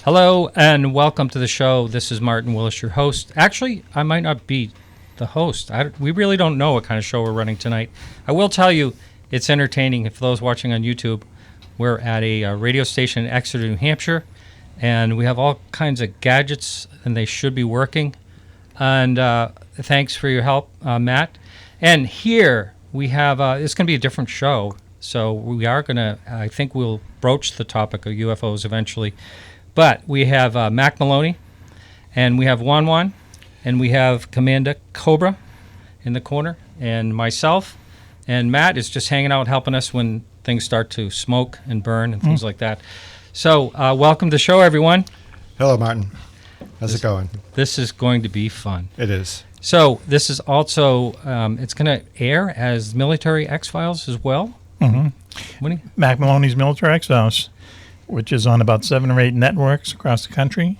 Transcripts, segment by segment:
Hello and welcome to the show. This is Martin Willis, your host. Actually, I might not be the host. We really don't know what kind of show we're running tonight. I will tell you it's entertaining. For those watching on YouTube, we're at a radio station in Exeter, New Hampshire, and we have all kinds of gadgets, and they should be working. And thanks for your help, Matt. And here we have, it's going to be a different show, so we are going to, I think we'll broach the topic of UFOs eventually. But we have Mack Maloney, and we have Juan-Juan, and we have Commander Cobra in the corner, and myself, and Matt is just hanging out helping us when things start to smoke and burn and things like that. So welcome to the show, everyone. Hello, Martin. How's it going? This is going to be fun. It is. So this is also, it's going to air as Military X-Files as well? Mm-hmm. Mack Maloney's Military X-Files, which is on about 7 or 8 networks across the country.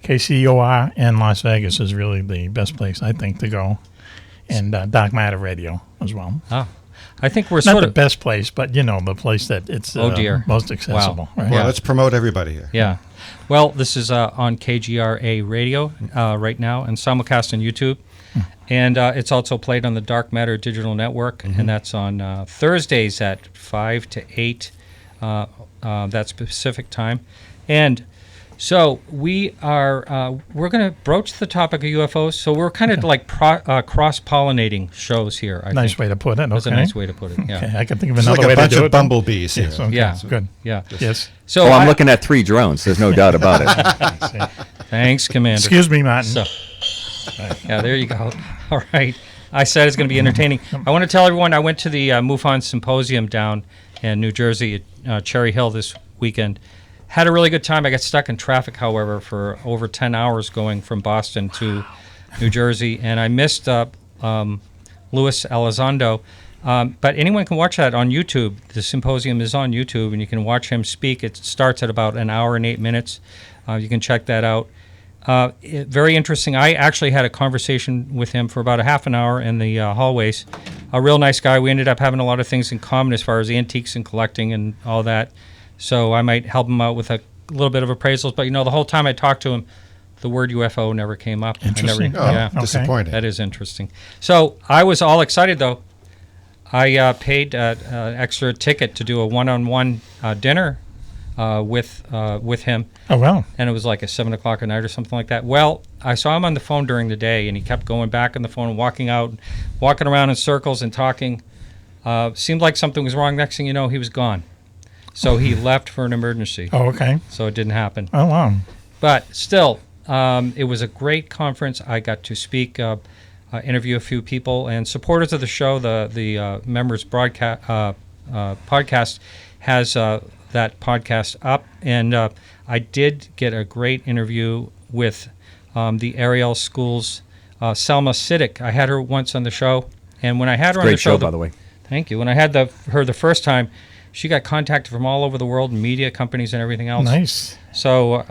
KCOR in Las Vegas is really the best place, I think, to go. And Dark Matter Radio as well. Oh, I think we're not sort the of best place, but, you know, the place that it's most accessible. Wow. Right? Well, let's promote everybody here. Yeah. Well, this is on KGRA Radio right now and simulcast on YouTube. And it's also played on the Dark Matter Digital Network, and that's on Thursdays at 5 to 8. That's Pacific time. And so we are we're going to broach the topic of UFOs. So we're kind of like cross-pollinating shows here. I nice think. way to put it. That's a nice way to put it. Yeah. Okay, I can think of It's another like way a bunch to do of it. bumblebees here. Yes, okay. Yeah. Good. Yeah. Yes. So I'm looking at 3 drones. There's no doubt about it. Thanks, Commander. Excuse me, Martin. So, yeah, there you go. All right. I said it's going to be entertaining. I want to tell everyone I went to the MUFON symposium down in New Jersey at Cherry Hill this weekend. Had a really good time. I got stuck in traffic, however, for over 10 hours going from Boston to New Jersey, and I missed Luis Elizondo. But anyone can watch that on YouTube. The symposium is on YouTube, and you can watch him speak. It starts at about an hour and 8 minutes. You can check that out. Very interesting. I actually had a conversation with him for about a half an hour in the hallways. A real nice guy. We ended up having a lot of things in common as far as antiques and collecting and all that. So I might help him out with a little bit of appraisals. But, you know, the whole time I talked to him, the word UFO never came up. Interesting. Disappointing. That is interesting. So I was all excited, though. I paid an extra ticket to do a one-on-one dinner with him. Oh, wow. And it was like at 7 o'clock at night or something like that. Well, I saw him on the phone during the day, and he kept going back on the phone and walking around in circles and talking. Seemed like something was wrong. Next thing you know, he was gone. So he left for an emergency. Oh, okay. So it didn't happen. Oh, wow. But still, it was a great conference. I got to speak, interview a few people, and supporters of the show, the members podcast has that podcast up, and I did get a great interview with the Ariel School's Selma Siddick. I had her once on the show, and when I had her on the show, by the way. Thank you. When I had her the first time, she got contacted from all over the world, media companies and everything else. Nice. So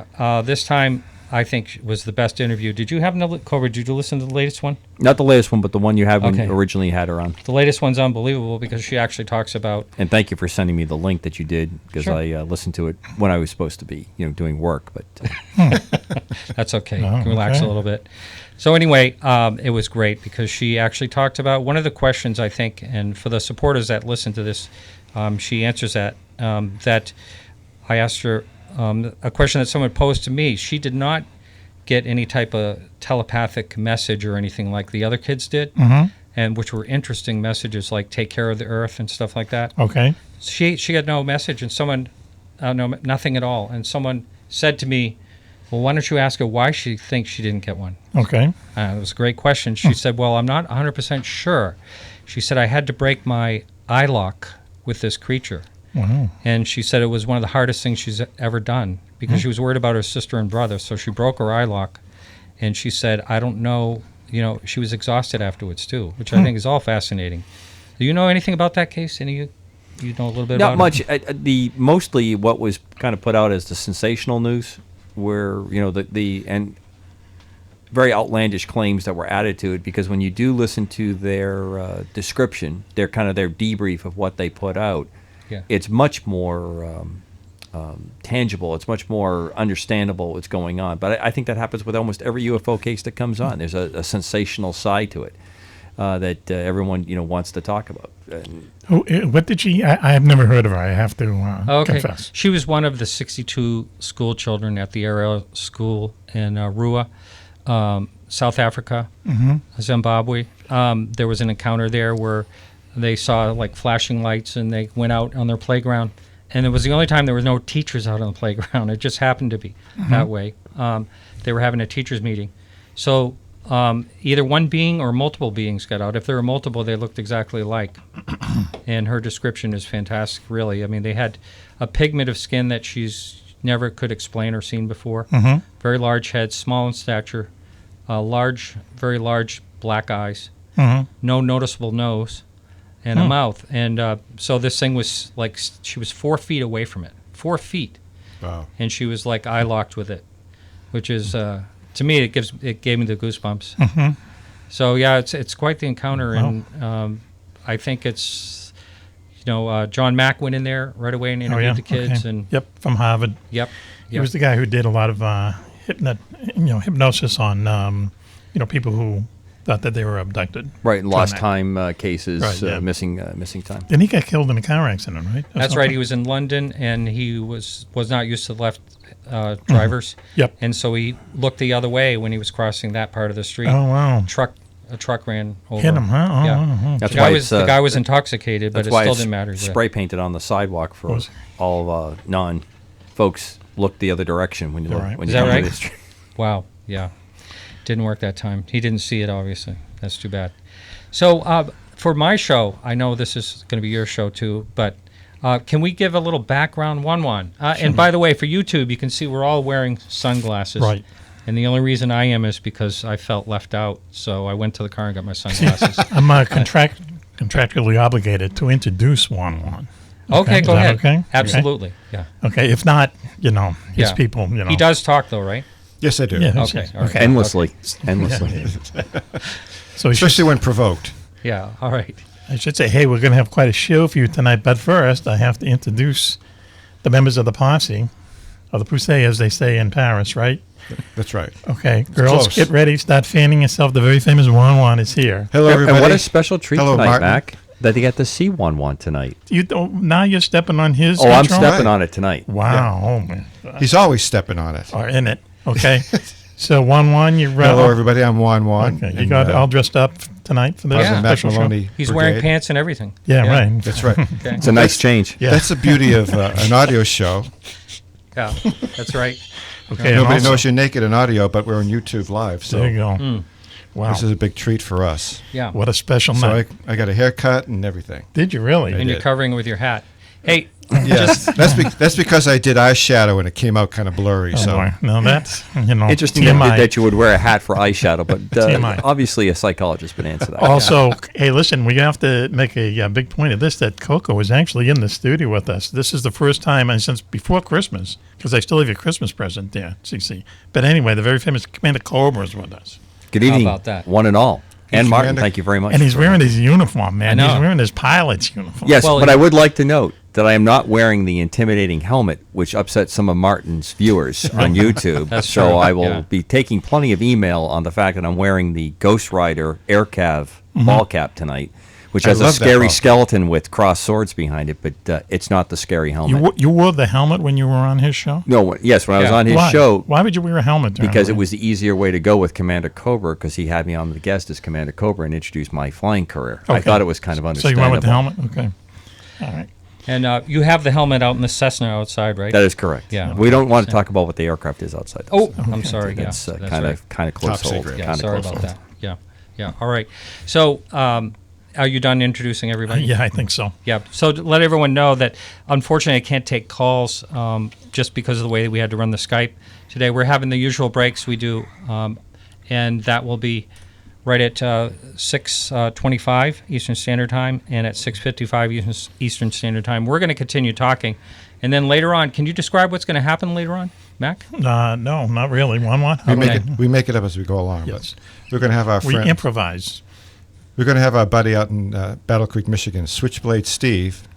this time, I think was the best interview. Did you happen to, Cobra, did you listen to the latest one? Not the latest one, but the one you had when you originally had her on. The latest one's unbelievable because she actually talks about... And thank you for sending me the link that you did, because Sure. I listened to it when I was supposed to be, doing work. But That's okay. Oh, You can relax okay. a little bit. So anyway, it was great because she actually talked about one of the questions, I think, and for the supporters that listen to this, she answers that I asked her a question that someone posed to me. She did not get any type of telepathic message or anything like the other kids did, and which were interesting messages like take care of the earth and stuff like that. Okay. She had no message, and someone, nothing at all. And someone said to me, well, why don't you ask her why she thinks she didn't get one? Okay. It was a great question. She said, well, I'm not 100% sure. She said, I had to break my eye lock with this creature. Wow. And she said it was one of the hardest things she's ever done because she was worried about her sister and brother. So she broke her eye lock. And she said, I don't know, she was exhausted afterwards too, which I think is all fascinating. Do you know anything about that case? Any of you know a little bit about not it? much. Mostly what was kind of put out as the sensational news, where the and very outlandish claims that were added to it. Because when you do listen to their description, their debrief of what they put out, Yeah. it's much more tangible. It's much more understandable what's going on. But I think that happens with almost every UFO case that comes on. There's a sensational side to it that everyone wants to talk about. What did she? I have never heard of her. I have to confess. She was one of the 62 school children at the Ariel school in Rua, South Africa, Zimbabwe. There was an encounter there where they saw like flashing lights, and they went out on their playground. And it was the only time there were no teachers out on the playground. It just happened to be that way. They were having a teachers meeting. So either one being or multiple beings got out. If there were multiple, they looked exactly alike. And her description is fantastic, really. I mean, they had a pigment of skin that she's never could explain or seen before. Very large head, small in stature, very large black eyes, no noticeable nose, and a mouth. And so this thing was like, she was 4 feet away from it. 4 feet. Wow. And she was like eye locked with it, which is, to me, it gave me the goosebumps. So yeah, it's quite the encounter. Wow. And I think it's, John Mack went in there right away and interviewed the kids. Okay. And Yep, from Harvard. Yep. He was the guy who did a lot of hypnosis on people who thought that they were abducted. Right, and lost time cases, Right, yeah. missing time. And he got killed in a car accident, right? Or That's something? right. He was in London, and he was not used to left drivers. Yep. And so he looked the other way when he was crossing that part of the street. Oh, wow. A truck ran over. Hit him, huh? Oh, Yeah. oh, oh. That's The why the guy was intoxicated, but That's it why still it's didn't matter. spray painted on the sidewalk for Was- all non-folks look the other direction when you Right. when Is you that come to right? the street. Wow. Yeah. Didn't work that time. He didn't see it, obviously. That's too bad. So for my show, I know this is going to be your show too, but can we give a little background, Juan-Juan? And by the way, for YouTube, you can see we're all wearing sunglasses. Right. And the only reason I am is because I felt left out. So I went to the car and got my sunglasses. I'm contractually obligated to introduce Juan-Juan. Okay, Is go that ahead. Okay? Absolutely. Yeah. Okay, if not, his Yeah. people, He does talk, though, right? Yes, I do. Yeah, Okay, all right. Endlessly. So he should, Especially when provoked. Yeah. All right. I should say, hey, we're going to have quite a show for you tonight, but first I have to introduce the members of the Posse, or the Posse, as they say in Paris, right? That's right. Okay, girls, close. get ready, start fanning yourself. The very famous Juan-Juan is here. Hello, everybody. And what a special treat Hello, tonight, Martin. Mac, that you get to see Juan-Juan tonight. Now you're stepping on his Oh, I'm control? stepping on it tonight. Wow. Oh, man. He's always stepping on it. Are in it. Okay. So Juan-Juan, you're Hello, everybody. I'm Juan-Juan. Okay, you and, got all dressed up tonight for this I was in Mack special show? Maloney He's wearing Brigade. pants and everything. Yeah, right. That's right. Okay. It's a nice change. Yeah. That's the beauty of an audio show. Yeah. That's right. Okay. and Nobody also- knows you're naked in audio, but we're on YouTube Live, so There you go. Wow. this is a big treat for us. Yeah. What a special So night. I got a haircut and everything. Did you really? And you're did. covering it with your hat. Hey, Yes, that's because I did eyeshadow and it came out kind of blurry. Oh, So boy. No, that's, Interesting TMI. that you would wear a hat for eyeshadow, but TMI. obviously a psychologist would answer that. Also, hey, listen, we have to make a big point of this, that Coco is actually in the studio with us. This is the first time, and since before Christmas, because I still have your Christmas present there, CC. But anyway, the very famous Commander Cobra is with us. Good evening, about that? one and all. And Martin, Commander. thank you very much. And he's for- wearing his uniform, man. I know. He's wearing his pilot's uniform. Yes, Well, but I would like to note that I am not wearing the intimidating helmet, which upsets some of Martin's viewers on YouTube. That's so true, I will yeah. be taking plenty of email on the fact that I'm wearing the Ghost Rider Air Cav ball cap tonight, which I has a love that scary ball. skeleton with crossed swords behind it, but it's not the scary helmet. You wore the helmet when you were on his show? No, yes, when I was Yeah. on his Why? show, Why would you wear a helmet? during because the it was the easier way to go with Commander Cobra, because he had me on the guest as Commander Cobra and introduced my flying career. I Okay. thought it was kind of So you understandable. went with the helmet? Okay. All right. and you have the helmet out in the Cessna outside, right? That is correct. Yeah. We don't want to talk about what the aircraft is outside. Oh, I'm sorry. Yeah, That's that's kind right. of close Top hold. secret. Yeah, Kinda sorry close about hold. that. Yeah, yeah. All right. So, are you done introducing everybody? Yeah, I think so. Yeah. So to let everyone know that unfortunately I can't take calls just because of the way that we had to run the Skype today. We're having the usual breaks we do, and that will be right at 6:25 Eastern Standard Time and at 6:55 Eastern Standard Time. We're going to continue talking, and then later on, can you describe what's going to happen later on, Mac? No, not really. One. we make it up as we go along. Yes. But we're going to have our We friend. improvise. We're going to have our buddy out in Battle Creek, Michigan, Switchblade Steve.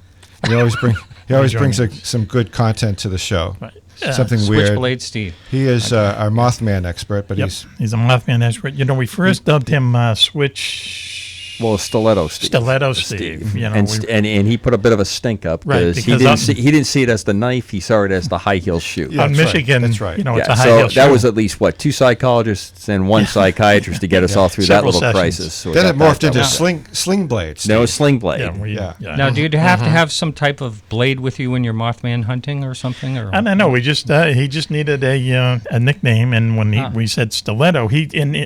We always bring He always Enjoying brings it. some good content to the show. Right. Something weird. Switchblade Steve. He is our Mothman expert, but Yep. he's a Mothman expert. You know, we first dubbed him Switch. Well, Stiletto Steve. Stiletto Steve. You know, and he put a bit of a stink up Right, because because he didn't see it as the knife. He saw it as the high heel shoe. Yeah. on that's right. Michigan, That's right. you know, it's Yeah, a high so heel that show. was at least what 2 psychologists and 1 psychiatrist to get us all through Several that little sessions. crisis. So we then it got morphed that into done. sling blades. No sling blade. Yeah, Yeah. Now, do you have to have some type of blade with you when you're Mothman hunting or something? Or I don't know. We just he just needed a nickname, and when we said Stiletto,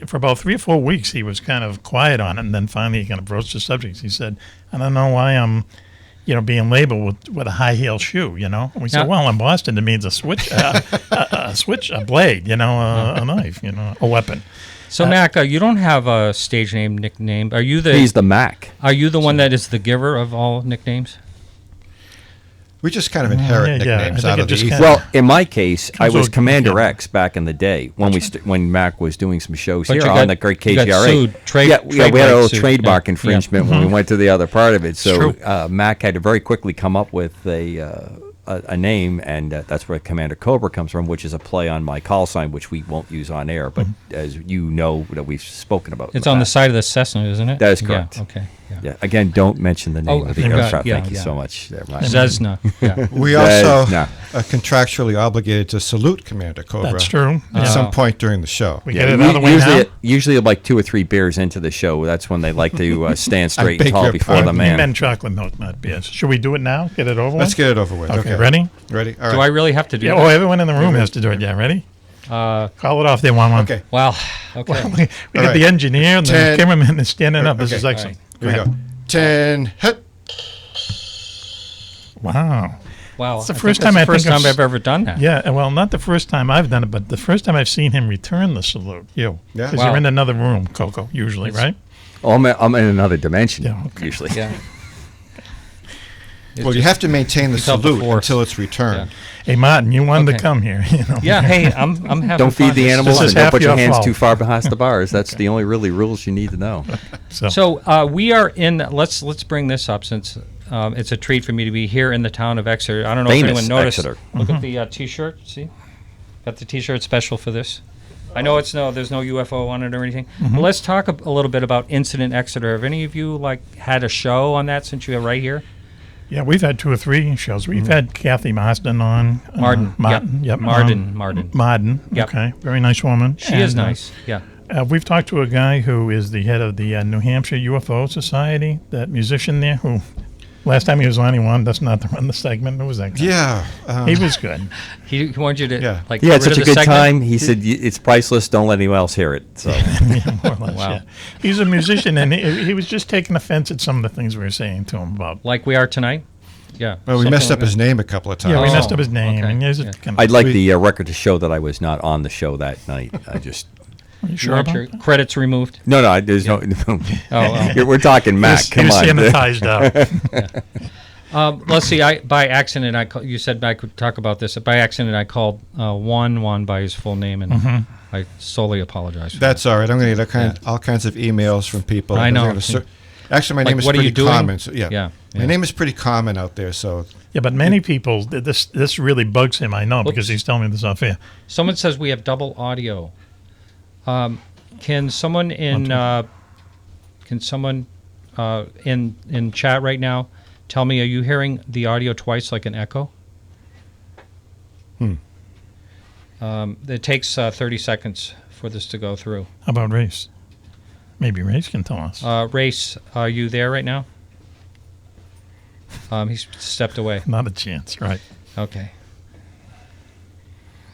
for about 3 or 4 weeks he was kind of quiet on it, and then finally he kind of broached the subject. He said, "I don't know why I'm, being labeled with a high heel shoe." And we said, Yeah. "Well, in Boston it means a switch, a blade, a knife, a weapon." so, Mac, you don't have a stage name nickname. Are you He's the Mac. Are you the one that is the giver of all nicknames? We just kind of inherit yeah, nicknames I think out it of the just ether. kinda- Well, in my case, I Comes was with- Commander yeah. X back in the day when when Mac was doing some shows But here you on got- the great you got KGRA. sued, we had a trademark little sued, trademark yeah. infringement Yeah. when we went to the other part of it. So true. Mac had to very quickly come up with a name, and that's where Commander Cobra comes from, which is a play on my call sign, which we won't use on air, but as you know that we've spoken about. It's in on the past. side of the Cessna, isn't it? That is correct. Yeah, okay. Yeah. Yeah. Again, don't mention the name Oh, of the thank God. aircraft. Yeah, Thank you yeah. so much. There, Mac. Cessna. Yeah. We also No. are contractually obligated to salute Commander Cobra That's true. at Yeah. some point during the show. We get it out of the way usually, now. usually like 2 or 3 beers into the show. That's when they like to stand straight and beg tall your before the pardon. man. Men chocolate milk, not beers. Should we do it now? Get it over Let's with? get it over with. Okay, ready? Ready? All Do I right. really have to do Yeah. that? Oh, everyone in the room has to do it. Yeah, ready? Call it off there, Juan-Juan. Okay. Wow. Okay. We got right. the engineer and the 10. cameraman is standing up. This Okay. is excellent. Here we go. 10, hit. Wow. Wow. It's the I think first that's time the I first think time I've I've ever done that. Yeah, well, not the first time I've done it, but the first time I've seen him return the salute. You. Yeah. Because Wow. you're in another room, Coco, usually, right? Oh, I'm in another dimension, Yeah, okay. usually. Yeah. Well, you have to maintain the You felt the salute force. until it's returned. Hey, Martin, you wanted Okay. to come here. Yeah. Hey, I'm having Don't feed fun. the This is- animals This is and don't half put your your hands fault. too far behind the bars. That's the only really rules you need to know. So we are in. Let's bring this up since it's a treat for me to be here in the town of Exeter. I don't know Famous if anyone noticed. Exeter. Look at the T-shirt. See, got the T-shirt special for this. I know there's no UFO on it or anything. But let's talk a little bit about Incident Exeter. Have any of you had a show on that since you're right here? Yeah, we've had 2 or 3 shows. We've had Kathy Marsden on. Martin. Martin. Yep. Martin. Martin. Yep. Okay. Very nice woman. She is And, nice. Yeah. We've talked to a guy who is the head of the New Hampshire UFO Society, that musician there who, last time he was on, he wanted us not to run the segment. Who was that guy? Yeah. He was good. He wanted you to Yeah. like. He get had rid such a of the good segment? time. He said, "It's priceless. Don't let anyone else hear it." So Yeah, more or less, Wow. yeah. He's a musician, and he was just taking offense at some of the things we were saying to him about. Like we are tonight. Yeah. Well, we something messed like up his that. name a couple of times. Yeah, we Oh, messed up his name. okay. And there's Yeah. kind of, I'd like the record to show that I was not on the show that night. I just Are you You sure want about your that? credits removed? no. There's no. Oh. We're talking Mac. He Come was on. sanitized out. Let's see. By accident, you said I could talk about this. By accident, I called Juan-Juan by his full name, and I solely apologize for That's all right. I'm going to get Yeah. all kinds of emails from people. I They're know. gonna actually, my Like, name is what are pretty you doing? common. So, yeah. Yeah, My yeah. name is pretty common out there. So Yeah, but many people, this really bugs him, I know, because Oops. he's telling me this off air. Someone says we have double audio. Can someone in chat right now tell me, are you hearing the audio twice like an echo? It takes 30 seconds for this to go through. How about Race? Maybe Race can tell us. Race, are you there right now? He's stepped away. Not a chance, right? Okay.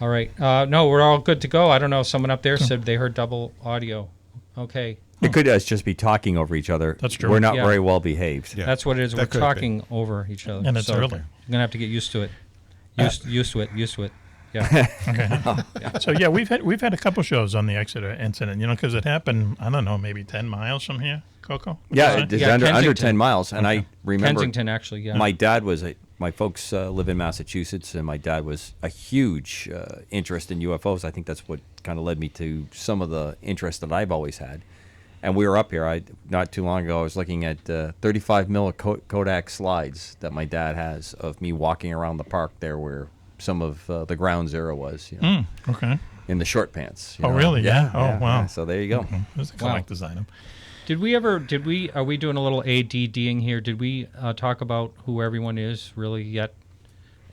All right. No, we're all good to go. I don't know. Someone up there said they heard double audio. Okay. It could just be talking over each other. That's true. We're not Yeah. very well behaved. Yeah. That's what it is. That We're could be. talking over each other. And it's so early. I'm going to have to get used to it. Used to it. Yeah. Okay. So yeah, we've had a couple shows on the Exeter incident, because it happened, I don't know, maybe 10 miles from here, Coco? Yeah, it's Yeah, under Kensington. 10 miles. And I remember Kensington, actually, yeah. my dad was my folks live in Massachusetts, and my dad was a huge interest in UFOs. I think that's what kind of led me to some of the interest that I've always had. And we were up here. Not too long ago, I was looking at 35 mil Kodak slides that my dad has of me walking around the park there where some of the ground zero was. You know, Okay. in the short pants. You Oh, know? really? Yeah. Oh, yeah, wow. yeah. So there you go. It's a collector's item. Are we doing a little ADDing here? Did we talk about who everyone is really yet?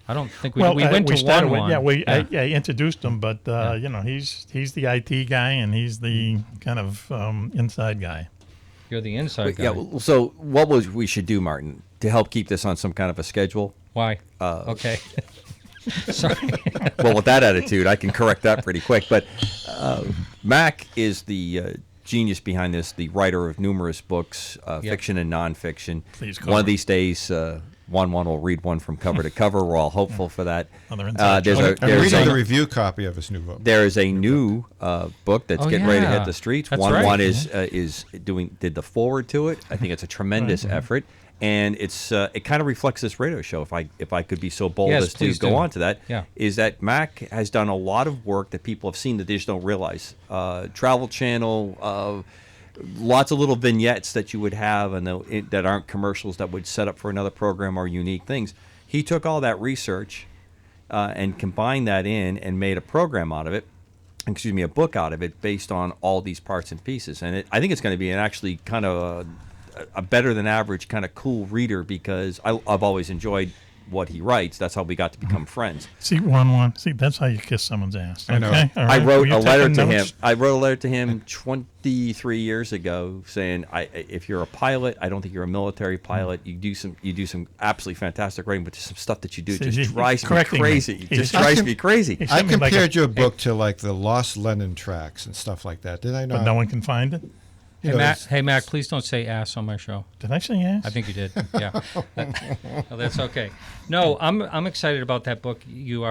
I don't think we we went to started one. I introduced him, but you know, he's the IT guy and he's the kind of inside guy. You're the inside guy. Yeah. Well, so what we should do, Martin, to help keep this on some kind of a schedule? Why? Okay. Sorry. Well, with that attitude, I can correct that pretty quick. But Mac is the genius behind this, the writer of numerous books, fiction and nonfiction. Please, one of these days, Juan-Juan will read one from cover to cover. We're all hopeful for that. Another inside joke. I'm reading the review copy of his new book. There is a new book that's getting ready to hit the streets. That's Juan-Juan right. did the forward to it. I think it's a tremendous effort. And it kind of reflects this radio show. If I could be so bold Yes, as to please go do. on to that, Yeah. is that Mac has done a lot of work that people have seen that they just don't realize. Travel Channel, lots of little vignettes that you would have and that aren't commercials that would set up for another program or unique things. He took all that research and combined that in and made a program out of it. A book out of it based on all these parts and pieces. And I think it's going to be an actually kind of a better than average kind of cool reader because I've always enjoyed what he writes. That's how we got to become friends. See, Juan-Juan, that's how you kiss someone's ass. I know. Okay? All I right? wrote Were you a letter taking to him. notes? I wrote a letter to him 23 years ago saying, if you're a pilot, I don't think you're a military pilot. You do some absolutely fantastic writing, but there's some stuff that you do See, just drives me correcting me. crazy. It He just just- drives me crazy. He I sent me like compared your book to like the Lost Lennon tracks and stuff like that. Did I not? But no one can find it. Hey, Mac, please don't say ass on my show. Did I say ass? I think you did. Yeah. No, that's okay. No, I'm excited about that book. You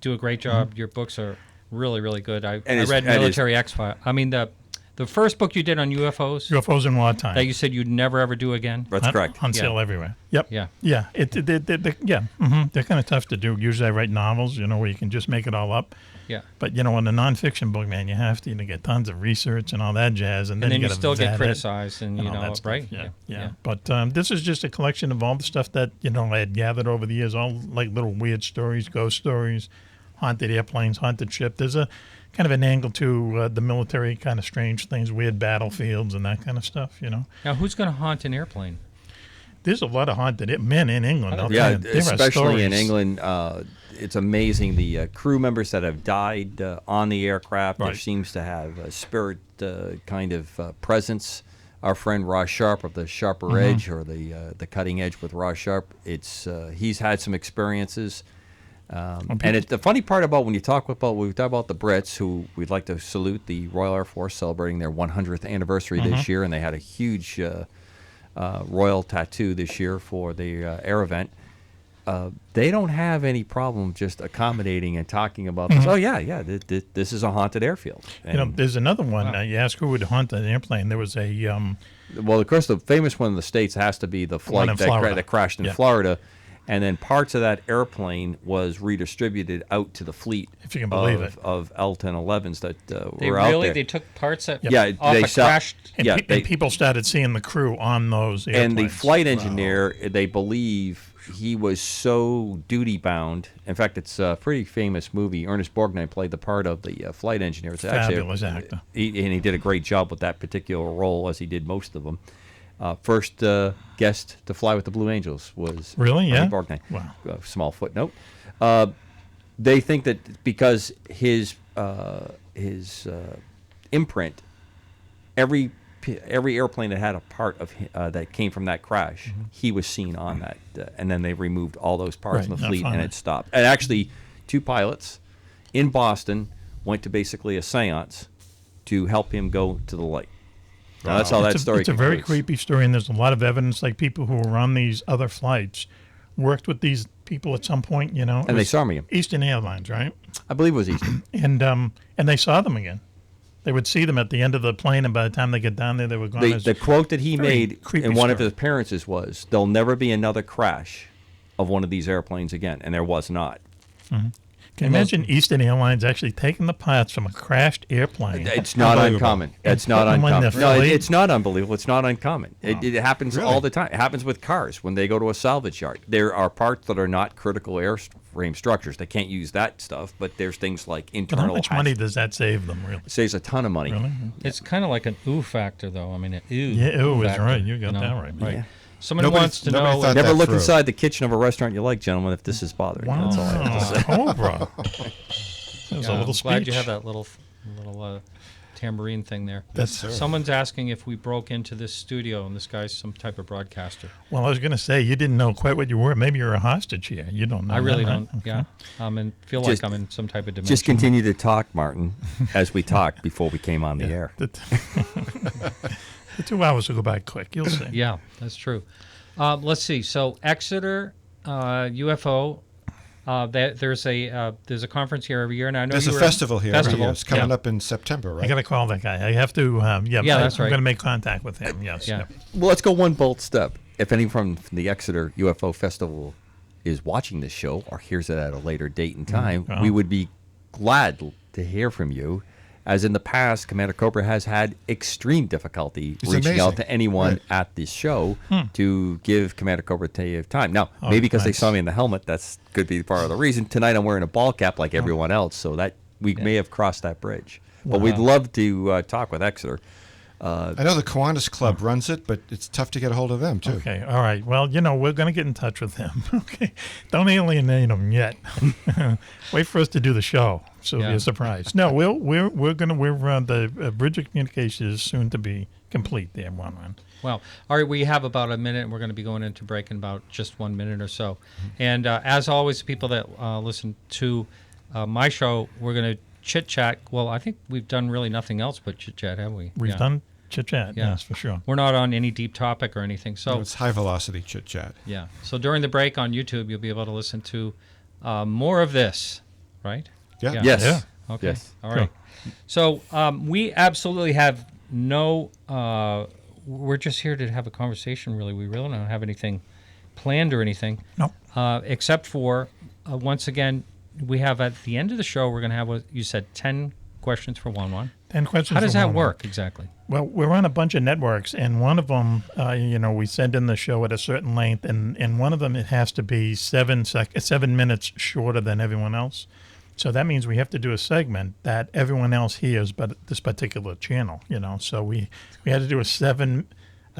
do a great job. Your books are really, really good. I read Military X-Files. I mean, the first book you did on UFOs UFOs in wartime. that you said you'd never ever do again. That's correct. On sale everywhere. Yep. Yeah. Yeah. They're kind of tough to do. Usually I write novels, where you can just make it all up. Yeah. But, in a nonfiction book, man, you have to get tons of research and all that jazz. And then, And then you gotta still vet get it criticized and all that stuff. right? Yeah. But this is just a collection of all the stuff that, I had gathered over the years, all like little weird stories, ghost stories, haunted airplanes, haunted ship. There's a kind of an angle to the military kind of strange things, weird battlefields and that kind of stuff, Now, who's going to haunt an airplane? There's a lot of haunted men in England. I'll Yeah, tell you. There are especially in stories. England. It's amazing the crew members that have died on the aircraft. There Right. seems to have a spirit kind of presence. Our friend Ross Sharp of the Sharper Edge or the Cutting Edge with Ross Sharp. He's had some experiences. And the funny part about when we talk about the Brits, who we'd like to salute, the Royal Air Force celebrating their 100th anniversary this year, and they had a huge royal tattoo this year for the air event. They don't have any problem just accommodating and talking about this. Oh yeah, this is a haunted airfield. And, there's another one. You ask who would haunt an airplane. There was a well, of course, the famous one in the States has to be the flight in Florida. that crashed in Yeah. Florida. And then parts of that airplane was redistributed out to the fleet If you can believe it. of L-10 11s that They were out there. They took parts that Yeah, off they a saw- crashed. and, Yeah, and people started seeing the crew on those airplanes. And the flight engineer, they believe he was so duty bound. In fact, it's a pretty famous movie. Ernest Borgnine played the part of the flight engineer. It's Fabulous actor. He did a great job with that particular role, as he did most of them. First guest to fly with the Blue Angels was Really? Ernie Yeah? Borgnine. Wow. Small footnote. They think that because his imprint, every airplane that had a part of that came from that crash, he was seen on that, and then they removed all those parts Right, in the I fleet, found and it. it stopped. And actually, 2 pilots in Boston went to basically a séance to help him go to the light. Now, that's how that story It's a very concludes. creepy story, and there's a lot of evidence. Like people who were on these other flights worked with these people at some point. It And they was saw me. Eastern Airlines, right? I believe it was Eastern. And they saw them again. They would see them at the end of the plane, and by the time they get down there, they were gone. The quote that he very made creepy in one of story. his appearances was, "There'll never be another crash of one of these airplanes again," and there was not. Can you imagine Eastern Airlines actually taking the parts from a crashed airplane? It's not uncommon. It's not Put them on uncommon. their No, fleet? it's not unbelievable. It's not uncommon. It happens Really? all the time. It happens with cars when they go to a salvage yard. There are parts that are not critical airframe structures. They can't use that stuff, but there's things like But internal. how much money does that save them, really? It saves a ton of money. Really? It's kind of like an ooh factor, though. I mean, an ooh. Yeah, ooh is factor, right. You got that right. Right. Yeah. Someone Nobody- wants to nobody know. thought Never that look through. inside the kitchen of a restaurant you like, gentlemen, if this is bothering you. That's all I have to say. Cobra. There's Yeah, a little I'm speech. glad you have that little tambourine thing there. That's Sir. Someone's asking if we broke into this studio and this guy's some type of broadcaster. Well, I was going to say, you didn't know quite what you were. Maybe you're a hostage here. You don't know. I really that, don't. right? Yeah, and feel Just- like I'm in some type of dimension. Just continue to talk, Martin, as we talked before we came on the air. The 2 hours will go by quick. You'll see. Yeah, that's true. Let's see. So Exeter UFO. There's a conference here every year, and I know There's you a were- festival here. every Festival, year. It's coming yeah. up in September, right? I got to call that guy. I have to. Yeah, that's I'm right. going to make contact with him. Yes. Yeah. Yep. Well, let's go one bold step. If anyone from the Exeter UFO Festival is watching this show or hears it at a later date and time, Oh. we would be glad to hear from you. As in the past, Commander Cobra has had extreme difficulty It's reaching out amazing. to anyone Right. at this show to give Commander Cobra time. Now, Oh, maybe because they nice. saw me in the helmet, that's could be part of the reason. Tonight I'm wearing a ball cap like everyone else, so that we may have crossed that bridge. But we'd love to talk with Exeter. I know the Kiwanis Club runs it, but it's tough to get a hold of them, too. Okay. All right. Well, we're going to get in touch with him. Okay. Don't alienate him yet. Wait for us to do the show. So it'll be Yeah. a surprise. No, we're the bridge of communication is soon to be complete there, Juan-Juan. Well, all right, we have about a minute, and we're going to be going into break in about just 1 minute or so. And as always, people that listen to my show, we're going to chit-chat. Well, I think we've done really nothing else but chit-chat, haven't we? We've Yeah. done chit-chat, Yeah. yes, for sure. We're not on any deep topic or anything. So, It's high-velocity chit-chat. yeah. So during the break on YouTube, you'll be able to listen to more of this, right? Yeah. Yeah. Yes. Yeah. Okay. Yes. All right. So we absolutely have no. We're just here to have a conversation. Really, we really don't have anything planned or anything. No. Except for once again, we have at the end of the show, we're going to have what you said, 10 questions for Juan-Juan. 10 questions. How does for that Juan-Juan. work exactly? Well, we're on a bunch of networks, and one of them, we send in the show at a certain length, and one of them, it has to be 7 minutes shorter than everyone else. So that means we have to do a segment that everyone else hears, but this particular channel, So we had to do a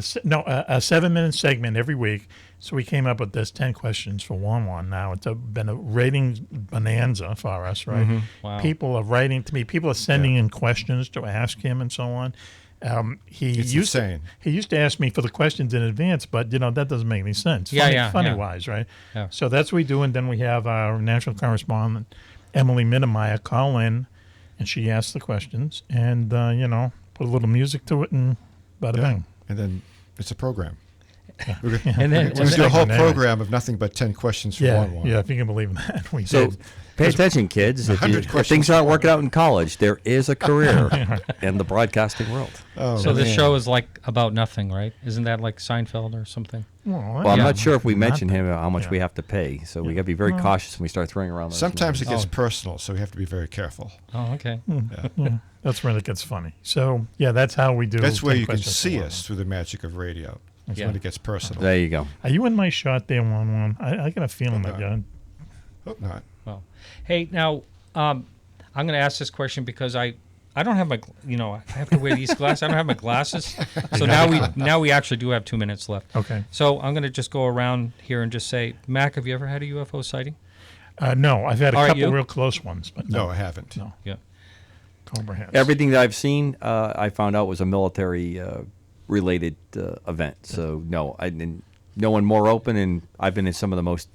7-minute segment every week. So we came up with this 10 questions for Juan-Juan. Now it's been a ratings bonanza for us, right? Wow. People are writing to me. People are sending in questions to ask him and so on. It's insane. He used to ask me for the questions in advance, but that doesn't make any sense. Yeah, funny yeah. wise, right? Yeah. So that's what we do, and then we have our national correspondent Emily Mittermeier call in, and she asks the questions, and put a little music to it, and bada Yeah. bang. And then it's a program. We're going And then to do a whole Anyway. program of nothing but 10 questions for Yeah, one. yeah, if you can believe that, we So did. pay attention, kids. If 100 things questions. aren't working out in college, there is a career in the broadcasting world. Oh, so this man. show is like about nothing, right? Isn't that like Seinfeld or something? Well, I'm Yeah. not sure if we mentioned Not- him how much yeah. we have to pay, so we got to be very cautious when we start throwing around those Sometimes it numbers. gets personal, so we have to be very careful. Oh, okay. Yeah, that's when it gets funny. So, yeah, that's how we do. That's where 10 you can questions for see Juan-Juan. us through the magic of radio. That's Yeah. when it gets personal. There you go. Are you in my shot there, Juan-Juan? I got a feeling that Okay. you're. Hope not. Well, hey, now I'm going to ask this question because I don't have my, I have to wear these glasses. I don't have my glasses. So now we actually do have 2 minutes left. Okay. So I'm going to just go around here and just say, Mac, have you ever had a UFO sighting? No, I've had a All right, couple you? real close ones, but No, I haven't. No. Yeah. Cobra has. Everything that I've seen, I found out was a military related event. So no, I didn't. No one more open, and I've been in some of the most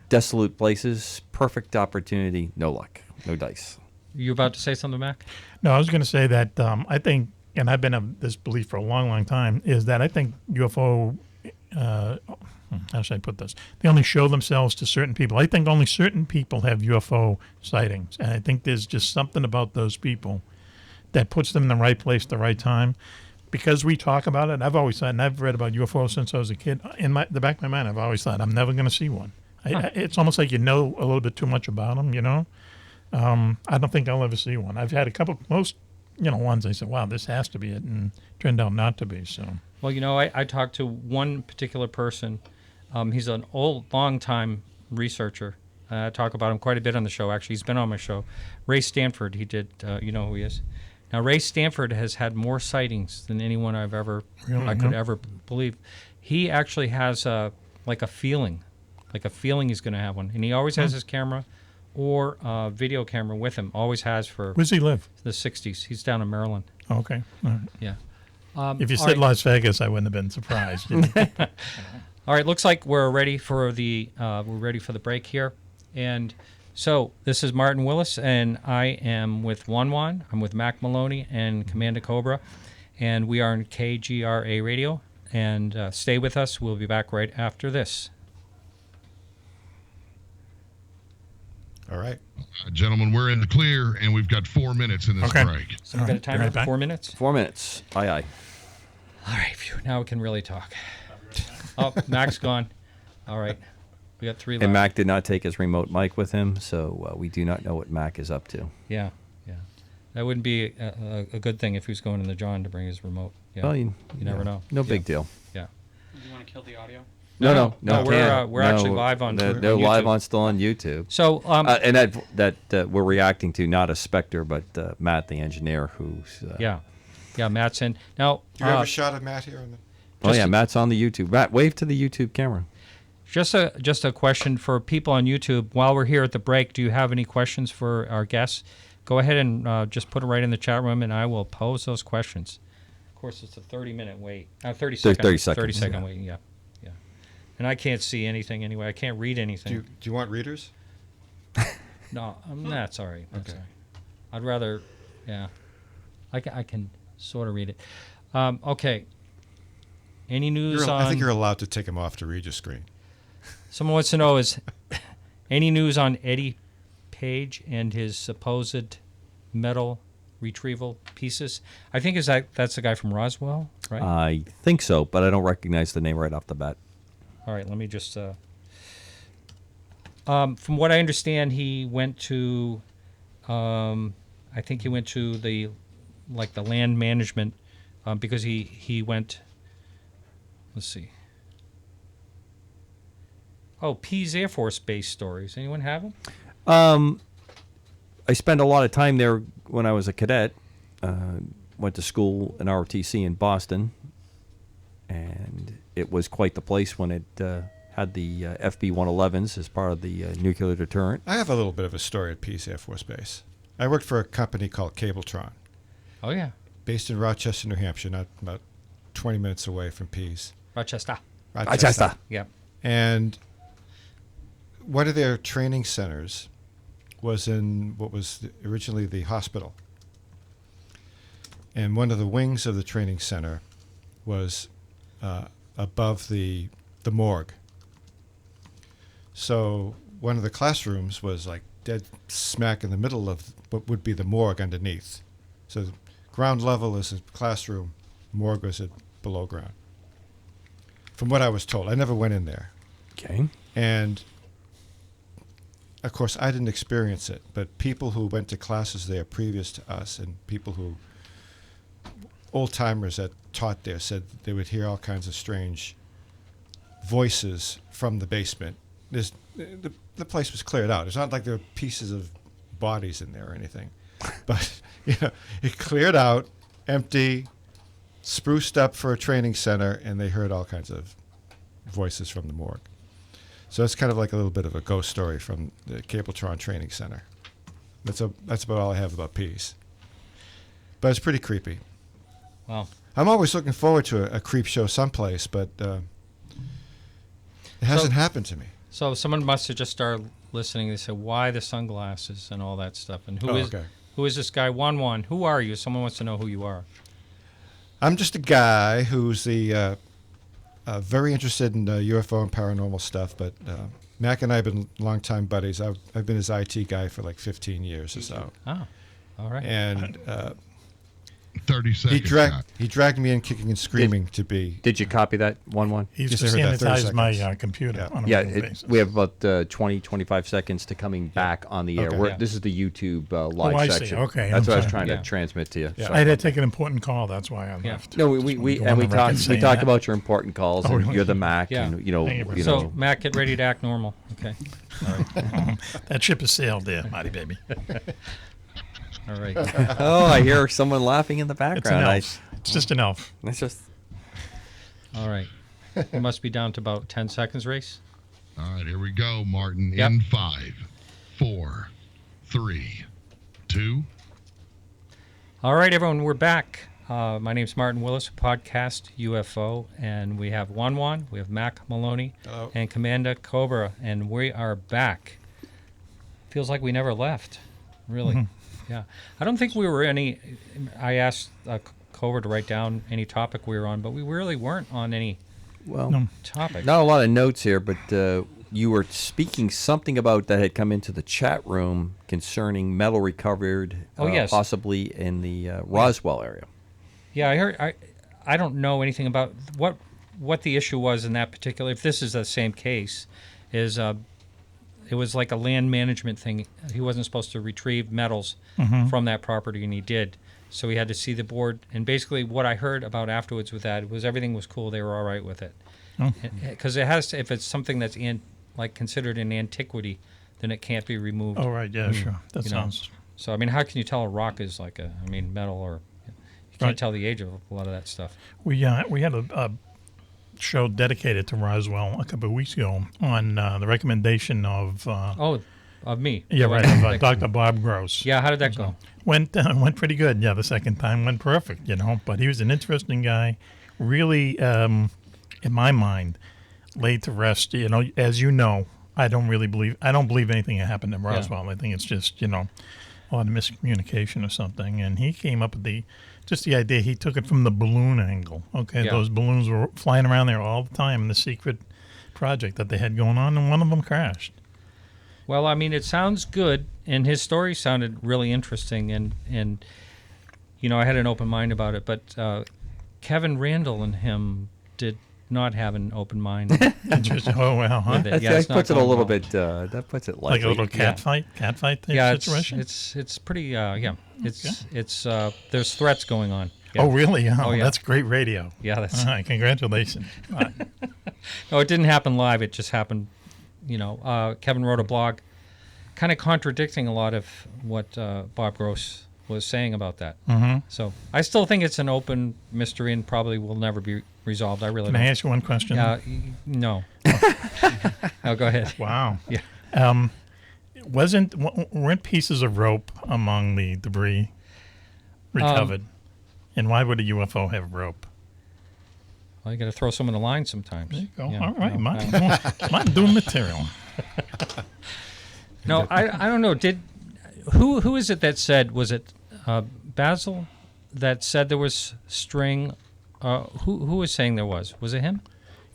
desolate places. Perfect opportunity, no luck, no dice. You about to say something, Mac? No, I was going to say that I think, and I've been of this belief for a long, long time, is that I think UFO, how should I put this? They only show themselves to certain people. I think only certain people have UFO sightings. And I think there's just something about those people that puts them in the right place at the right time. Because we talk about it, I've always thought, and I've read about UFOs since I was a kid, in the back of my mind, I've always thought, I'm never going to see one. It's almost like you know a little bit too much about them, you know. I don't think I'll ever see one. I've had a couple, most, ones I said, wow, this has to be it, and turned out not to be, so. Well, I talked to one particular person. He's an long-time researcher. I talk about him quite a bit on the show. Actually, he's been on my show. Ray Stanford, he did, you know who he is. Now, Ray Stanford has had more sightings than anyone I could ever believe. He actually has a feeling he's going to have one. And he always has his camera or video camera with him, always has for Where's he live? the 60s. He's down in Maryland. Oh, okay. All right. Yeah. If you all said right. Las Vegas, I wouldn't have been surprised. All right, looks like we're ready for the break here. And so this is Martin Willis, and I am with Juan-Juan. I'm with Mack Maloney and Commander Cobra, and we are on KGRA Radio. And stay with us. We'll be back right after this. All right. Gentlemen, we're in the clear, and we've got 4 minutes in this Okay. break. So we've got a All timer right, of back. 4 minutes. 4 minutes. Aye, aye. All right, phew, now we can really talk. Oh, Mac's gone. All right. We got 3 left. And Mac did not take his remote mic with him, so we do not know what Mac is up to. Yeah. That wouldn't be a good thing if he was going in the John to bring his remote. Yeah. Well, you never know. No big deal. Yeah. Do you want to kill the audio? No, we're actually live on They're on live YouTube. on still on YouTube. So, And that we're reacting to not a Spectre, but Matt, the engineer, who's yeah, Matt's in. Now, Do you have a shot of Matt here? On the... oh yeah, Matt's on the YouTube. Matt, wave to the YouTube camera. just a question for people on YouTube. While we're here at the break, do you have any questions for our guests? Go ahead and just put it right in the chat room, and I will pose those questions. Of course, it's a 30-minute wait. 30 second. 30 seconds. 30-second wait. Yeah. And I can't see anything anyway. I can't read anything. Do you want readers? No, that's all right. That's Okay. all right. I'd rather, yeah. I can sort of read it. Okay. Any news on... I think you're allowed to take them off to read your screen. Someone wants to know, is any news on Eddie Page and his supposed metal retrieval pieces? I think that's the guy from Roswell, right? I think so, but I don't recognize the name right off the bat. All right, let me just... from what I understand, he went to... I think he went to the land management because he went... Let's see. Oh, Pease Air Force Base stories. Anyone have them? I spent a lot of time there when I was a cadet. Went to school in ROTC in Boston, and it was quite the place when it had the FB-111s as part of the nuclear deterrent. I have a little bit of a story at Pease Air Force Base. I worked for a company called Cabletron, Oh, yeah. based in Rochester, New Hampshire, not about 20 minutes away from Pease. Rochester. Yeah. And one of their training centers was in what was originally the hospital. And one of the wings of the training center was above the morgue. So one of the classrooms was like dead smack in the middle of what would be the morgue underneath. So ground level is a classroom, morgue was at below ground. From what I was told, I never went in there. Okay. And of course, I didn't experience it, but people who went to classes there previous to us and people who, old timers that taught there, said they would hear all kinds of strange voices from the basement. The place was cleared out. It's not like there were pieces of bodies in there or anything. But, it cleared out, empty, spruced up for a training center, and they heard all kinds of voices from the morgue. So it's kind of like a little bit of a ghost story from the Cabletron Training Center. That's about all I have about Pease. But it's pretty creepy. Wow. I'm always looking forward to a creep show someplace, but it hasn't happened to me. So someone must have just started listening. They said, why the sunglasses and all that stuff? And who is this guy, Juan-Juan? Who are you? Someone wants to know who you are. I'm just a guy who's very interested in UFO and paranormal stuff, but Mac and I have been longtime buddies. I've been his IT guy for like 15 years or so. Oh, all right. And 30 seconds. Scott. He dragged me in kicking and screaming to be. Did you copy that, Juan-Juan? He used Just to heard that 30 sanitize my seconds. computer on a Yeah, regular basis. we have about 20, 25 seconds to coming back on the air. Okay. Yeah. This is the YouTube live I see. section. Okay, That's I'm what I was sorry. trying Yeah. to transmit to you. Yeah. So- I had to take an important call. That's why I left. No, Just we wanted to go and on we the record talked saying talked that. about your important calls, Oh, and really? you're the Mac. Yeah. And, you know, Thank you, you So, know. Mac, get ready to act normal. Okay. That ship has sailed there, Marty baby. All right. Oh, I hear someone laughing in the It's an background. elf. It's just an elf. That's just. All right. We must be down to about 10 seconds, Race. All right, here we go, Martin. Yep. In 5, 4, 3, 2. All right, everyone, we're back. My name's Martin Willis, podcast UFO, and we have Juan-Juan, we have Mack Maloney, Hello. and Commander Cobra, and we are back. Feels like we never left, really. Yeah. I don't think we were I asked Cobra to write down any topic we were on, but we really weren't on any Well, topic. not a lot of notes here, but you were speaking something about that had come into the chat room concerning metal recovered, Oh, yes. possibly in the Roswell area. Yeah, I heard. I don't know anything about what the issue was in that particular. If this is the same case, is it was like a land management thing. He wasn't supposed to retrieve metals from that property, and he did. So he had to see the board. And basically, what I heard about afterwards with that was everything was cool. They were all right with it. Because it has to, if it's something that's considered an antiquity, then it can't be removed. Oh, right. Yeah, sure. That You know. sounds. So I mean, how can you tell a rock is like metal, or you can't Right. tell the age of a lot of that stuff. We had a show dedicated to Roswell a couple of weeks ago on the recommendation of Of me. yeah, So right, I- of like- Dr. Bob Gross. Yeah, how did that go? Went pretty good. Yeah, the second time went perfect. But he was an interesting guy. Really, in my mind, laid to rest. As you know, I don't believe anything that happened in Roswell. I think it's just a lot of miscommunication or something. And he came up with the idea. He took it from the balloon angle. Okay, Yeah. those balloons were flying around there all the time in the secret project that they had going on, and one of them crashed. Well, I mean, it sounds good, and his story sounded really interesting, and I had an open mind about it, but Kevin Randall and him did not have an open mind with Interesting. Oh well, huh? it. Yeah, that it's not puts it a going little well. bit. That puts it Like a lightly. little cat fight type Yeah, situation. it's pretty. Yeah, it's there's threats going on. Yeah. Oh really? Oh, yeah. That's great radio. Yeah, that's. All right, congratulations. All right. No, it didn't happen live. It just happened. Kevin wrote a blog, kind of contradicting a lot of what Bob Gross was saying about that. Mm-hmm. So I still think it's an open mystery and probably will never be resolved. I really Can don't. I ask you one question? No. No, go ahead. Wow. Yeah. Weren't pieces of rope among the debris recovered? And why would a UFO have rope? Well, you got to throw some in the line sometimes. There you go. Yeah, All right, no, Martin doing material. No, I don't know. Who is it that said? Was it Basil that said there was string? Who was saying there was? Was it him?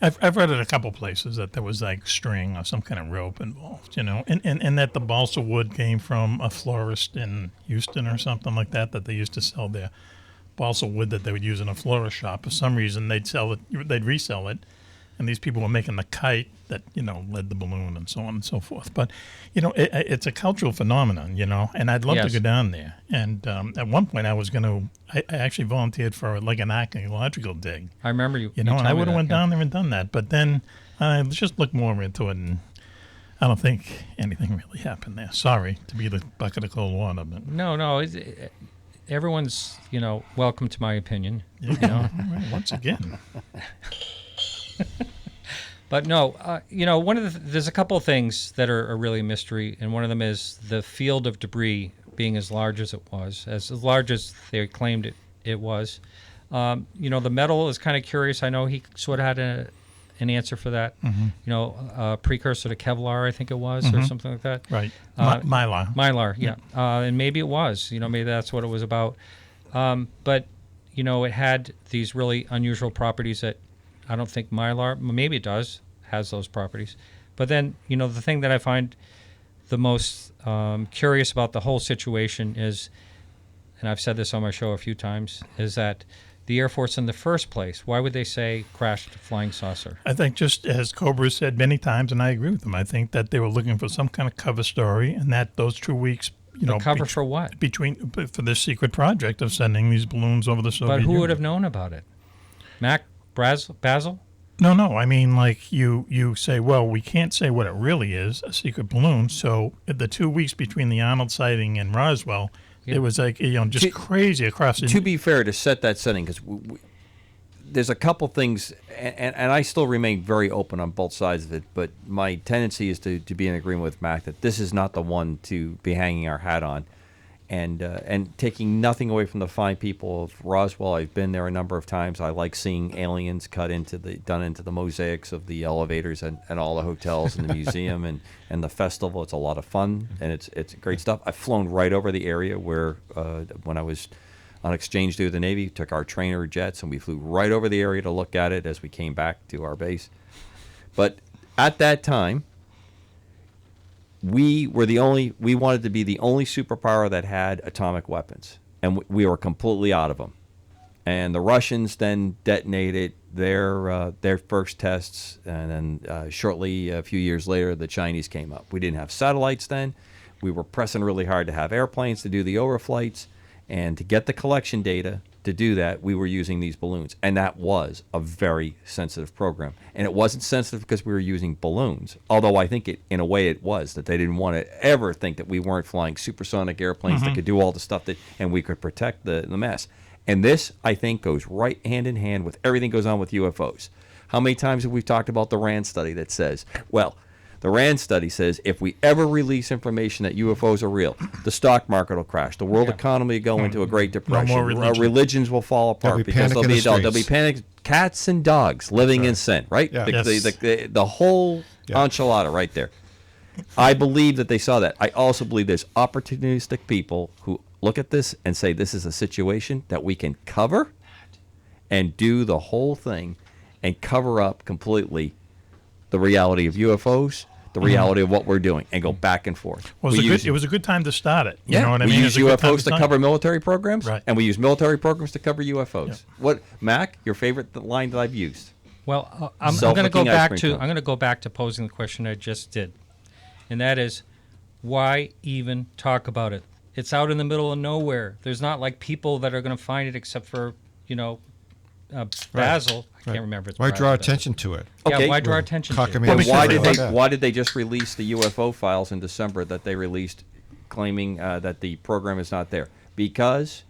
I've read it a couple places that there was like string or some kind of rope involved, and that the balsa wood came from a florist in Houston or something like that they used to sell their balsa wood that they would use in a florist shop. For some reason, they'd resell it, and these people were making the kite that led the balloon and so on and so forth. But it's a cultural phenomenon, and I'd love to Yes. go down there. And at one point, I actually volunteered for like an archaeological dig. I remember you. And I would have went down there and done that. But then I just looked more into it, and I don't think anything really happened there. Sorry to be the bucket of cold water, but No. Everyone's welcome to my opinion. all right, once again, But no, one of there's a couple of things that are really a mystery, and one of them is the field of debris being as large as it was, as large as they claimed it was. The metal is kind of curious. I know he sort of had an answer for that. A precursor to Kevlar, I think it was, or something like that. right? Mylar. Mylar, yeah. And maybe it was. Maybe that's what it was about. But it had these really unusual properties that I don't think Mylar, maybe it does, has those properties. But then, the thing that I find the most curious about the whole situation is and I've said this on my show a few times, is that the Air Force in the first place, why would they say crashed flying saucer? I think just as Cobra said many times, and I agree with him, I think that they were looking for some kind of cover story, and that those 2 weeks, Cover for what? for this secret project of sending these balloons over the Soviet But who Union. would have known about it? Mac Basil? No. I mean, like you say, well, we can't say what it really is, a secret balloon. So the 2 weeks between the Arnold sighting and Roswell, it was like just crazy across. To be fair, to set that setting, because there's a couple things, and I still remain very open on both sides of it, but my tendency is to be in agreement with Mac that this is not the one to be hanging our hat on. And taking nothing away from the fine people of Roswell, I've been there a number of times. I like seeing aliens done into the mosaics of the elevators and all the hotels and the museum and the festival. It's a lot of fun, and it's great stuff. I've flown right over the area where when I was on exchange due to the Navy, took our trainer jets, and we flew right over the area to look at it as we came back to our base. But at that time, we wanted to be the only superpower that had atomic weapons, and we were completely out of them. And the Russians then detonated their first tests, and then shortly, a few years later, the Chinese came up. We didn't have satellites then. We were pressing really hard to have airplanes to do the overflights, and to get the collection data to do that, we were using these balloons. And that was a very sensitive program. And it wasn't sensitive because we were using balloons, although I think in a way it was, that they didn't want to ever think that we weren't flying supersonic airplanes that could do all the stuff and we could protect the mass. And this, I think, goes right hand in hand with everything goes on with UFOs. How many times have we talked about the RAND study that says, well, the RAND study says if we ever release information that UFOs are real, the stock market will crash, the world economy will go into a Great Depression, religions will fall apart because there'll be panic. Cats and dogs living in sin, right? Yeah. The whole enchilada right there. I believe that they saw that. I also believe there's opportunistic people who look at this and say this is a situation that we can cover and do the whole thing and cover up completely the reality of UFOs, the reality of what we're doing, and go back and forth. Well, it was a good time to start it. You know what I mean? We use UFOs to cover military programs, right, and we use military programs to cover UFOs. Yeah. What, Mac, your favorite line that I've used? Well, I'm going to go back to posing the question I just did, and that is, why even talk about it? It's out in the middle of nowhere. There's not like people that are going to find it, except for Basil. I can't remember. Why draw attention to it? Yeah, why draw attention to it? Cockamamie. Why did they just release the UFO files in December that they released, claiming that the program is not there? Because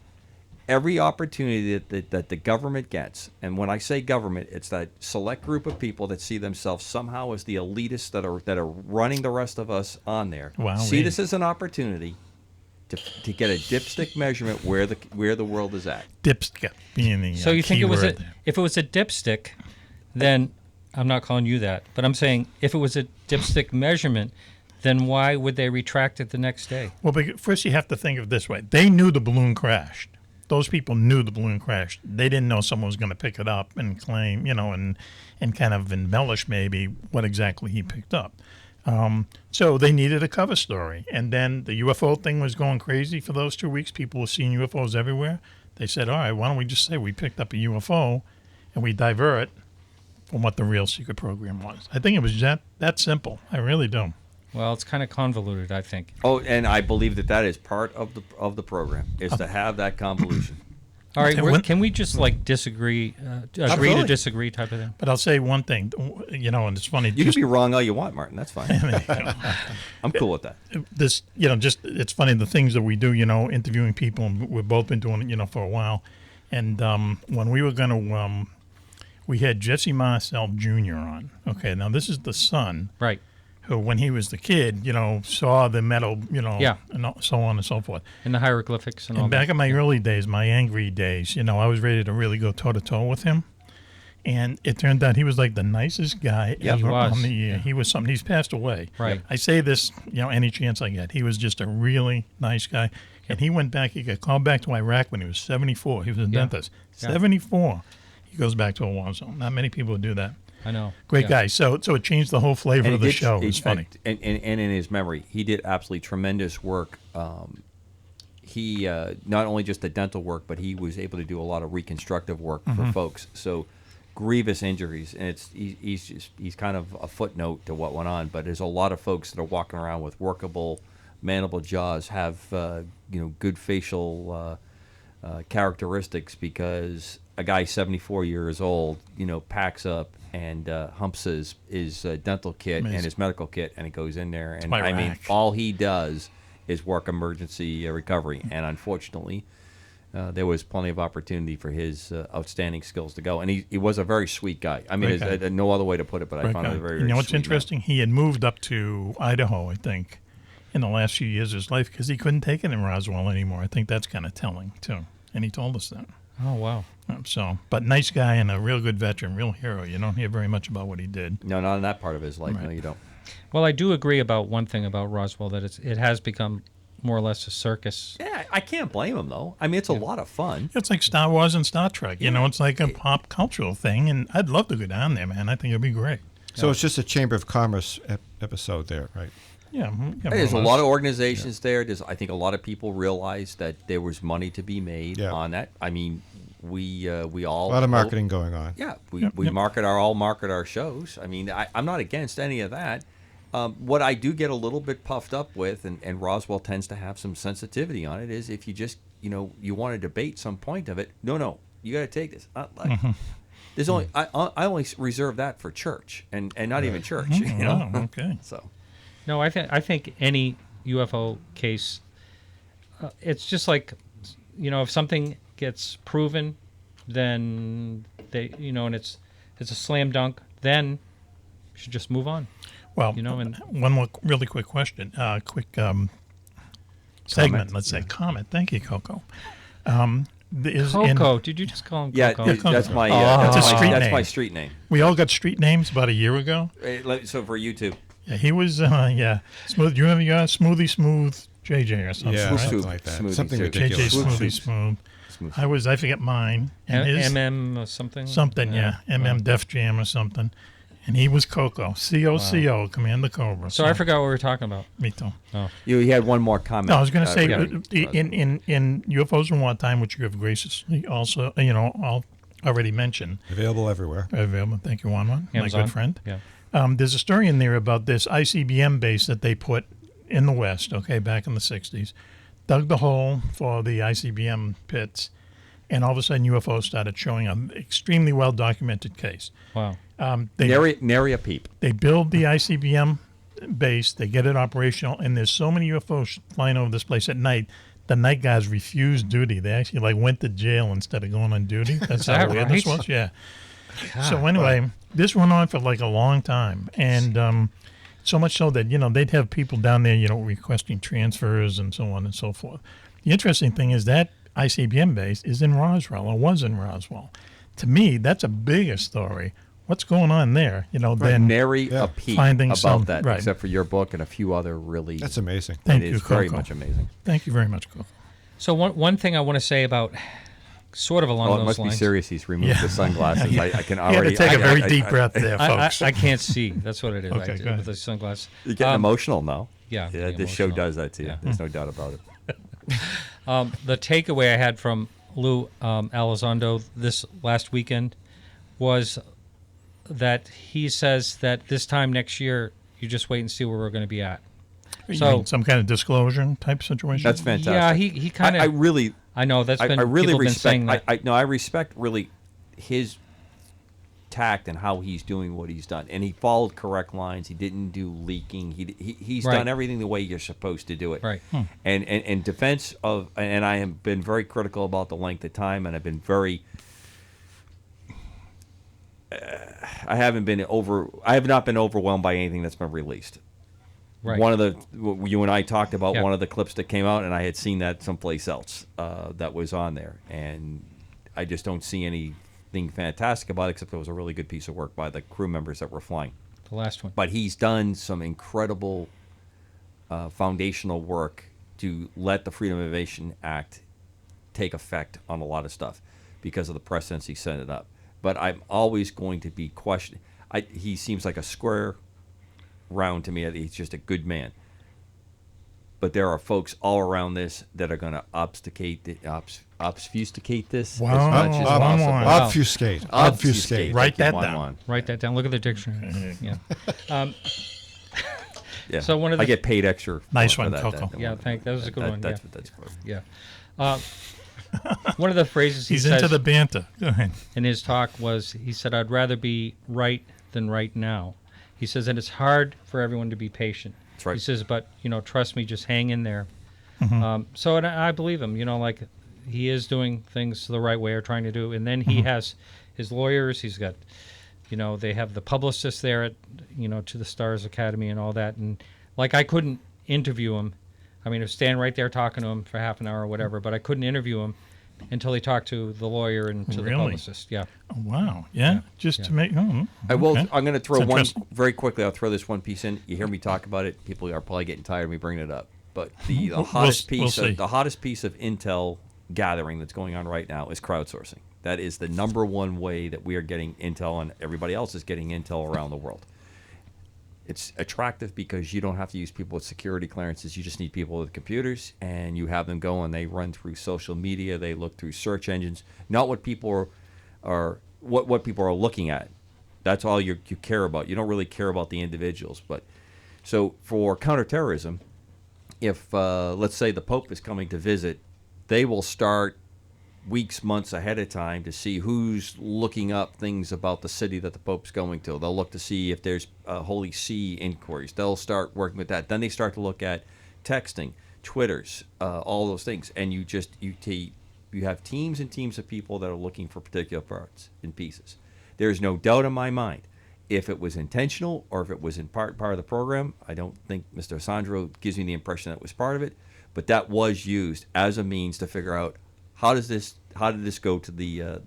every opportunity that the government gets, and when I say government, it's that select group of people that see themselves somehow as the elitists that are running the rest of us on there. Wow, see this as an opportunity to get a dipstick measurement where the world is at. Dipstick being the So you think key word if it was a dipstick, then I'm not calling you that, but I'm saying if it was a dipstick measurement, then why would they retract it the next day? Well, first you have to think of it this way. They knew the balloon crashed. Those people knew the balloon crashed. They didn't know someone was going to pick it up and claim, and kind of embellish maybe what exactly he picked up. So they needed a cover story. And then the UFO thing was going crazy for those 2 weeks. People were seeing UFOs everywhere. They said, all right, why don't we just say we picked up a UFO and we divert from what the real secret program was. I think it was that simple. I really do. Well, it's kind of convoluted, I think. Oh, and I believe that is part of the program, is to have that convolution. All right, can we just disagree, agree to disagree type of thing? But I'll say one thing, and it's funny. You can be wrong all you want, Martin. That's fine. I'm cool with that. It's funny the things that we do, interviewing people. And we've both been doing it, for a while. And when we were going to, we had Jesse Marcel Jr. on. Okay, now this is the son. Right. Who, when he was the kid, saw the metal, and so on and so forth. And the hieroglyphics and all that. Back in my early days, my angry days, I was ready to really go toe-to-toe with him. And it turned out he was like the nicest guy ever on the year. He was something. He's passed away. Right. I say this, any chance I get. He was just a really nice guy. And he went back, he got called back to Iraq when he was 74. He was a dentist. 74. He goes back to a war zone. Not many people would do that. I know. Great guy. So it changed the whole flavor of the show. It was funny. And in his memory, he did absolutely tremendous work he not only just the dental work, but he was able to do a lot of reconstructive work for folks. So grievous injuries, and he's kind of a footnote to what went on. But there's a lot of folks that are walking around with workable mandible jaws, have good facial characteristics, because a guy 74 years old, packs up and humps his dental kit Amazing. and his medical kit, and it goes in there. And my I mean, rack. all he does is work emergency recovery. And unfortunately, there was plenty of opportunity for his outstanding skills to go. And he was a very sweet guy. I mean, Great guy. there's no other way to put it, but I Great found guy. it a very, You very know what's sweet man. interesting? He had moved up to Idaho, I think, in the last few years of his life, because he couldn't take it in Roswell anymore. I think that's kind of telling, too. And he told us that. Oh, wow. But nice guy and a real good veteran, real hero. You don't hear very much about what he did. No, not in that part of his life. No, Right. you don't. Well, I do agree about one thing about Roswell, that it has become more or less a circus. Yeah, I can't blame him, though. I mean, it's a lot of fun. It's like Star Wars and Star Trek. It's like a pop cultural thing, and I'd love to go down there, man. I think it'd be great. So it's just a Chamber of Commerce episode there, right? Yeah. There's a lot of organizations there. I think a lot of people realize that there was money to be made on that. I mean, we all A lot of marketing going on. Yeah, we market our shows. I mean, I'm not against any of that. What I do get a little bit puffed up with, and Roswell tends to have some sensitivity on it, is if you just you want to debate some point of it. No, you got to take this. There's only I only reserve that for church, and not even church. Oh, okay. So. No, I think any UFO case, it's just like, if something gets proven, then they, and it's a slam dunk, then you should just move on. Well, and one more really quick question, segment, let's say, comment. Thank you, Coco. Coco, did you just call him Yeah, Coco? that's my That's a street that's name. my street name. We all got street names about a year ago. So for YouTube, Yeah, he was, Smooth. Do you remember Smoothie Smooth JJ or something? Yeah, right? something like that. Smoothie Something soup. ridiculous. JJ Smoothie Smooth. Smooth. I forget mine. And his, MM or something? something, yeah. MM Def Jam or something. And he was Coco. C-O-C-O, Commander Cobra. So I forgot what we were talking about. Me too. You had one more comment. No, I was going to say, yeah. in UFOs in Wartime, which you have graciously also, already mentioned. Available everywhere. Available. Thank you, Juan-Juan, my Amazon? good friend. Yeah. There's a story in there about this ICBM base that they put in the West, back in the 60s, dug the hole for the ICBM pits, and all of a sudden UFOs started showing an extremely well-documented case. Wow. Nary a peep. They build the ICBM base, they get it operational, and there's so many UFOs flying over this place at night. The night guys refused duty. They actually went to jail instead of going on duty. That's how that weird this right? was. Yeah. So anyway, this went on for like a long time, and so much so that they'd have people down there, requesting transfers and so on and so forth. The interesting thing is that ICBM base is in Roswell, or was in Roswell. To me, that's a bigger story. What's going on there? Than Nary a peep finding about some- that, right. except for your book and a few other really. That's amazing. Thank it you, is very Coco. much amazing. Thank you very much, Coco. So one thing I want to say about, sort of along Oh, it those must lines. be serious. He's removed the sunglasses. I can You had already. to take a very I- deep I- breath there, folks. I can't see. That's what it is. Okay, I go did ahead. with the sunglasses. You're getting Um, emotional now. Yeah, Yeah, getting this show emotional. does that to you. Yeah. There's no doubt about it. The takeaway I had from Lou Elizondo this last weekend was that he says that this time next year, you just wait and see where we're going to be at. You So- mean some kind of disclosure type situation? That's fantastic. Yeah, he kind of. I really. I know that's been. I really people been respect. saying that. I respect really his tact and how he's doing what he's done, and he followed correct lines. He didn't do leaking. He's Right. done everything the way you're supposed to do it. Right. And in defense of, and I have been very critical about the length of time, and I've been very. I have not been overwhelmed by anything that's been released. Right. One of the you and I talked about Yeah. one of the clips that came out, and I had seen that someplace else that was on there, and I just don't see anything fantastic about it, except it was a really good piece of work by the crew members that were flying. The last one. But he's done some incredible foundational work to let the Freedom of Information Act take effect on a lot of stuff because of the precedents he set it up. But I'm always going to be questioning. He seems like a square round to me. He's just a good man. but there are folks all around this that are going to obfuscate this Wow. as much as Wow. possible. Wow. Obfuscate. Obfuscate. Write Thank you, that down. Juan-Juan. Write that down. Look at the dictionary. Yeah. Yeah. So one of the- I get paid extra. Nice for one, that, Coco. Yeah, that was a good one. That's Yeah. perfect. Yeah. One of the phrases he He's says into the banter. Go ahead. in his talk was, he said, "I'd rather be right than right now." He says, and it's hard for everyone to be patient. That's right. He says, but, trust me, just hang in there. Mm-hmm. So and I believe him, like he is doing things the right way or trying to do. And then he has his lawyers. He's got, they have the publicist there at, to the Stars Academy and all that. And like, I couldn't interview him. I mean, I was standing right there talking to him for half an hour or whatever, but I couldn't interview him until he talked to the lawyer and to the Really? publicist. Yeah. Oh, wow. Yeah. Just to make. Oh, I will. okay. I'm going to throw That's one interesting. very quickly. I'll throw this one piece in. You hear me talk about it. People are probably getting tired of me bringing it up. But the hottest we'll piece, see. the hottest piece of intel gathering that's going on right now is crowdsourcing. That is the number one way that we are getting intel, and everybody else is getting intel around the world. It's attractive because you don't have to use people with security clearances. You just need people with computers, and you have them go and they run through social media. They look through search engines, not what people are what people are looking at. That's all you care about. You don't really care about the individuals. But so for counterterrorism, if let's say the Pope is coming to visit, they will start weeks, months ahead of time to see who's looking up things about the city that the Pope's going to. They'll look to see if there's Holy See inquiries. They'll start working with that. Then they start to look at texting, Twitters, all those things, and you have teams and teams of people that are looking for particular parts and pieces. There's no doubt in my mind, if it was intentional or if it was in part of the program. I don't think Mr. Sandro gives me the impression that it was part of it, but that was used as a means to figure out how did this go to the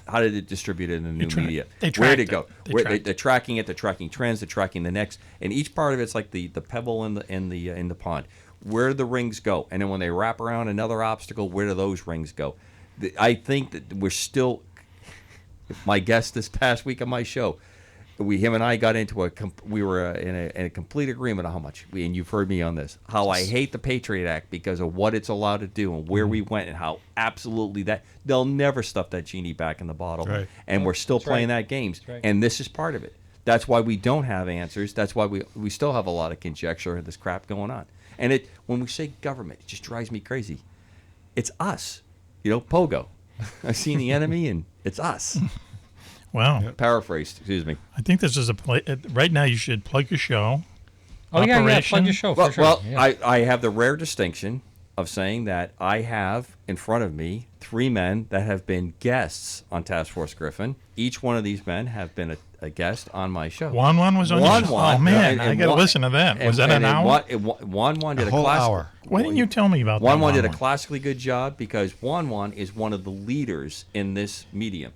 how did it distribute it in the new media? They Where did tracked it go? it. They're tracking it. They're tracking trends. They're tracking the next, and each part of it's like the pebble in the pond. Where do the rings go? And then when they wrap around another obstacle, where do those rings go? I think that we're still. My guest this past week on my show, him and I got into we were in a complete agreement on how much and you've heard me on this, how I hate the Patriot Act because of what it's allowed to do and where we went and how absolutely that they'll never stuff that genie back in the bottle. Right. And we're still That's playing right. that games. That's right. And this is part of it. That's why we don't have answers. That's why we still have a lot of conjecture and this crap going on. And when we say government, it just drives me crazy. It's us. Pogo. I've seen the enemy and it's us. Wow. Paraphrased, excuse me. I think this is right now you should plug your show. Oh, yeah, Operation. plug your show for Well, sure. Yeah. I have the rare distinction of saying that I have in front of me 3 men that have been guests on Task Force Griffin. Each one of these men have been a guest on my show. Juan-Juan was on your show. Juan-Juan, Oh, man, and I got to Juan- listen to that. Was that an hour? Juan-Juan did A a whole class. hour. Why didn't you tell me about that? Juan-Juan did a Juan-Juan? classically good job because Juan-Juan is one of the leaders in this medium.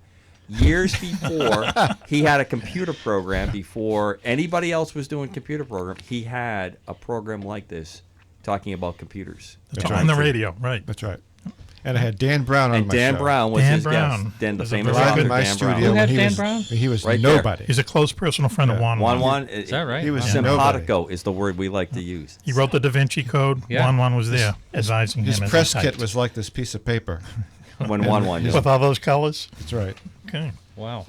Years before he had a computer program, before anybody else was doing computer program, he had a program like this talking about computers. That's On the right. radio, right. That's right. And I had Dan Brown on And my Dan show. Brown was Dan his Brown. guest. Dan, the Was a famous very Live good- in author, my Dan studio. Brown. Who when had he Dan was, Brown? He was Right there. nobody. He's a close personal friend of Juan-Juan. Juan-Juan, Is that right? He was Wow. simpatico is the word we like to use. He wrote the Da Vinci Code. Yeah. Juan-Juan was there advising His him. as he press typed. kit was like this piece of paper. When Juan-Juan did. With all those colors? That's right. Okay. Wow.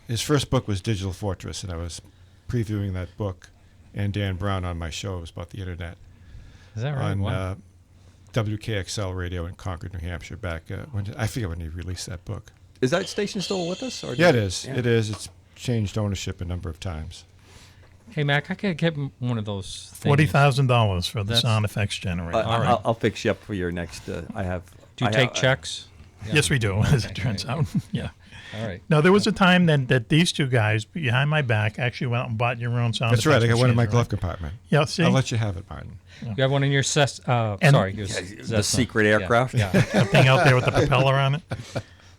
His first book was Digital Fortress, and I was previewing that book and Dan Brown on my show. It was about the internet Is that right? on Wow. WKXL radio in Concord, New Hampshire. Back I forget when he released that book. Is that station still with us? Or Yeah, it is. It is. It's changed ownership a number of times. Hey, Mac, I could get one of those things. $40,000 for the That's- sound effects generator. All right. I'll fix you up for your next. I have. Do you I take have- checks? Yes, we do, as it Okay, turns right. out. Yeah. All right. No, there was a time that these two guys behind my back actually went out and bought your own sound That's right. I effects got one in my machines, glove right? compartment. Yeah, see? I'll let you have it, Martin. You have one in your sorry. Your The Cessna. secret Yeah, aircraft. Yeah. That thing out there with the propeller on it.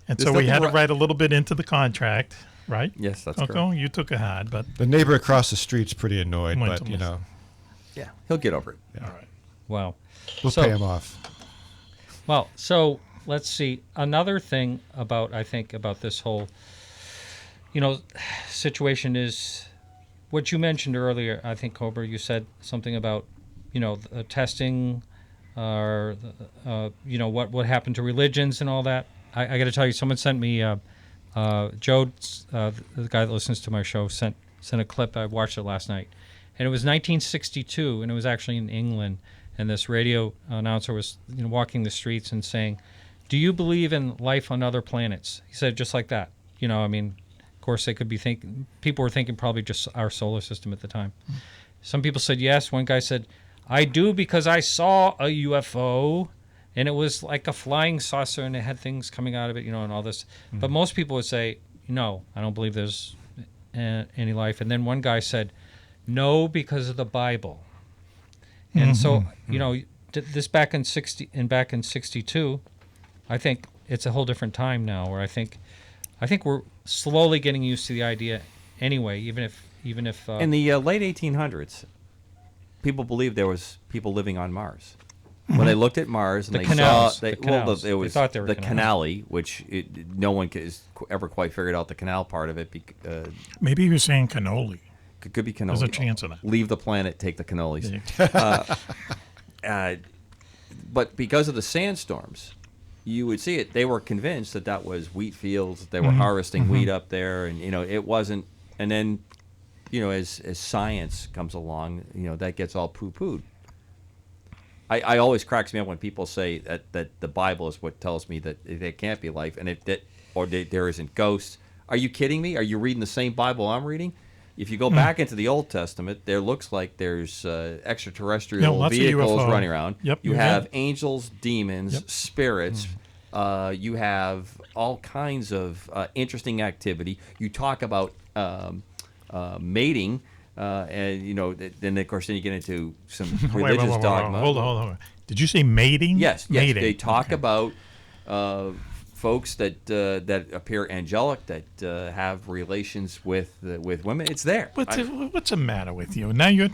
And Is so that we the had to ri- write a little bit into the contract, right? Yes, that's Coco, correct. you took a hard, but The neighbor across the street's pretty annoyed, Went but to you listen. know, Yeah, he'll get over it. all right. Wow. we'll So- pay him off. Well, so let's see. Another thing about this whole, situation is what you mentioned earlier. I think, Cobra, you said something about, testing, or what happened to religions and all that. I got to tell you, someone sent me Joe, the guy that listens to my show, sent a clip. I watched it last night, and it was 1962, and it was actually in England. And this radio announcer was walking the streets and saying, "Do you believe in life on other planets?" He said it just like that. Of course, they could be people were thinking probably just our solar system at the time. Some people said yes. One guy said, "I do because I saw a UFO, and it was like a flying saucer, and it had things coming out of it, and all this." But most people would say, "No, I don't believe there's any life." And then one guy said, "No, because of the Bible." And so, this back in 62, I think it's a whole different time now, where I think we're slowly getting used to the idea anyway, even if in the late 1800s, people believed there was people living on Mars. When they looked at Mars and The they canals, saw, the canals. it was They thought they were the canals. canali, which no one has ever quite figured out the canal part of it. Maybe he was saying cannoli. Could be cannoli. There's a chance of that. Leave the planet, take the cannolis. But because of the sandstorms, you would see it. They were convinced that was wheat fields. They were harvesting wheat up there, and it wasn't. And then, as science comes along, that gets all poo-pooed. I always cracks me up when people say that the Bible is what tells me that there can't be life, and there isn't ghosts. Are you kidding me? Are you reading the same Bible I'm reading? If you go back into the Old Testament, there looks like there's extraterrestrial lots of vehicles UFO. running around. Yep, you you have have. angels, demons, spirits. You have all kinds of interesting activity. You talk about mating, and then of course you get into some religious Wait. dogma. Hold on. Did you say mating? Yes. Mating. They talk about folks that appear angelic, that have relations with women. It's there. What's the matter with you? Now you're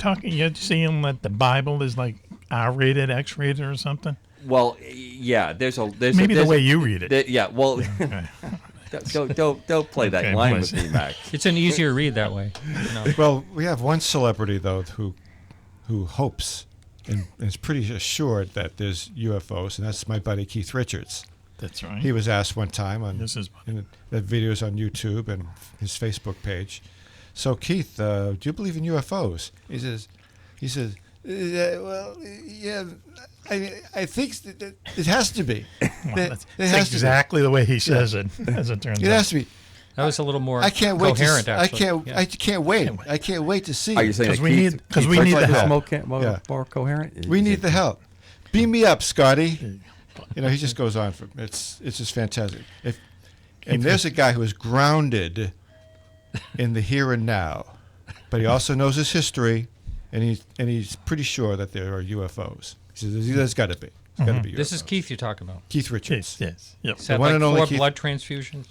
saying that the Bible is like R-rated, X-rated, or something? Well, yeah. There's Maybe the way you read it. Yeah. Well, Okay. don't play that Okay, line please. with me, Mac. it's an easier read that way. Well, we have one celebrity though who hopes and is pretty assured that there's UFOs, and that's my buddy Keith Richards. That's right. He was asked one time on This is- in the videos on YouTube and his Facebook page. So Keith, do you believe in UFOs? He says, well, yeah, I think it has to be. That's It has to be. exactly the way he says it, as it turns It out. has to be. That was a little more I can't wait. coherent, I actually. can't. Yeah. I can't wait. I can't wait to see. Are you saying 'Cause that we Keith- need- 'cause Keith we need Richards the is help. more coherent? We Is need it- the help. Beam me up, Scotty. He just goes on for it's just fantastic. And there's a guy who is grounded in the here and now, but he also knows his history, and he's pretty sure that there are UFOs. He says there's got to be. There's got to be UFOs. This is Keith you're talking about. Keith Richards, Yes. Yep. He's had one like and only 4 Keith- blood transfusions.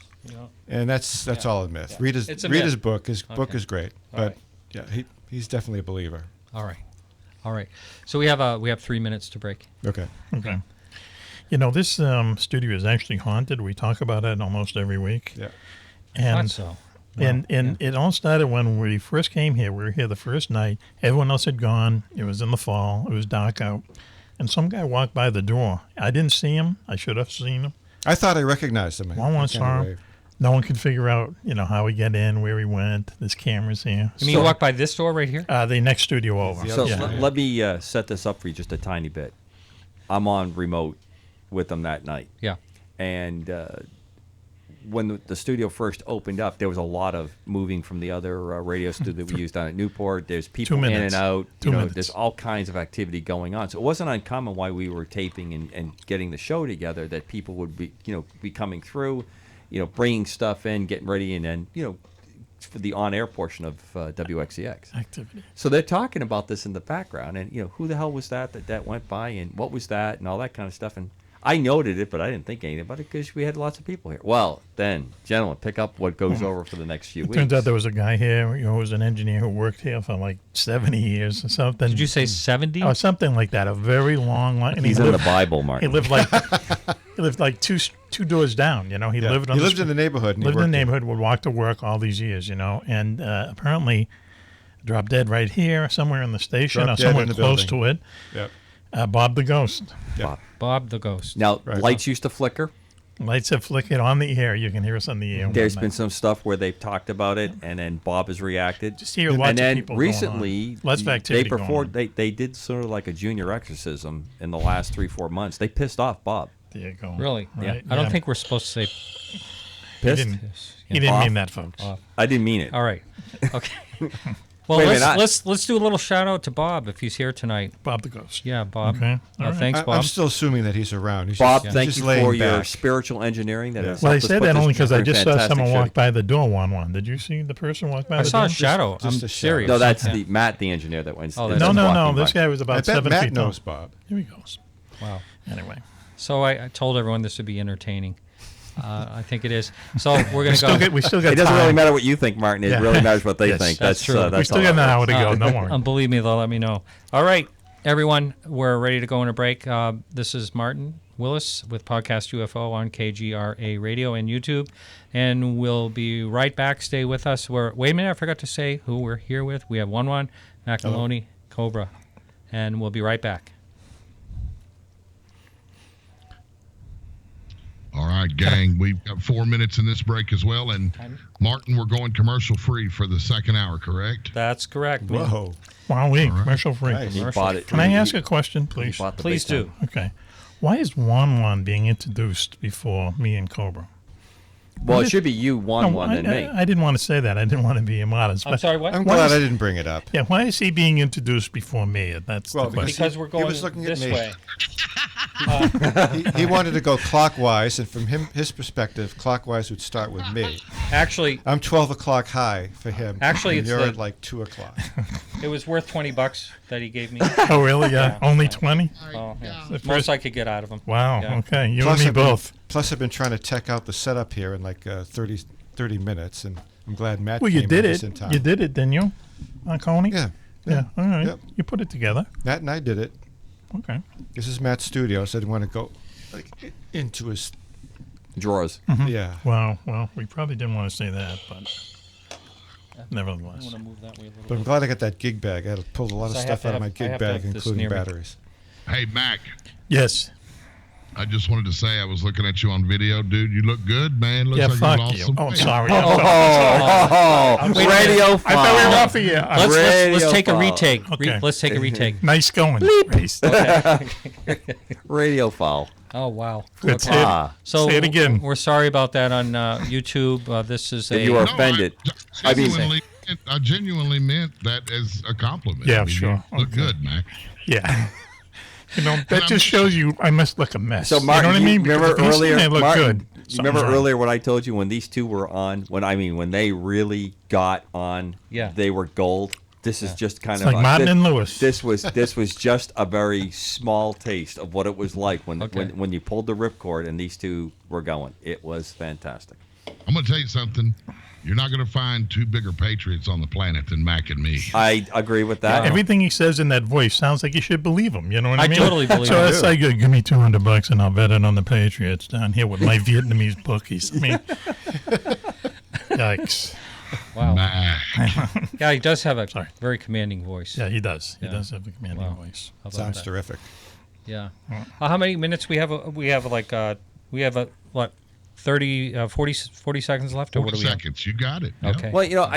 and that's all a myth. Read his It's a read myth. his book. His book Okay. is great, All but right. yeah, he's definitely a believer. All right. So we have 3 minutes to break. Okay. Okay. This studio is actually haunted. We talk about it almost every week. Yeah. And Thought so. and it all started when we first came here. We were here the first night. Everyone else had gone. It was in the fall. It was dark out. And some guy walked by the door. I didn't see him. I should have seen him. I thought I recognized him. One saw him. No one could figure out, how he got in, where he went. There's cameras here. You mean you walk by this door right here? The next studio over. The So other yeah. side. let me set this up for you just a tiny bit. I'm on remote with them that night. Yeah. And when the studio first opened up, there was a lot of moving from the other radio studio that we used down at Newport. There's people 2 in minutes. and out. 2 minutes. There's all kinds of activity going on. So it wasn't uncommon while we were taping and getting the show together that people would be coming through, bringing stuff in, getting ready, and then for the on-air portion of WXEX. Activity. So they're talking about this in the background, and who the hell was that went by, and what was that, and all that kind of stuff. And I noted it, but I didn't think anything about it because we had lots of people here. Well, then, gentlemen, pick up what goes over for the next few weeks. Turns out there was a guy here, who was an engineer who worked here for like 70 years or something. Did you say 70? Oh, something like that. A very long line. And He's he in the lived, Bible, Mark. he lived like two doors down. He lived on He the lived in the neighborhood. And lived he in the worked there. neighborhood, would walk to work all these years, and apparently Drop dead right here, somewhere in the station, Drop or dead somewhere in the close building. to it. Yep. Bob the Ghost. Yep. Bob the Ghost. Now, Right. lights used to flicker. Lights have flickered on the air. You can hear us on the air. There's one been night. some stuff where they've talked about it, and then Bob has reacted. Just hear lots and of then people recently, going on. Lots of they activity going performed. on. They did sort of like a junior exorcism in the last 3-4 months. They pissed off Bob. There you go. Really? Right. I don't think we're supposed to say He Pissed? didn't, piss. he Yeah. didn't Bob. mean that, folks. I didn't mean it. All right. Okay. Well, Wait a minute, let's do a little shout out to Bob if he's here tonight. Bob the Ghost. Yeah, Bob. Okay. All right. Thanks, Bob. I'm still assuming that he's around. He's Bob, just, thank just you laying for your back. spiritual engineering. That has Well, I helped us said put that this only because I together in just saw fantastic someone shape. walk by the door, Juan-Juan. Did you see the person walk by I the saw door? a shadow. just I'm a shadow. serious. No, that's Yeah. Matt, the engineer that went. Oh, is that's- No, walking this by. guy was I about bet 7 Matt feet knows tall. Bob. Here he goes. Wow. Anyway. So I told everyone this would be entertaining. I think it is. So we're going to go. We still got It doesn't time. really matter what you think, Martin. It Yeah. really matters what they Yes, think. that's true. That's We still all got an that hour matters. to go. Don't worry. Believe me, they'll let me know. All right, everyone, we're ready to go on a break. This is Martin Willis with Podcast UFO on KGRA Radio and YouTube, and we'll be right back. Stay with us. Wait a minute, I forgot to say who we're here with. We have Juan-Juan, Mack Maloney, Cobra, and we'll be right back. All right, gang. We've got 4 minutes in this break as well. And Martin, we're going commercial free for the second hour, correct? That's correct. man. Whoa. Wow, commercial free. Nice. He bought it. Can I ask He a question, please? bought the Please big do. time. Okay. Why is Juan-Juan being introduced before me and Cobra? Well, it should be you, Juan, No, and me. I didn't want to say that. I didn't want to be immodest. I'm but sorry, what? I'm Why glad is- I didn't bring it up. Yeah, why is he being introduced before me? That's Well, the question. Because we're going was looking at this me. way. He wanted to go clockwise, and from his perspective, clockwise would start with me. Actually, I'm 12 o'clock high for him. Actually, and it's you're the- at like 2 o'clock. it was worth $20 that he gave me. Oh, really? Yeah. Only 20? Oh, yeah. The Most first- I could get out of him. Wow. Yeah. Okay. You Plus, and me I've been- both. Plus, I've been trying to tech out the setup here in like 30 minutes, and I'm glad Matt Well, you came did in just it. in time. You did it, didn't you, Coney? Yeah. Yeah. All right. Yep. You put it together. Matt and I did it. Okay. This is Matt's studio, so I didn't want to go like into his. Drawers. Yeah. Wow. Well, we probably didn't want to say that, but nevertheless. I'm going to move that way a little But I'm bit. glad I got that gig bag. I had to pull a lot of So I have stuff to out of have- my I gig have to bag, have this including near me. batteries. Hey, Mac, Yes. I just wanted to say I was looking at you on video. Dude, you look good, man. Looks Yeah, like fuck you lost you. some Oh, weight. sorry. Oh, Wait a minute. radio I thought we were file. off the air. Let's take a file. retake. Okay. Let's take a retake. Nice going. Race. Radio file. Oh, wow. Good. Say Ah. So Say it again. We're sorry about that on YouTube. This is If a you are No, offended. I mean- genuinely meant that as a compliment. Yeah, I mean, sure. You look Okay. good, Mac. Yeah. You know, that just shows you I must look a mess. So, Martin, you know what I mean? Because remember if you say earlier? I look Martin, good. you something's remember wrong. earlier when I told you when these two were on? When they really got on, Yeah. they were gold. This is just kind It's of like Martin and Lewis. This was just a very small taste of what it was like when Okay. when you pulled the ripcord and these two were going. It was fantastic. I'm going to tell you something. You're not going to find two bigger patriots on the planet than Mac and me. I agree with that. Everything he says in that voice sounds like you should believe him. You know what I I mean? totally believe So him. it's like, give me $200 and I'll bet it on the Patriots down here with my Vietnamese bookies. I mean, yikes. wow. Mac. Yeah, he does have a Sorry. very commanding voice. Yeah, he does. He Yeah. does have a commanding Wow. voice. How about Sounds that? terrific. Yeah. How many minutes we have? We have what? 40 seconds left, or what 40 do we have? seconds. You got it. Yep. Okay. Well, you know,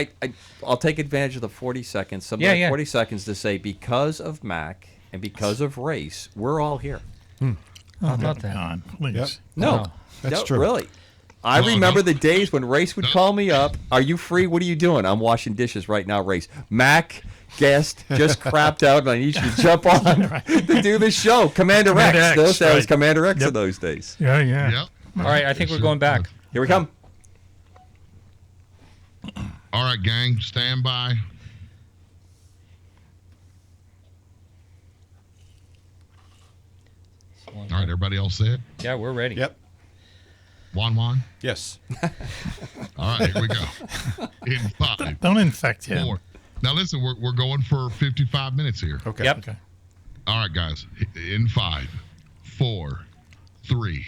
I'll take advantage of the 40 seconds. Yeah, yeah. 40 seconds to say because of Mac and because of race, we're all here. How about that? God, please. Yep. No, Wow. That's no, true. Really. I No, remember no. the days when Race would call me up. Are you free? What are you doing? I'm washing dishes right now, Race. Mac, guest, just crapped out, and I need you to jump on to do the show. Commander Commander X. X, Those days, right. Commander X Yep. in those days. Yeah, yeah. Yep. All right, I think we're going back. Here we come. All right, gang. Stand by. All right, everybody else set? Yeah, we're ready. Yep. Juan. Yes. All right, here we go. In 5, Don't infect him. 4. Now listen, we're going for 55 minutes here. Okay. Yep. Okay. All right, guys. In 5, 4, 3,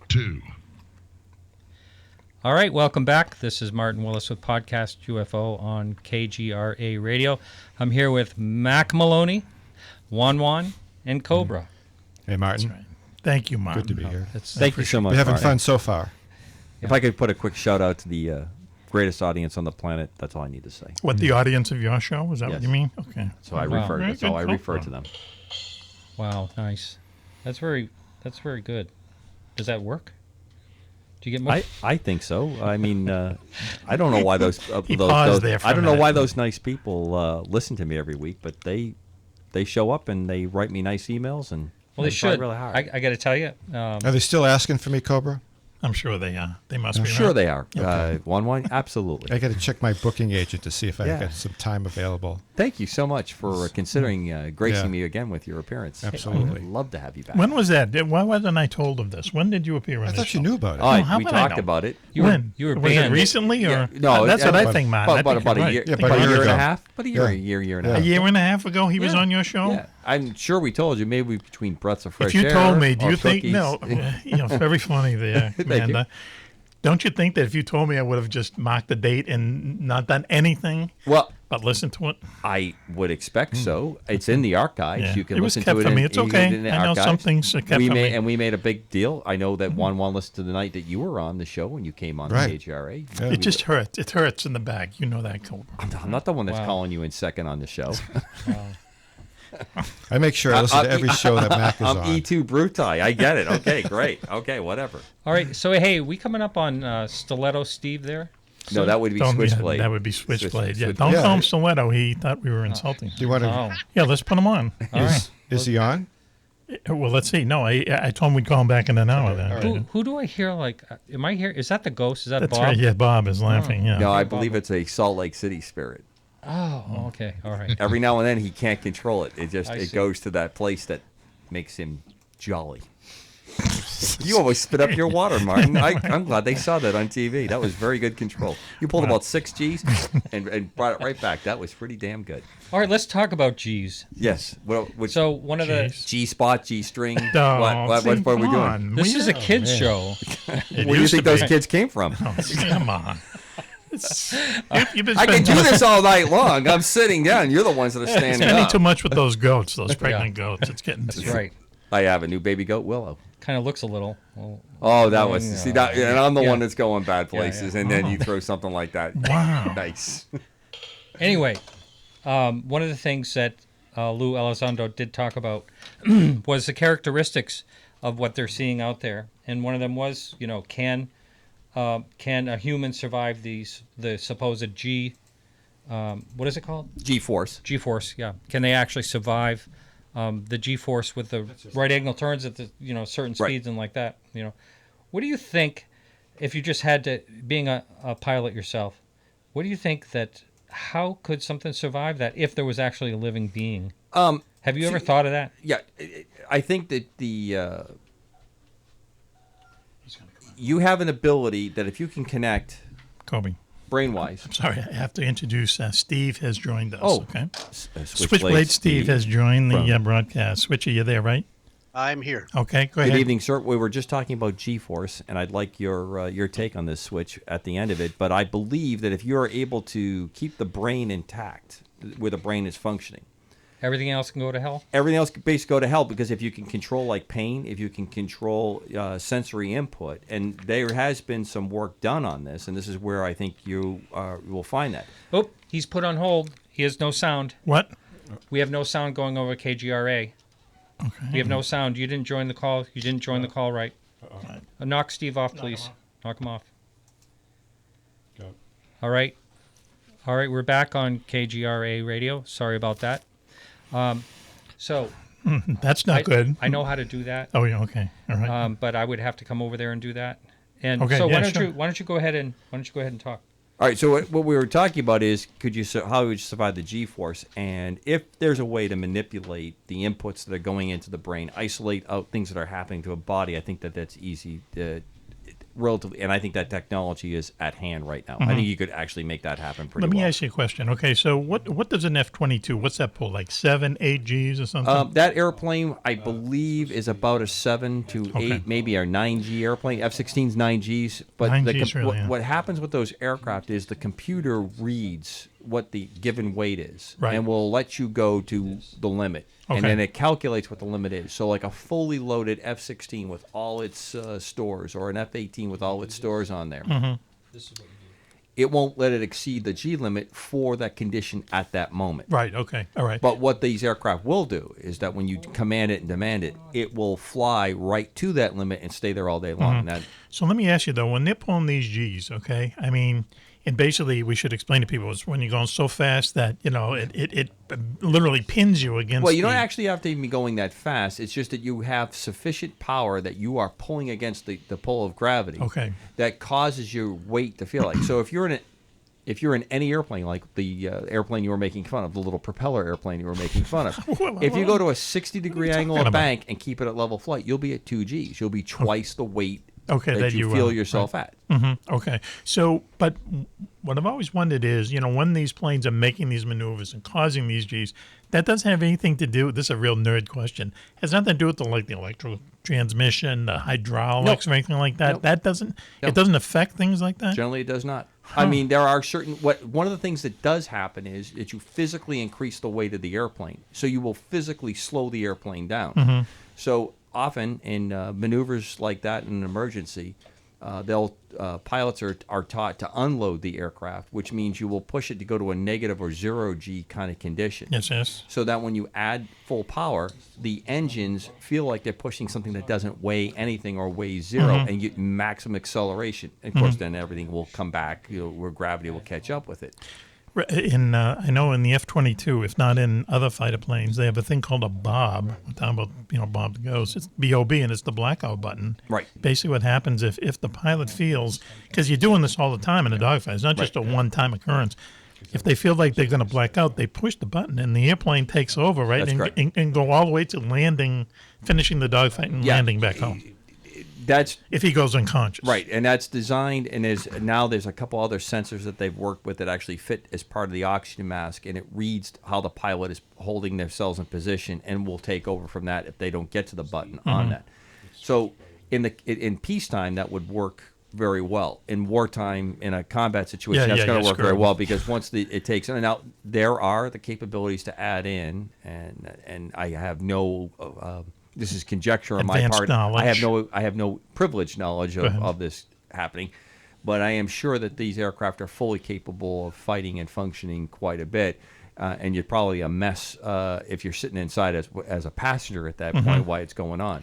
2. All right, welcome back. This is Martin Willis with Podcast UFO on KGRA Radio. I'm here with Mack Maloney, Juan-Juan, and Cobra. Hey, Martin. That's right. Thank you, Martin. Good to be here. Thank you so much. We're having Martin. fun so far. If I could put a quick shout out to the greatest audience on the planet, that's all I need to say. What, the audience of your show? Is that what Yes. you mean? Okay. So I Wow. refer. Very That's all I good. refer to them. Wow, nice. That's very good. Does that work? Do you get more? I think so. I mean, I don't know why those paused there for I a don't know minute. why those nice people listen to me every week, but they show up and they write me nice emails and Well, they try should. really hard. I got to tell you. Are they still asking for me, Cobra? I'm sure they are. They must I'm be. sure right? they are. One, absolutely. I got to check my booking agent to see if I Yeah. got some time available. Thank you so much for considering gracing Yeah. me again with your appearance. Absolutely. I'd love to have you back. When was that? Why wasn't I told of this? When did you appear on I this thought you show? knew about it. Oh, how we would I talked know? about it. When? you were was it banned. recently? Or? Yeah. No, that's what I about- think, Martin. About I think a you're year, right. Yeah, about about a a year year and a ago. half. About a year and a Yeah. A half. year and a half ago, he was Yeah. on your show? Yeah, I'm sure we told you. Maybe between breaths of fresh If you air. told me, do or you think cookies. no? Very funny there, Thank Amanda. you. Don't you think that if you told me, I would have just marked the date and not done anything Well, but listen to it? I would expect so. It's in the archives. Yeah. You can It was listen kept to it. from me. in- It's you can okay. get it in the I know archives. some things are kept we from made, me. And we made a big deal. I know that Juan-Juan listened to the night that you were on the show when you came on Right. the KGRA. Yeah. It just hurts. It hurts in the back. You know that, Cobra. I'm not the one that's Wow. calling you in second on the show. I make sure I listen to every show that Mac is I'm on. E2 Brutai. I get it. Okay, great. Okay, whatever. All right. So hey, we coming up on Stiletto Steve there? No, that would be Don't- yeah, Switchblade. that would be Switchblade. Yeah, Switch- don't Yeah. call him Stiletto. He thought we were insulting. Do you want to? Oh, Yeah, let's put him on. all right. Is he on? Well, let's see. No, I told him we'd call him back in an hour. Then. all right. Who do I hear? Like, am I here? Is that the ghost? Is that That's Bob? right. Yeah, Bob is laughing. Yeah. No, I believe it's a Salt Lake City spirit. Oh, okay. All right. Every now and then he can't control it. I It see. goes to that place that makes him jolly. You always spit up your water, Martin. I'm glad they saw that on TV. That was very good control. You pulled about 6 G's and brought it right back. That was pretty damn good. All right. Let's talk about G's. Yes. Which So one of the Jeez. G spot, G string? Oh, what see, are we come doing? on. this is a Yeah, kids man. show. It Where do you used think to those be. kids came from? Oh, come on. You've been I can spending do this all night long. I'm sitting down. You're the ones that are standing spending up. too much with those goats, those pregnant goats. It's getting That's right. I have a new baby goat, Willow. Kind of looks a little. Well, Oh, that was Yeah. see that, and I'm the Yeah. one that's going bad Yeah, places, yeah. and then you throw something like that. Wow. Nice. anyway, one of the things that Lou Elizondo did talk about was the characteristics of what they're seeing out there, and one of them was, can a human survive the supposed G? What is it called? G-force. G-force. Yeah. Can they actually survive the G-force with the right angle turns at the certain Right. speeds and like that? What do you think if you just had to, being a pilot yourself? What do you think that? How could something survive that if there was actually a living being? Have you ever thought of that? Yeah, I think that you have an ability that if you can connect Kobe. brain-wise. Sorry, I have to introduce Steve has joined us. Oh, Okay. Switchblade Switchblade Steve has joined the from- broadcast. Switch, are you there, right? I'm here. Okay, go Good ahead. evening, sir. We were just talking about G-force, and I'd like your take on this switch at the end of it. But I believe that if you're able to keep the brain intact, where the brain is functioning, Everything else can go to hell. everything else could basically go to hell, because if you can control like pain, if you can control sensory input, and there has been some work done on this, and this is where I think you will find that. Oh, he's put on hold. He has no sound. What? We have no sound going over KGRA. Okay. We have no sound. You didn't join the call. You didn't join the call right. Knock Steve off, please. Knock him off. Go. All right. All right, we're back on KGRA radio. Sorry about that. So That's not good. I know how to do that, Oh, yeah, okay. All right. but I would have to come over there and do that. And Okay, so yeah, why don't sure. you go ahead and talk? All right. So what we were talking about is, how would you survive the G-force, and if there's a way to manipulate the inputs that are going into the brain, isolate out things that are happening to a body. I think that's easy. relatively, and I think that technology is at hand right now. I think you could actually make that happen pretty Let me well. ask you a question. Okay, so what does an F-22, what's that pull, like 7, 8 Gs or something? That airplane, I believe, is about a 7 to 8, Okay. maybe a 9G airplane. F-16's 9Gs. But 9Gs really, yeah. what happens with those aircraft is the computer reads what the given weight is, Right. and will let you go to the limit. Okay. And then it calculates what the limit is. So like a fully loaded F-16 with all its stores, or an F-18 with all its stores on there, it won't let it exceed the G limit for that condition at that moment. Right, okay, all right. But what these aircraft will do is that when you command it and demand it, it will fly right to that limit and stay there all day long. That, So let me ask you, though, when they're pulling these Gs, okay, I mean, and basically we should explain to people, it's when you're going so fast that, it literally pins you against well, you don't the- actually have to even be going that fast. It's just that you have sufficient power that you are pulling against the pull of gravity. Okay. That causes your weight to feel like. So if you're in any airplane, like the airplane you were making fun of, the little propeller airplane you were making fun of, if you go to a 60-degree angle talking of about? bank and keep it at level flight, you'll be at 2 Gs. You'll be twice the weight Okay, that that you you, feel yourself at. Okay. So, but what I've always wondered is, when these planes are making these maneuvers and causing these Gs, that doesn't have anything to do, this is a real nerd question, has nothing to do with the electrical transmission, the hydraulics, or anything like that. Nope. That doesn't, Nope. it doesn't affect things like that? Generally, it does not. I mean, there are certain. One of the things that does happen is that you physically increase the weight of the airplane, so you will physically slow the airplane down. So often in maneuvers like that in an emergency, pilots are taught to unload the aircraft, which means you will push it to go to a negative or 0 G kind of condition. Yes. So that when you add full power, the engines feel like they're pushing something that doesn't weigh anything or weighs zero, and you get maximum acceleration. And of course, then everything will come back, where gravity will catch up with it. I know in the F-22, if not in other fighter planes, they have a thing called a bob. We're talking about, Bob the Ghost. It's BOB, and it's the blackout button. Right. Basically, what happens if the pilot feels, because you're doing this all the time in a dogfight, it's not just a one-time occurrence. If they feel like they're going to black out, they push the button, and the airplane takes over, right? That's correct. And go all the way to landing, finishing the dogfight, and landing back home. That's If he goes unconscious. right, and that's designed, and there's a couple other sensors that they've worked with that actually fit as part of the oxygen mask, and it reads how the pilot is holding themselves in position, and will take over from that if they don't get to the button on that. So in peacetime, that would work very well. In wartime, in a combat situation, that's going to work very well, because once it takes in, and out, there are the capabilities to add in, and I have no. This is conjecture on my Advanced part. knowledge. I have no privileged knowledge of this happening, but I am sure that these aircraft are fully capable of fighting and functioning quite a bit. And you're probably a mess if you're sitting inside as a passenger at that point while it's going on.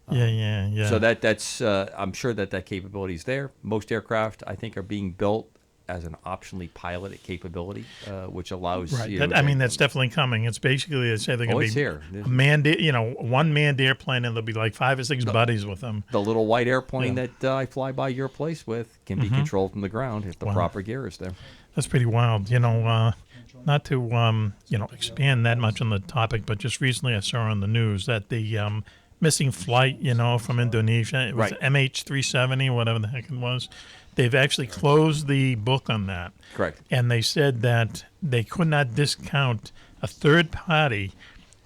Yeah. So that's I'm sure that capability is there. Most aircraft, I think, are being built as an optionally piloted capability, which allows Right. you. That's definitely coming. It's basically, they say they're going it's to be here. a manned, one manned airplane, and there'll be like 5 or 6 buddies with them. The little white airplane that I fly by your place with can be controlled from the ground if the proper gear is there. That's pretty wild. Not to expand that much on the topic, but just recently I saw on the news that the missing flight, from Indonesia, it was Right. MH370, whatever the heck it was. They've actually closed the book on that. Correct. And they said that they could not discount a third party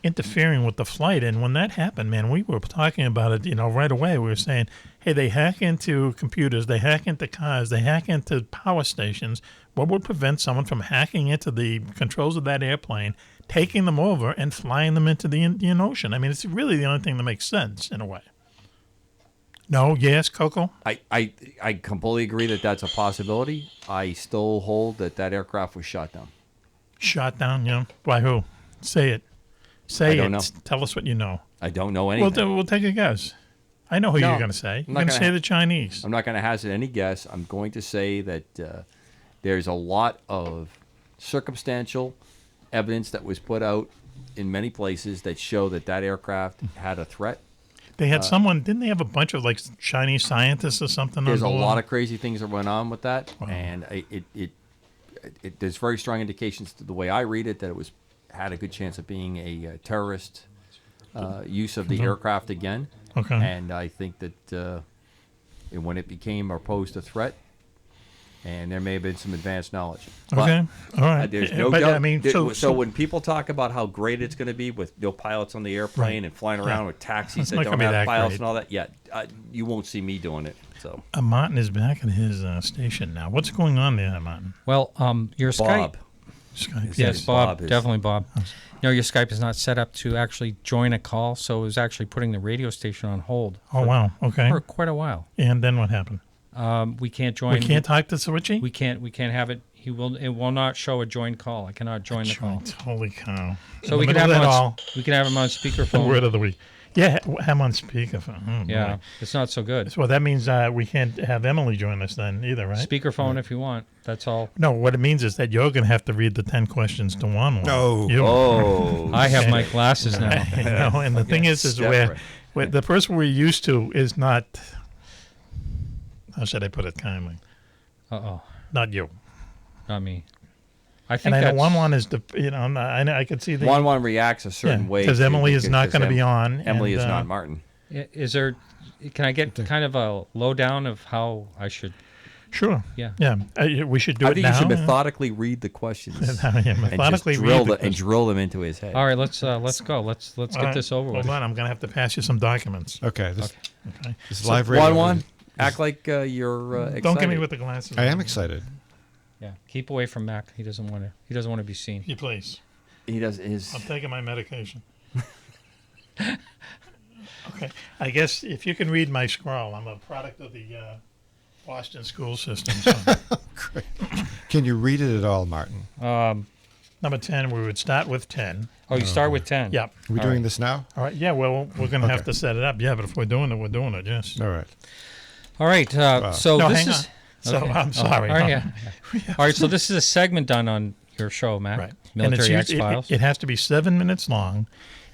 interfering with the flight. And when that happened, man, we were talking about it, right away. We were saying, hey, they hack into computers, they hack into cars, they hack into power stations. What would prevent someone from hacking into the controls of that airplane, taking them over, and flying them into the Indian Ocean? I mean, it's really the only thing that makes sense in a way. No, yes, Coco? I completely agree that that's a possibility. I still hold that aircraft was shot down. Shot down, By who? Say it. Say I don't it. know. Tell us what you know. I don't know anything. We'll take a guess. I know who No, you're going to say. I'm You're not going to gonna say the Chinese. I'm not going to hazard any guess. I'm going to say that there's a lot of circumstantial evidence that was put out in many places that show that aircraft had a threat. They had someone, didn't they have a bunch of Chinese scientists or something? There's a on board? lot of crazy things that went on with that, Wow. and there's very strong indications to the way I read it that it had a good chance of being a terrorist use of the aircraft again. Okay. And I think that and when it became or posed a threat, and there may have been some advanced knowledge. Okay, But, all right. There's no But, doubt. I mean, so when people talk about how great it's going to be with no pilots on the airplane and flying around with taxis It's that not don't gonna be have that pilots great. and all that, you won't see me doing it. So Martin is back at his station now. What's going on there, Martin? Well, your Bob, Skype. Is Yes, that Bob, Bob is- definitely Bob. No, your Skype is not set up to actually join a call, so it was actually putting the radio station on hold Oh, wow. Okay. for quite a while. And then what happened? We can't join. We can't talk to Switchy? We can't have it. It will not show a joined call. I cannot join the call. Holy cow. So In we the can have middle him of on. it all, We can have him on the speakerphone. word of the week. Yeah, have him on speakerphone. Oh, Yeah, boy. it's not so good. So that means we can't have Emily join us then either, right? Speakerphone if you want. That's all. No, what it means is that you're going to have to read the 10 questions to Juan-Juan. No. You. I I have my glasses now. You know, and the thing is Separate. where the person we're used to is not, how should I put it kindly? Not you. Not me. I think And I know that's Juan-Juan is, I could see the. Juan reacts a certain way Because Emily is not going to be Em- on. Emily and, is not Martin. Is there? Can I get kind of a lowdown of how I should? Sure. Yeah. Yeah. We should do I it think now. you should methodically read the questions Yeah, methodically and, just read the and drill them into his head. All right, let's go. Let's All get right, this over with. Hold on, I'm going to have to pass you some documents. Okay. This Okay. is live radio. Juan, act like you're excited. Don't get me with the glasses. I am excited. Yeah, keep away from Mac. He doesn't want to. He doesn't want to be seen. You please. He does his. I'm taking my medication. Okay. I guess if you can read my scroll, I'm a product of the Boston school system. So. Can you read it at all, Martin? Number 10, we would start with 10. Oh, you start with 10. Yep. Are we All doing right. this now? All right. Yeah, well, we're going to have Okay. to set it up. Yeah, but if we're doing it, we're doing it, yes. All right. All right. So No, this hang is. on. So Okay. I'm sorry. All right. Yeah. All right. So this is a segment done on your show, Mac. Right. And Military it's X-Files. It has to be 7 minutes long.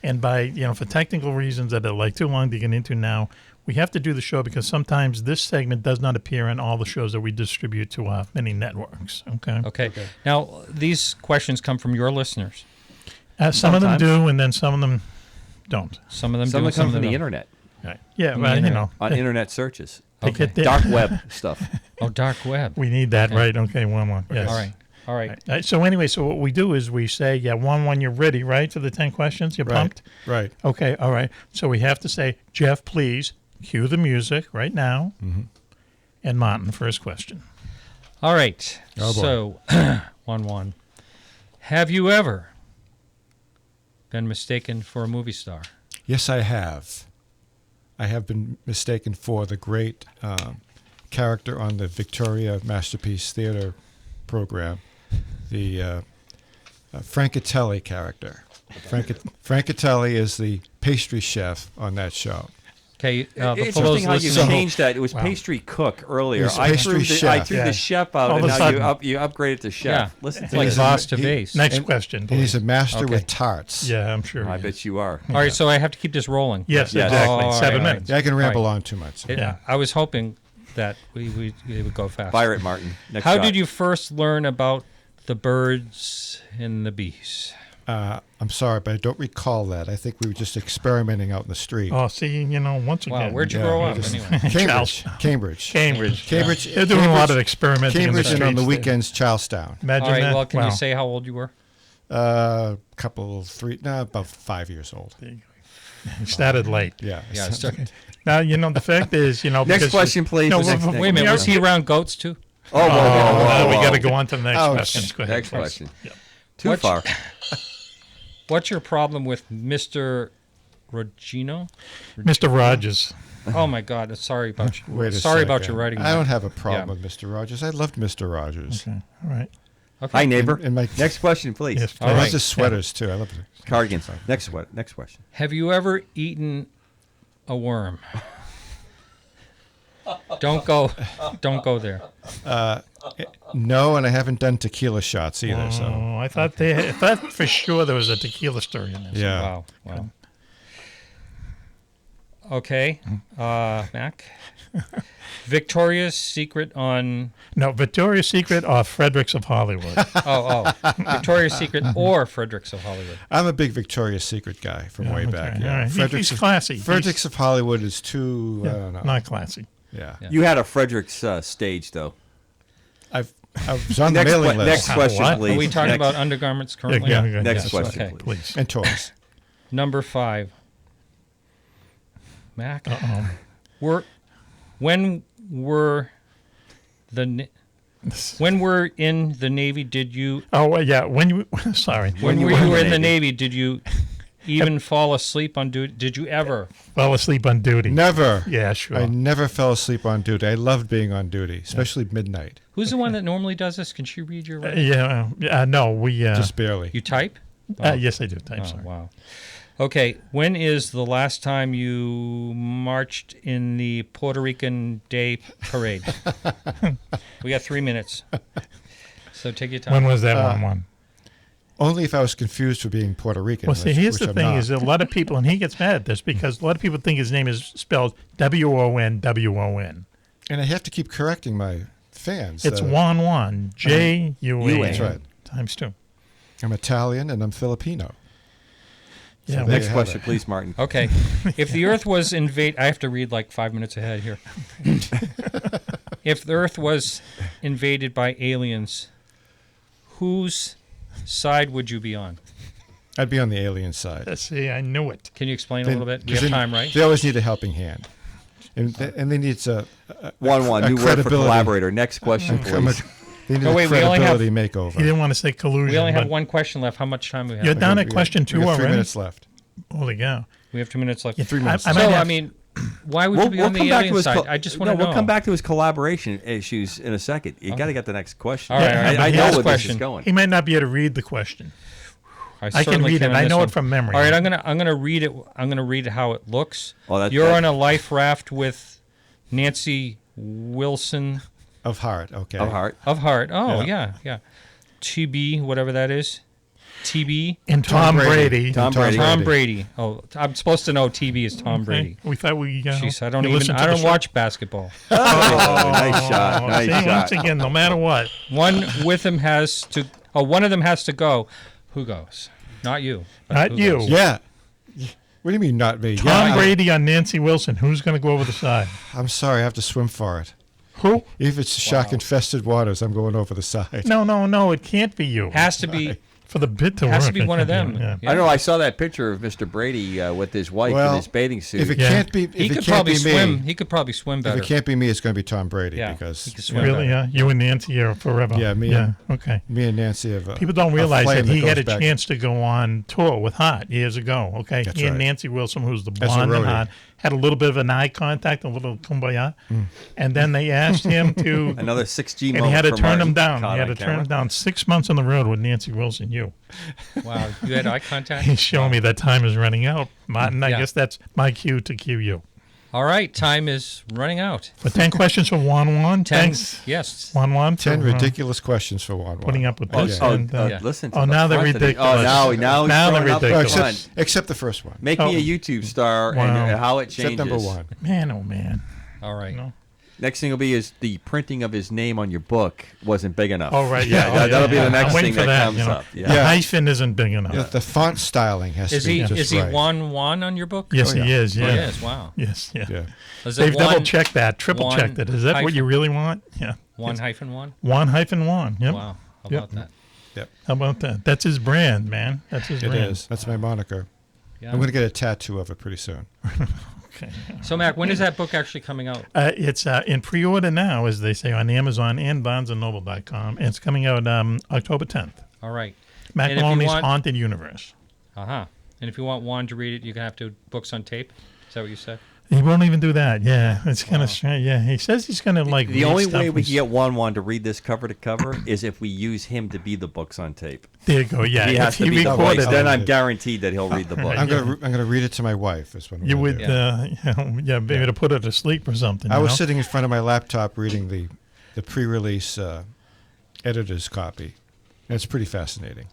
And by, for technical reasons that are like too long to get into now, we have to do the show because sometimes this segment does not appear in all the shows that we distribute to our many networks. Okay. Okay. Now these questions come from your listeners. Some of them Sometimes. do, and then some of them don't. Some of them Some do. of them come from the don't. internet, Right. Yeah, From well, the internet. on internet searches, they Okay. get there. dark web stuff. Oh, dark web. We need that, Okay. right? Okay, 1-1. Yes. All right. All right. Right. So anyway, so what we do is we say, yeah, 1-1, you're ready, right, for the 10 questions? You're Right. pumped? Right. Okay, all right. So we have to say, Jeff, please cue the music right now. Mm-hmm. And Martin, first question. All right. Oh, boy. So 1-1. Have you ever been mistaken for a movie star? Yes, I have. I have been mistaken for the great character on the Victoria Masterpiece Theater program, the Francatelli character. Francatelli is the pastry chef on that show. Okay. It's For those interesting how you listening, changed that. It was pastry cook earlier. It was I pastry threw chef. the Yeah. chef out, All and of a now sudden. you upgraded to chef. Yeah. Listen it's to like this. Voss to he- base. Next And- question, And he's please. a master Okay. with tarts. Yeah, I'm sure. I he is. bet you are. All right. So I have to keep this rolling. Yes, Yes. exactly. Oh, all 7 right, all minutes. Yeah, I can ramble Right. on too much. Yeah. I was hoping that we would go fast. Fire it, Martin. Next How shot. did you first learn about the birds and the bees? I'm sorry, but I don't recall that. I think we were just experimenting out in the street. Oh, see, once again. Wow, where'd you Yeah, grow we up just- anyway? Cambridge. Cambridge. Cambridge. They're doing a lot of experimenting Cambridge in and the on the streets. weekends, Charlestown. Imagine All right. that. Well, can Wow. you say how old you were? About 5 years old. You started late. Yeah. Yeah. I started- Now, the fact is, Next because- question, please. No, Next- Wait a minute. Was he around goats too? Oh, whoa, whoa, whoa, we whoa. got to go on to the next Ouch. question. Go ahead. Next question. Yeah. Too What's- far. What's your problem with Mr. Rogino? Mr. Rogers. Oh my God! Sorry about you. Wait a Sorry about second. your writing. I don't have a problem Yeah. with Mr. Rogers. I loved Mr. Rogers. Okay. All right. Okay. Hi, neighbor. And my Next question, please. Yes. All I right. loved his sweaters too. I loved it. Cardigans. Next question. Have you ever eaten a worm? Don't go there. No, and I haven't done tequila shots either. So Oh, I thought for sure there was a tequila story in this. yeah. Wow. Okay, Mac. Victoria's Secret on No, Victoria's Secret or Fredericks of Hollywood. Victoria's Secret or Fredericks of Hollywood. I'm a big Victoria's Secret guy from way back. Okay, Yeah. all right. He's classy. Fredericks of Hollywood is too. I don't know. Not classy. Yeah. You had a Frederick's stage, though. I was on the Next, mailing list. next question, What? please. Are we talking Next- about undergarments currently? Yeah. Next Yes. question, Okay. please. Please. And toys. Number 5. Mac, Uh-oh. when were in the Navy did you Oh, yeah. When you, sorry. when you you were in were the in the Navy. Navy did you even fall asleep on duty? Did you ever? Fell asleep on duty. Never. Yeah, sure. I never fell asleep on duty. I loved being on duty, especially midnight. Who's the one that normally does this? Can she read your? No, we. Just barely. You type? Yes, I do. I'm Oh, sorry. wow. Okay, when is the last time you marched in the Puerto Rican Day Parade? We got 3 minutes. So take your time. When was that one? Only if I was confused for being Puerto Rican. Well, see, here's which the I'm thing: not. is that a lot of people, and he gets mad at this because a lot of people think his name is spelled WON. And I have to keep correcting my fans. It's Juan-Juan, J-U-A-N. That's right. Times 2. I'm Italian and I'm Filipino. Yeah. there Next you have question, it. please, Martin. Okay, if the Earth was invaded, I have to read like 5 minutes ahead here. If the Earth was invaded by aliens, whose side would you be on? I'd be on the alien side. Let's see, I knew it. Can you explain a little bit? We have They- time, right? They always need a helping hand. And they need a One, a new word for credibility. collaborator. Next question, please. They need Oh, a wait, we only have- credibility He makeover. didn't want to say collusion. We only have but one question left. How much time do we have? You're down We at got- question we 2 got already. 3 minutes left. Holy cow. We have 2 minutes left. 3 minutes. I So, might I have- mean, why would you be on the alien side? I just want to know. We'll come back to his collaboration issues in a second. You got to get the next question. All right, all right. I Last know where this question. is going. He might not be able to read the question. I can certainly read it. on I this know one. it from memory. All right, I'm gonna read it. I'm gonna read how it looks. Oh, You're on a life raft with Nancy Wilson Of heart, okay. Of heart. of Heart. Oh Yeah. yeah. TB, whatever that is. TB. And Tom Brady. Tom Brady. Tom Brady. Oh, I'm supposed to know TB is Tom Okay. Brady. We thought we. Jeez, I you don't listen to I the don't show? watch basketball. Oh, nice shot. Nice See, shot. once again, no matter what. One with him has to. Oh, one of them has to go. Who goes? Not you. but Not who you. goes? Yeah. What do you mean, not me? Tom Yeah, Brady on Nancy Wilson. Who's going to go over the side? I'm sorry, I have to swim for it. Who? If it's shark-infested waters, I'm going over the side. No. It can't be you. Has to be. For the bit to Has work. to be it one of can't them. be, Yeah. I know. I saw that picture of Mr. Brady with his wife in Well, his bathing suit. If it Yeah. can't be, if He it could can't probably be swim. me, He could probably swim if better. it can't be me, it's going to be Tom Brady Yeah, because he could swim. Really? Yeah. You and Nancy are forever. Yeah, me Yeah. and- Okay. me and Nancy have. People don't realize that he had a back. chance to go on tour with Hart years ago. Okay, That's he and right. Nancy Wilson, who's the a blonde and roadie. Hart, had a little bit of an eye contact, a little kumbaya, and then they asked him to, Another 6G and moment he had to for turn Martin him down. caught He had on to turn camera. him down 6 months on the road with Nancy Wilson. Wow, you had eye contact? He's showing me that time is running out, Martin. I Yeah. guess that's my cue to cue you. All right, time is running out. For 10 questions for Juan-Juan. 10. Thanks, Yes. Juan-Juan. 10 for, ridiculous questions for one. putting up with Oh, this. oh, and, yeah. listen. To Oh, the now they're front of it. ridiculous. Oh, now he's Now they're throwing up. ridiculous. Come on. Except the first one. Make me a YouTube star Wow. and how it Except changes. number one. Man, oh man. All right. No. Next thing will be is the printing of his name on your book wasn't big enough. Oh, right. Yeah. that'll be the next I'm waiting thing for that that comes you know. up. The Yeah. Yeah. hyphen isn't big enough. Yeah, the font styling has Is to be he just is he right. Juan-Juan on your book? Yes, Oh, yeah. he is. Oh, Yeah. he is. Wow. Yes. Yeah. Yeah. Is it They've one, double checked that, triple checked one it. Is that what hyphen- you really want? Yeah. 1-1? 1-1. Yep. Wow. How Yep. about that? Yep. How about that? That's his brand, man. That's his It brand. is. That's my moniker. Yeah. I'm going to get a tattoo of it pretty soon. Okay. So, Mac, when is that book actually coming out? It's in pre-order now, as they say, on Amazon and BarnesandNoble.com. And it's coming out October 10th. All right. Mack And if you Maloney's want- Haunted Universe. Uh-huh. And if you want Juan to read it, you can have to books on tape. Is that what you said? He won't even do that. Yeah, it's kind of strange. Yeah, he says he's going to like. The read only stuff way we and can get Juan to read this cover to cover is if we use him to be the books on tape. There you go. Yeah, He if has to he be the recorded voice. it, Then I'm guaranteed that he'll read the book. I'm going to read it to my wife. Is what I'm you gonna would, do. maybe to put her to sleep or something. I you was know? sitting in front of my laptop reading the pre-release editor's copy. And it's pretty fascinating.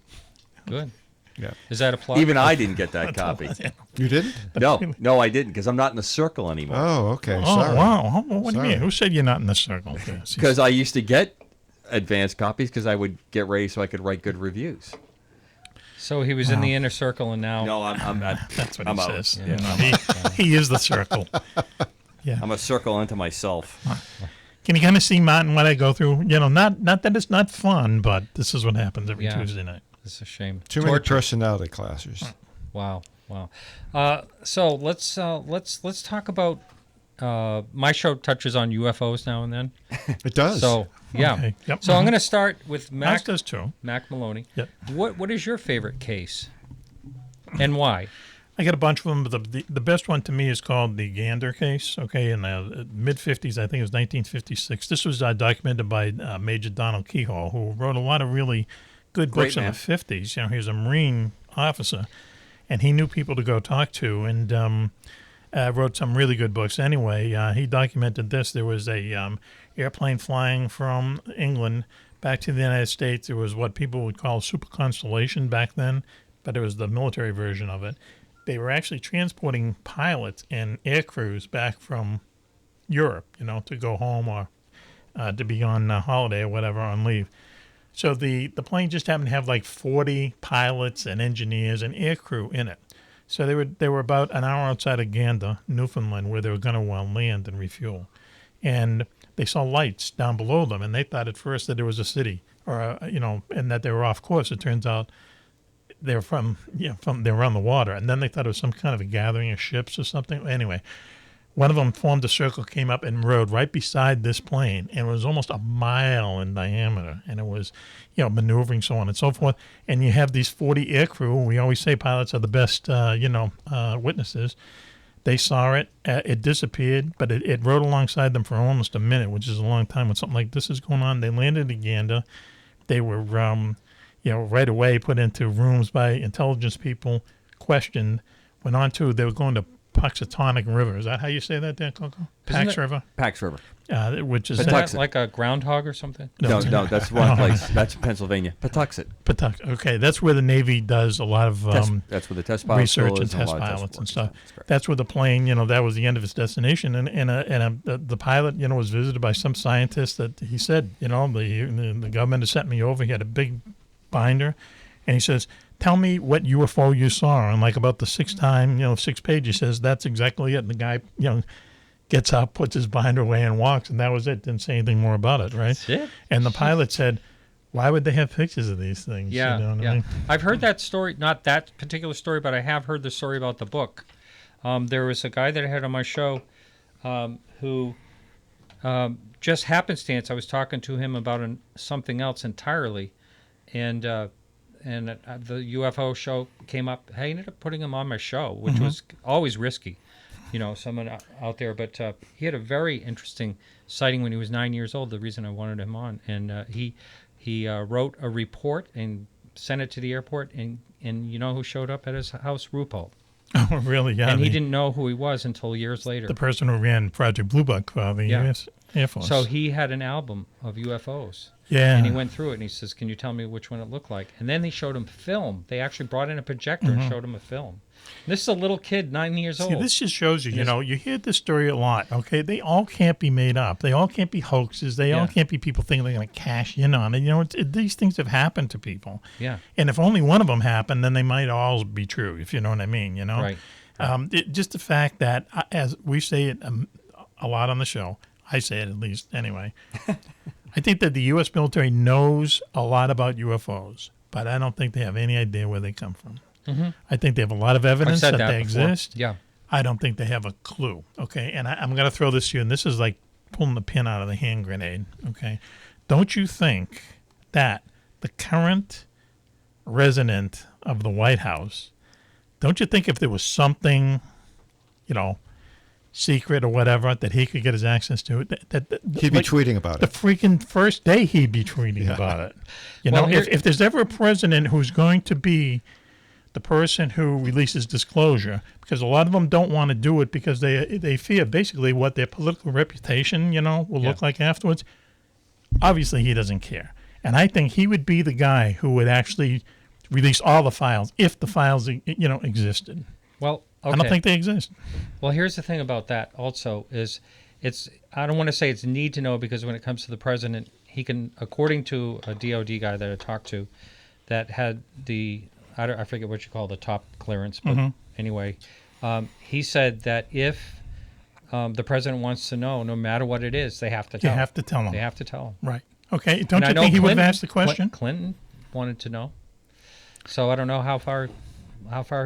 Good. Yeah. Is that a plot? Even I didn't get that copy. You didn't? No, I didn't, because I'm not in the circle anymore. Oh, okay. Oh Sorry. wow! What do you Sorry. mean? Who said you're not in the circle? Because I used to get advanced copies because I would get ready so I could write good reviews. So he was in the inner circle, and now No, I'm That's what I'm he out. says. Yeah. You know, he is the circle. Yeah. I'm a circle unto myself. Can you kind of see, Martin, what I go through? You know, not that it's not fun, but this is what happens every Yeah. Tuesday night. It's a shame. Too many personality classes. Wow. So let's talk about. My show touches on UFOs now and then. It does. So yeah. Okay. Yep. So I'm going to start with Ours Mack does too. Maloney. Yep. What is your favorite case, and why? I got a bunch of them, but the best one to me is called the Gander case. Okay, in the mid-50s, I think it was 1956. This was documented by Major Donald Keyhole, who wrote a lot of really good Great books in man. the 50s. You know, he was a Marine officer, and he knew people to go talk to, and wrote some really good books. Anyway, he documented this. There was a airplane flying from England back to the United States. There was what people would call super constellation back then, but it was the military version of it. They were actually transporting pilots and air crews back from Europe, you know, to go home or to be on holiday or whatever, on leave. So the plane just happened to have like 40 pilots and engineers and air crew in it. So they were about an hour outside of Gander, Newfoundland, where they were going to land and refuel. And they saw lights down below them, and they thought at first that there was a city, or and that they were off course. It turns out they were they were on the water, and then they thought it was some kind of a gathering of ships or something. Anyway, one of them formed a circle, came up and rode right beside this plane, and it was almost a mile in diameter, and it was, maneuvering, so on and so forth. And you have these 40 air crew. We always say pilots are the best, witnesses. They saw it. It disappeared, but it rode alongside them for almost a minute, which is a long time when something like this is going on. They landed in Gander. They were, right away put into rooms by intelligence people, questioned, went on to, they were going to Puxatonic River. Is that how you say that there, Coco? Pax River? Pax River. Which is... Isn't that like a groundhog or something? No, that's one place. That's Pennsylvania. Patuxent. Okay, that's where the Navy does a lot of that's where the test pilot research school and is a test lot of pilots and test stuff. work. That's where the plane, that was the end of its destination. And the pilot, was visited by some scientist that he said, the government has sent me over. He had a big binder, and he says, tell me what UFO you saw. And like about the sixth page, he says, that's exactly it. And the guy, gets up, puts his binder away, and walks, and that was it. Didn't say anything more about it, right? That's it. And the pilot said, why would they have pictures of these things? Yeah, You know what yeah. I mean? I've heard that story, not that particular story, but I have heard the story about the book. There was a guy that I had on my show who just happenstance, I was talking to him about something else entirely, and the UFO show came up. I ended up putting him on my show, which was always risky, someone out there. But he had a very interesting sighting when he was 9 years old. The reason I wanted him on, and he wrote a report and sent it to the airport. And you know who showed up at his house? RuPaul. Oh, really? Yeah. And he didn't know who he was until years later. The person who ran Project Blue Book for the U.S. Air Force. So he had an album of UFOs. Yeah. And he went through it, and he says, can you tell me which one it looked like? And then they showed him film. They actually brought in a projector and showed him a film. And this is a little kid, 9 years old. See, this just shows you, you hear this story a lot, okay? They all can't be made up. They all can't be hoaxes. They all can't be people thinking they're going to cash in on it. These things have happened to people. Yeah. And if only one of them happened, then they might all be true, if you know what I mean, Right. Just the fact that, as we say it a lot on the show, I say it at least anyway, I think that the U.S. military knows a lot about UFOs, but I don't think they have any idea where they come from. I think they have a lot of evidence that they exist. Yeah. I don't think they have a clue, okay? And I'm going to throw this to you, and this is like pulling the pin out of the hand grenade, okay? Don't you think that the current resident of the White House, don't you think if there was something, secret or whatever that he could get his access to, that He'd be tweeting about the it. freaking first day he'd be tweeting about it. Well, If there's ever a president who's going to be the person who releases disclosure, because a lot of them don't want to do it because they fear basically what their political reputation, will look like afterwards. Obviously, he doesn't care. And I think he would be the guy who would actually release all the files if the files, existed. Well, okay. I don't think they exist. Well, here's the thing about that also is I don't want to say it's need to know, because when it comes to the president, he can, according to a DOD guy that I talked to that had I forget what you call the top clearance, but anyway, he said that if the president wants to know, no matter what it is, they have to You tell. have to tell them. They have to tell him. Right. Okay. Don't And I you know think he would have Clinton- asked the question? Clinton wanted to know. So I don't know how far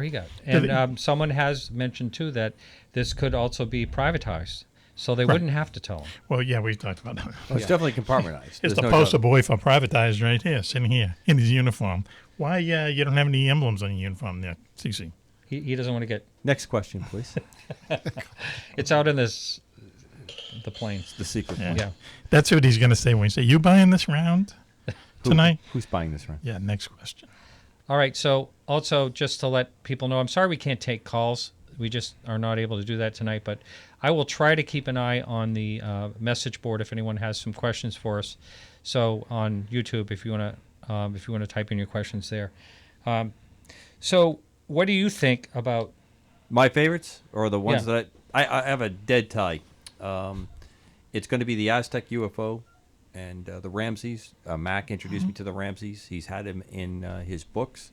he got. And someone has mentioned too that this could also be privatized, so they wouldn't have to tell him. Well, yeah, we talked about that. Well, it's definitely compartmentized. It's There's the no poster doubt. boy for privatized right here, sitting here in his uniform. Why you don't have any emblems on your uniform there, CC? He doesn't want to get. Next question, please. It's out in the plains. The secret. Yeah. one. Yeah. That's what he's going to say when he say, "You buying this round tonight?" Who's buying this round? Yeah. Next question. All right. So also just to let people know, I'm sorry we can't take calls. We just are not able to do that tonight. But I will try to keep an eye on the message board if anyone has some questions for us. So on YouTube, if you want to type in your questions there. So what do you think about? My favorites, or the ones Yeah. that I have a dead tie. It's going to be the Aztec UFO and the Ramses. Mac introduced me to the Ramses. He's had him in his books.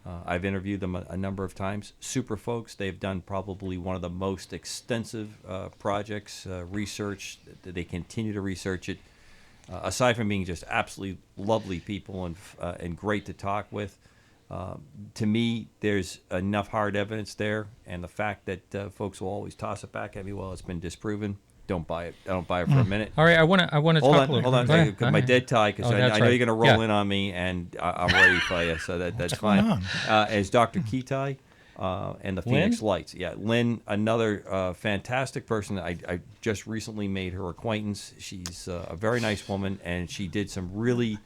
I've interviewed them a number of times. Super folks. They've done probably one of the most extensive projects, research. They continue to research it. Aside from being just absolutely lovely people and great to talk with, to me, there's enough hard evidence there, and the fact that folks will always toss it back at me, well, it's been disproven. Don't buy it. I don't buy it for a minute. All right. I want to Hold talk on, a little. hold on. Go ahead, go My ahead. dead tie, because Oh, I that's know right. you're going to roll Yeah. in on me, and I'm ready for you, so that's fine. on? As Dr. Kitai and the Phoenix Lynn? Lights. Yeah, Lynn, another fantastic person. I just recently made her acquaintance. She's a very nice woman, and she did some really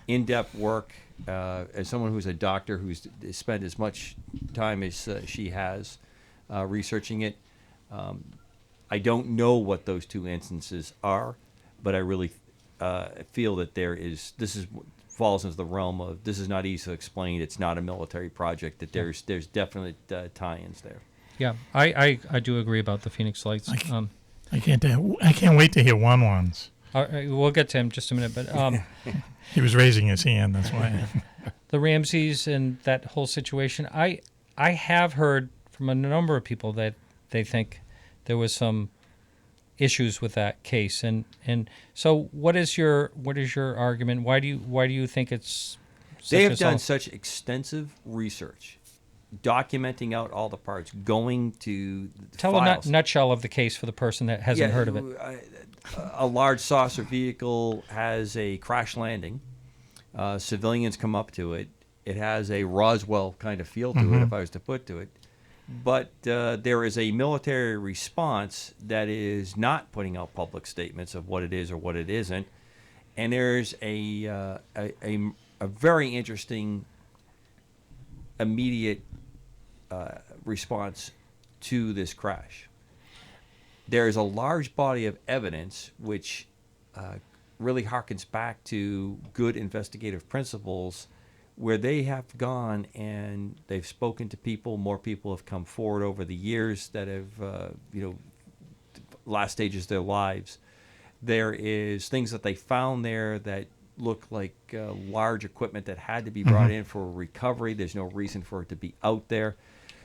in-depth work. As someone who's a doctor who's spent as much time as she has researching it, I don't know what those two instances are, but I really feel that this falls into the realm of, this is not easy to explain. It's not a military project. That there's definite tie-ins there. Yeah, I do agree about the Phoenix Lights. I can't wait to hear Juan-Juan's. All right, we'll get to him in just a minute, but He was raising his hand. That's why. the Ramses and that whole situation, I have heard from a number of people that they think there was some issues with that case, and so what is your argument? Why do you think it's They have done such extensive research, documenting out all the parts, going to Tell files. a nutshell of the case for the person that hasn't heard of it. A large saucer vehicle has a crash landing. Civilians come up to it. It has a Roswell kind of feel to it, if I was to put to it. But there is a military response that is not putting out public statements of what it is or what it isn't. And there's a very interesting immediate response to this crash. There is a large body of evidence which really harkens back to good investigative principles, where they have gone and they've spoken to people. More people have come forward over the years that have, last stages of their lives. There is things that they found there that look like large equipment that had to be brought in for recovery. There's no reason for it to be out there.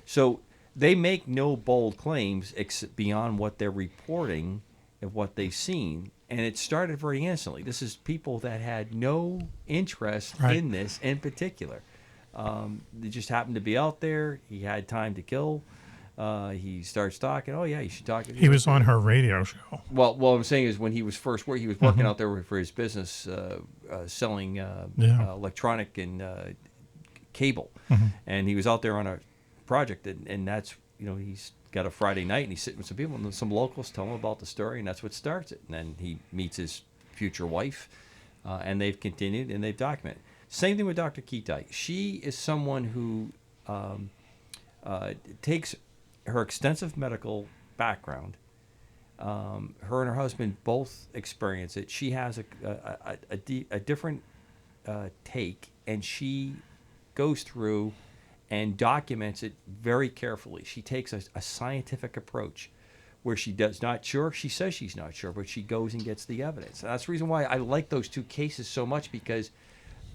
So they make no bold claims beyond what they're reporting of what they've seen. And it started very innocently. This is people that had no interest in this in particular. They just happened to be out there. He had time to kill. He starts talking. Oh, yeah, you should talk. He was on her radio show. Well, what I'm saying is when he was first working, he was working out there for his business, selling electronic and cable. And he was out there on a project, and that's, he's got a Friday night, and he's sitting with some people, and some locals tell him about the story, and that's what starts it. And then he meets his future wife, and they've continued, and they've documented. Same thing with Dr. Kitai. She is someone who takes her extensive medical background. Her and her husband both experience it. She has a different take, and she goes through and documents it very carefully. She takes a scientific approach where she does not sure. She says she's not sure, but she goes and gets the evidence. And that's the reason why I like those two cases so much, because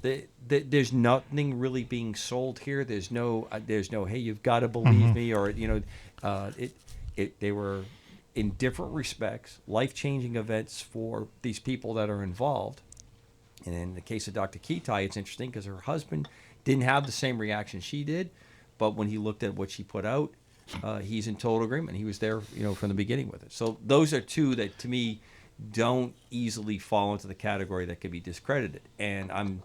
there's nothing really being sold here. There's no hey, you've got to believe me, or they were in different respects, life-changing events for these people that are involved. And in the case of Dr. Kitai, it's interesting because her husband didn't have the same reaction she did, but when he looked at what she put out, he's in total agreement. He was there, from the beginning with it. So those are two that, to me, don't easily fall into the category that could be discredited. And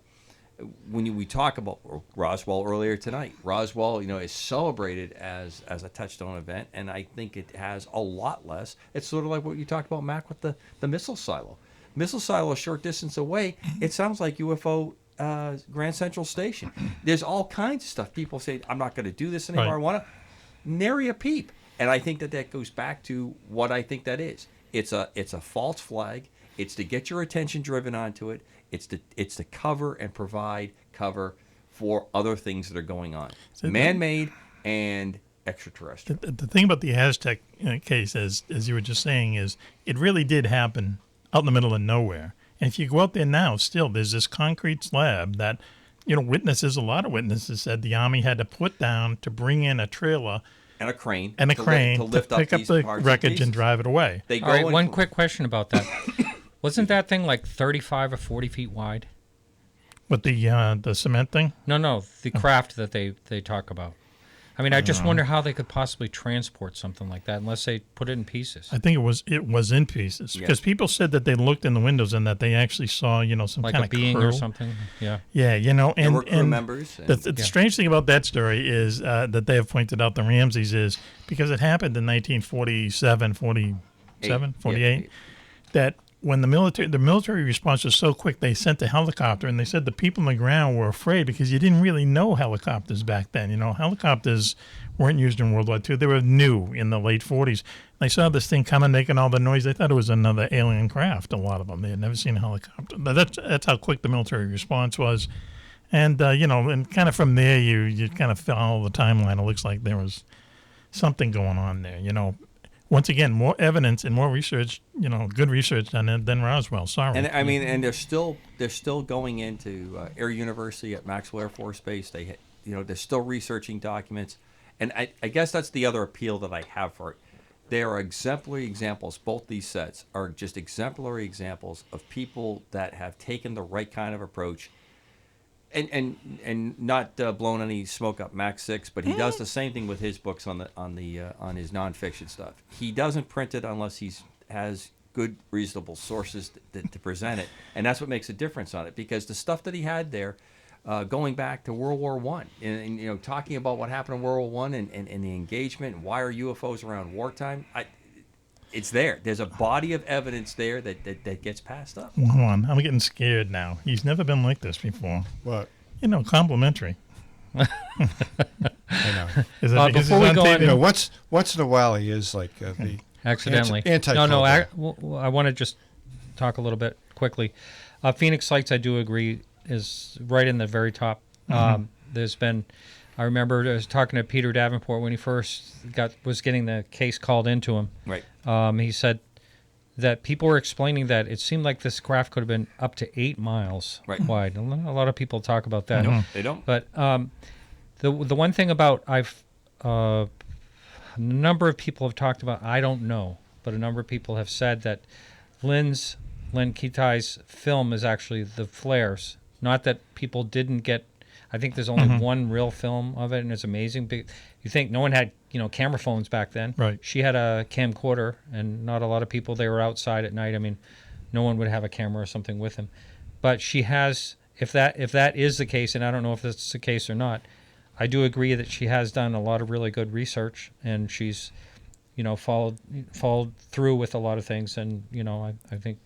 when we talk about Roswell earlier tonight, Roswell, is celebrated as a touchstone event, and I think it has a lot less. It's sort of like what you talked about, Mac, with the missile silo. Missile silo, a short distance away, it sounds like UFO Grand Central Station. There's all kinds of stuff. People say, I'm not going to do this anymore. Right. I want to nary a peep. And I think that goes back to what I think that is. It's a false flag. It's to get your attention driven onto it. It's to cover and provide cover for other things that are going on, man-made and extraterrestrial. The thing about the Aztec case, as you were just saying, is it really did happen out in the middle of nowhere. And if you go out there now, still, there's this concrete slab that, a lot of witnesses said the Army had to put down to bring in a trailer and a crane. To lift pick up these the parts wreckage and drive it away. They go All right, and- one quick question about that. Wasn't that thing like 35 or 40 feet wide? With the cement thing? No, the craft that they talk about. I mean, I just wonder how they could possibly transport something like that unless they put it in pieces. I think it was in pieces because people said that they looked in the windows and that they actually saw, some Like kind a of being crew. or something? Yeah. Yeah, and There were crew members. The strange thing about that story is that they have pointed out, the Ramseys, is because it happened in 1947, 48, that when the military response was so quick, they sent a helicopter, and they said the people on the ground were afraid because you didn't really know helicopters back then. Helicopters weren't used in World War II. They were new in the late 40s. They saw this thing coming, making all the noise. They thought it was another alien craft, a lot of them. They had never seen a helicopter. But that's how quick the military response was. And, and kind of from there, you kind of follow the timeline. It looks like there was something going on there, Once again, more evidence and more research, good research than Roswell. Sorry. And I mean, and they're still going into Air University at Maxwell Air Force Base. They're still researching documents, and I guess that's the other appeal that I have for it. They are exemplary examples. Both these sets are just exemplary examples of people that have taken the right kind of approach. And not blown any smoke up Mac 6, but he does the same thing with his books on his nonfiction stuff. He doesn't print it unless he has good, reasonable sources to present it, and that's what makes a difference on it. Because the stuff that he had there, going back to World War I, and talking about what happened in World War I and the engagement and why are UFOs around wartime, it's there. There's a body of evidence there that gets passed up. Juan, I'm getting scared now. He's never been like this before. What? Complimentary. I know. Is that because before he's we on go TV? on- Once in a while he is like the Accidentally. Anti-Cobra. I want to just talk a little bit quickly. Phoenix Sites, I do agree, is right in the very top. I remember I was talking to Peter Davenport when he first was getting the case called into him. Right. He said that people were explaining that it seemed like this craft could have been up to 8 miles wide. A lot of people talk about that. No, they don't. But the one thing about a number of people have talked about, I don't know, but a number of people have said that Len Kitai's film is actually the flares. Not that people didn't get. I think there's only one real film of it, and it's amazing. You think no one had, camera phones back then. Right. She had a camcorder, and not a lot of people. They were outside at night. I mean, no one would have a camera or something with them. But she has. If that is the case, and I don't know if that's the case or not, I do agree that she has done a lot of really good research, and she's, followed through with a lot of things, and I think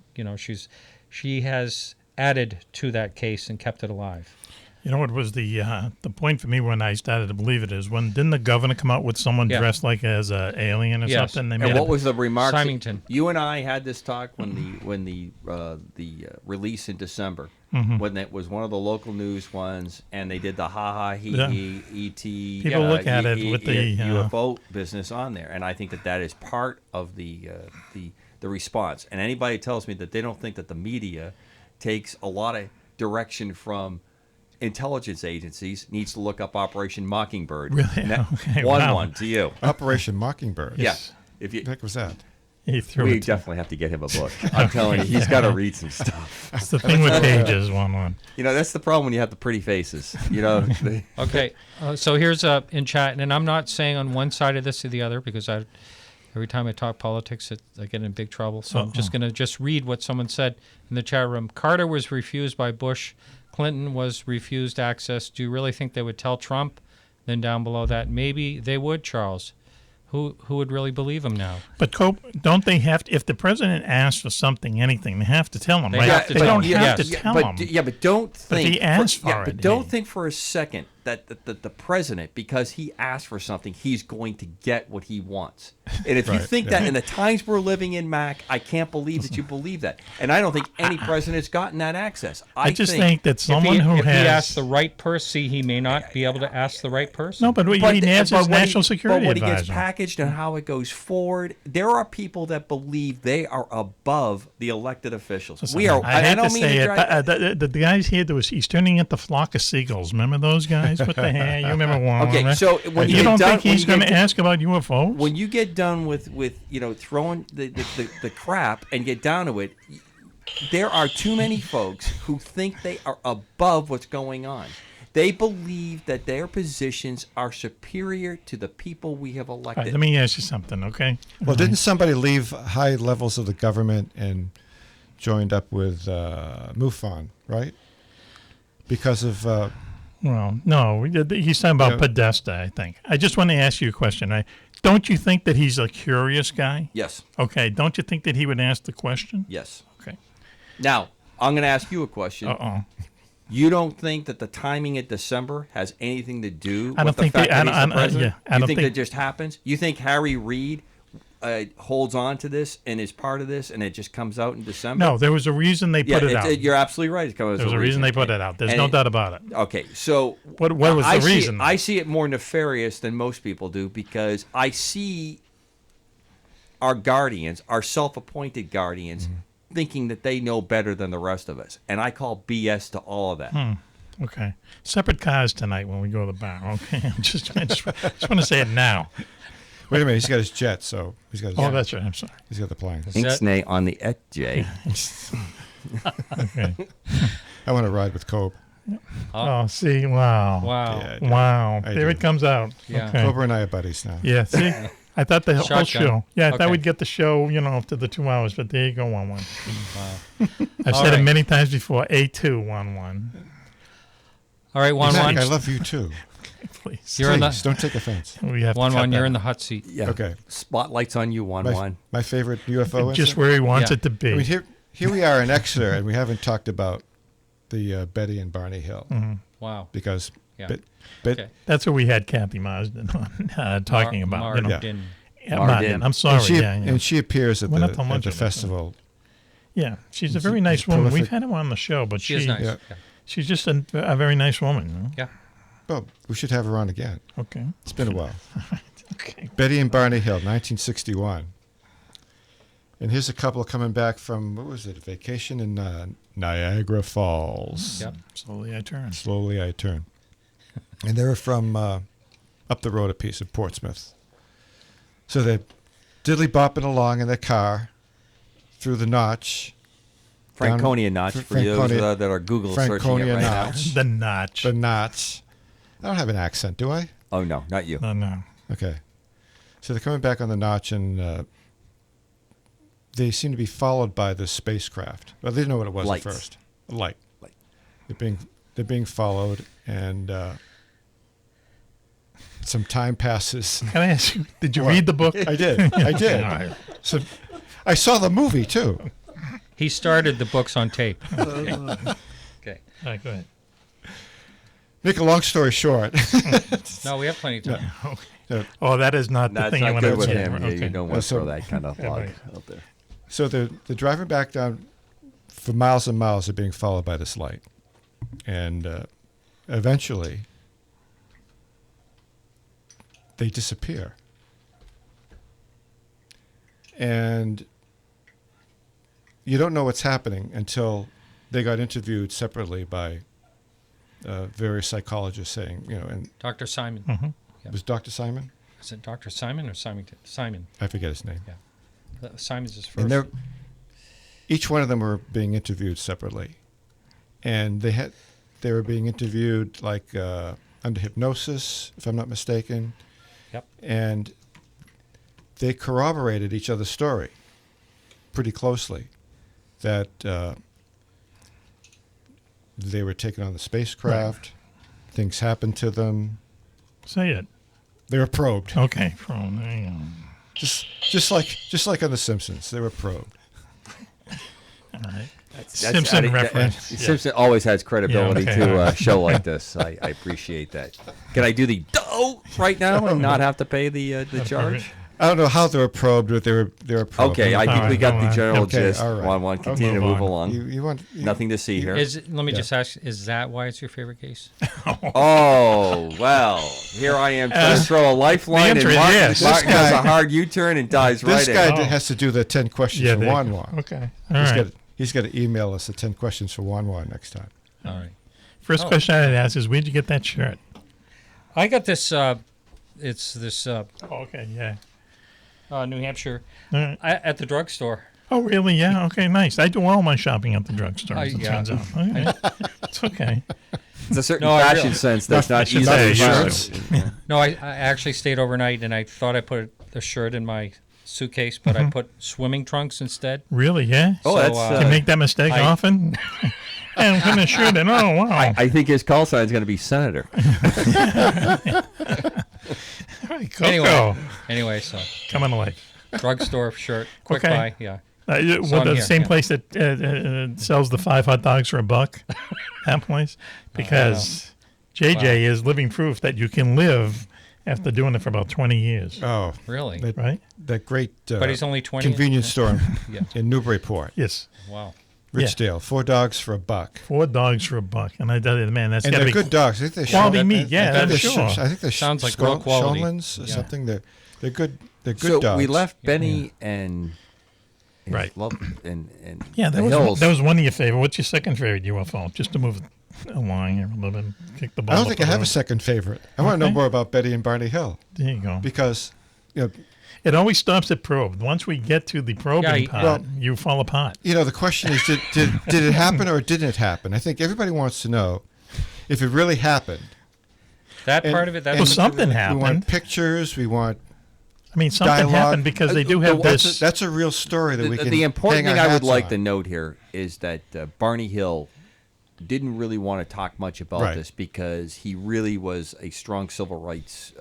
she has added to that case and kept it alive. What was the point for me when I started to believe it is didn't the governor come out with someone dressed like as an alien or Yes. something? And what was the remark? Symington. You and I had this talk when the release in December, when it was one of the local news ones, and they did the ET. People look at it with the UFO business on there, and I think that is part of the response. And anybody tells me that they don't think that the media takes a lot of direction from intelligence agencies needs to look up Operation Mockingbird. Really? Okay, 1-1 to you. Operation Mockingbird. Yeah. What the heck was that? He threw We it. definitely have to get him a book. I'm telling you, he's got to read some stuff. It's the thing with pages, Juan-Juan. You know, that's the problem when you have the pretty faces. You know, Okay, so here's in chat, and I'm not saying on one side of this or the other because every time I talk politics, I get in big trouble. So I'm just going to read what someone said in the chat room. Carter was refused by Bush. Clinton was refused access. Do you really think they would tell Trump? Then down below that, maybe they would, Charles. Who would really believe him now? But don't they have to, if the president asks for something, anything, they have to tell him, They right? have to They tell don't him, have yes. to tell but, him. yeah, but don't think. he asked for it, But don't hey. think for a second that the president, because he asked for something, he's going to get what he wants. And if you think that in the times we're living in, Mac, I can't believe that you believe that. And I don't think any president's gotten that access. I just think that someone if who he has asks the right person, he may not be able to ask the right person. no, but he needs his national security But when it gets advisor. packaged and how it goes forward, there are people that believe they are above the elected officials. Listen, We are. I hate don't to mean say to it. drive- The guys here, he's turning into flock of seagulls. Remember those guys with the hair? You remember one? Okay, right? so when you you get don't done- think when he's you going to get- ask about UFOs? when you get done with throwing the crap and get down to it, there are too many folks who think they are above what's going on. They believe that their positions are superior to the people we have All right, elected. let me ask you something, okay? Well, didn't somebody leave high levels of the government and joined up with MUFON, right? Because of Well, no, he's talking about Yeah. Podesta, I think. I just want to ask you a question. Don't you think that he's a curious guy? Yes, Okay, don't you think that he would ask the question? yes. Okay. Now, I'm going to ask you a question. Uh-oh. You don't think that the timing in December has anything to do I don't with the think fact they- that I he's don't- the president? I You don't think think- that just happens? You think Harry Reid holds on to this and is part of this, and it just comes out in December? No, there was a reason they put it out. You're absolutely right. It comes There was a reason they put it out. There's no doubt about it. Okay, so What was I the see- reason? I see it more nefarious than most people do because I see our guardians, our self-appointed guardians, thinking that they know better than the rest of us, and I call BS to all of that. Okay. Separate cars tonight when we go to the bar. Okay. I just want to say it now. wait a minute, he's got his jet, so he's got his, Oh, that's right. I'm sorry. he's got the plane. Inksnay on the EJ. Okay. I want to ride with Cobra. Oh, see, wow. Wow. Yeah, I do. Wow. I There do. it comes out. Yeah. Okay. Cobra and I are buddies now. Yeah, see? I thought the whole Shotgun. show. Yeah, I thought Okay. we'd get the show, to the 2 hours, but there you go, 1-1. Wow. I've All said it right. many times before. A2, 1-1. All right, Juan Mac, Juan. I love you too. Please. You're in Please, the don't take offense. We have Juan to cut Juan. You're that. in the hot seat. Yeah. Okay. Spotlight's on you, Juan-Juan. My favorite UFO Just incident? where he wants Yeah. it to be. I mean, here we are in Exeter, and we haven't talked about the Betty and Barney Hill Wow. because Yeah. but Okay. That's what we had Kathy Marsden on talking about. Martin. Yeah, Marsden. Marsden. I'm sorry. and she appears at We're not the, so much at the of it. festival. Yeah, she's a She's- very nice she's woman. We've prolific. had her on the show, but She is nice. Yeah. Yeah. she's just a very nice woman. Yeah. Well, we should have her on again. Okay. It's been a while. Okay. Betty and Barney Hill, 1961. And here's a couple coming back from, what was it, a vacation in Niagara Falls. Yep. Slowly I turn. Slowly I turn. And they were from up the road a piece of Portsmouth. So they're diddly bopping along in their car through the notch. Franconia Down- notch for Franconia- those that are Google searching it Franconia right now. notch. The notch. The notch. I don't have an accent, do I? Oh, no, not you. No. Okay. So they're coming back on the notch, and they seem to be followed by this spacecraft. Well, they didn't know what it was Lights. at first. A light. Light. They're being followed, and some time passes. Can I ask you, did you What? read the book? I did. I did. All right. So I saw the movie too. He started the books on tape. Okay. All right, go ahead. Make a long story short. No, we have plenty of time. Oh, that is not the That's thing you not want good to with say. him. Yeah, Okay. you don't want to So- throw that kind of log right. out there. So they're driving back down for miles and miles. They're being followed by this light, and eventually they disappear. And you don't know what's happening until they got interviewed separately by various psychologists saying, and Dr. Simon. Mm-hmm. it was Dr. Simon? Is it Dr. Simon or Simon? Simon. I forget his name. Yeah. Simon's is first. And each one of them were being interviewed separately, and they were being interviewed like under hypnosis, if I'm not mistaken. Yep. And they corroborated each other's story pretty closely. That they were taken on the spacecraft, things happened to them. Say it. They were probed. Okay. From there you go. Just like on The Simpsons, they were probed. All right. That's Simpson that- reference. that- Simpson always has credibility Yeah, okay, to all a right. show like this. I appreciate that. Can I do the "do" right now and not have to pay the charge? I don't know how they were probed, but they were probed. Okay, I think All we right, got go the on. general Okay, gist. all right. Juan-Juan, continue to move move on. along. You want Nothing to see here. Let me just ask, is that why it's your favorite case? Oh, well, here I am trying to throw a lifeline, answer and is Martin, yes. Martin This does guy- a hard U-turn and dives This right guy in. Oh. has to do the 10 questions Yeah, for there you Juan go. Juan. Okay. All right. He's got to email us the 10 questions for Juan Juan next time. All right. First question I'd ask is, where'd you get that shirt? I got this, it's this Oh, okay. Yeah. New Hampshire All right. at the drugstore. Oh, really? Yeah. Okay. Nice. I do all my shopping at the drugstore. As it yeah. turns out. Okay. It's okay. It's a certain No, I fashion really- sense that's not Fashion easily sense, found. No, I actually stayed overnight, and I thought I put the shirt in my suitcase, but I put swimming trunks instead. Really? Yeah. Oh, So, that's. Can you make that mistake I- often? And I'm gonna shirt it. Oh, wow. I think his call sign is going to be Senator. All right, Coco. Anyway, so Coming away. drugstore shirt, quick Okay. buy, yeah. With I'm the here, same yeah. place that sells the 5 hot dogs for $1. That place, because JJ is living proof that you can live after doing it for about 20 years. Oh, Really? that, that great But he's only 20. convenience store Yeah. in Newburyport, Yes, Wow. Richdale. 4 dogs for $1. 4 dogs for $1, and I tell you, man, that's And gotta they're be good dogs. I think they're quality Shol- meat. Yeah, I think I'm they're sure. I think they're Sounds like real quality. Scholins or Yeah. something. They're good. They're good So dogs. we left Benny and his Right. love and Yeah, the that hills. was one of your favorite. What's your second favorite UFO? Just to move along here a little bit, kick the ball. I don't up think the I have road. a second favorite. I want to know Okay. more about Betty and Barney Hill There you go. because, It always stops at probe. Once we get to the probing Yeah, part, well- you fall apart. the question is, did it happen or didn't it happen? I think everybody wants to know if it really happened. That And- part of it, that's and something We happened. want pictures. We want I mean, something dialogue. happened because they do have this. That's a real story that we can. The important hang thing our I would hats like on. to note here is that Barney Hill didn't really want to talk much about Right. this because he really was a strong civil rights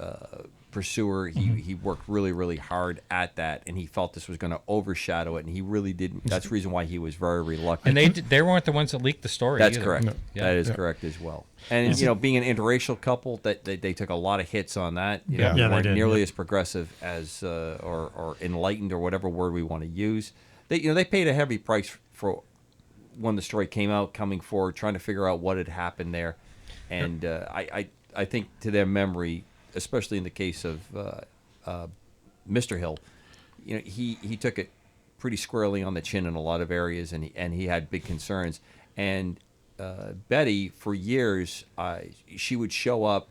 pursuer. He worked really, really hard at that, and he felt this was going to overshadow it, and he really didn't. That's the reason why he was very reluctant. and they weren't the ones that leaked the story. That's either. correct. No. Yeah. That is Yeah. correct as well. And being an interracial couple, that they took a lot of hits on that. You know, Yeah. they Yeah, they weren't did, nearly yeah. as progressive as or enlightened or whatever word we want to use. They paid a heavy price for when the story came out, coming forward, trying to figure out what had happened there. And I think to their memory, especially in the case of Mr. Hill, he took it pretty squarely on the chin in a lot of areas, and he had big concerns. And Betty, for years, she would show up.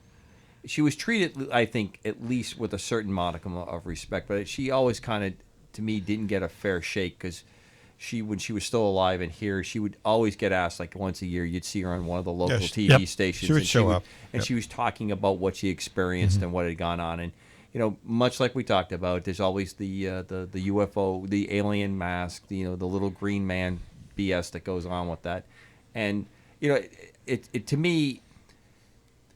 She was treated, I think, at least with a certain modicum of respect, but she always kind of, to me, didn't get a fair shake because when she was still alive and here, she would always get asked, like once a year, you'd see her on one of the local Yes. TV Yep. stations. She would and show up. And Yep. she was talking about what she experienced and what had gone on. And, much like we talked about, there's always the UFO, the alien mask, the little green man BS that goes on with that. And, it to me,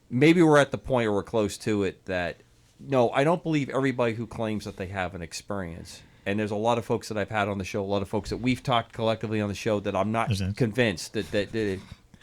maybe we're at the point, or we're close to it, that, no, I don't believe everybody who claims that they have an experience. And there's a lot of folks that I've had on the show, a lot of folks that we've talked collectively on the show that I'm not Is it? convinced that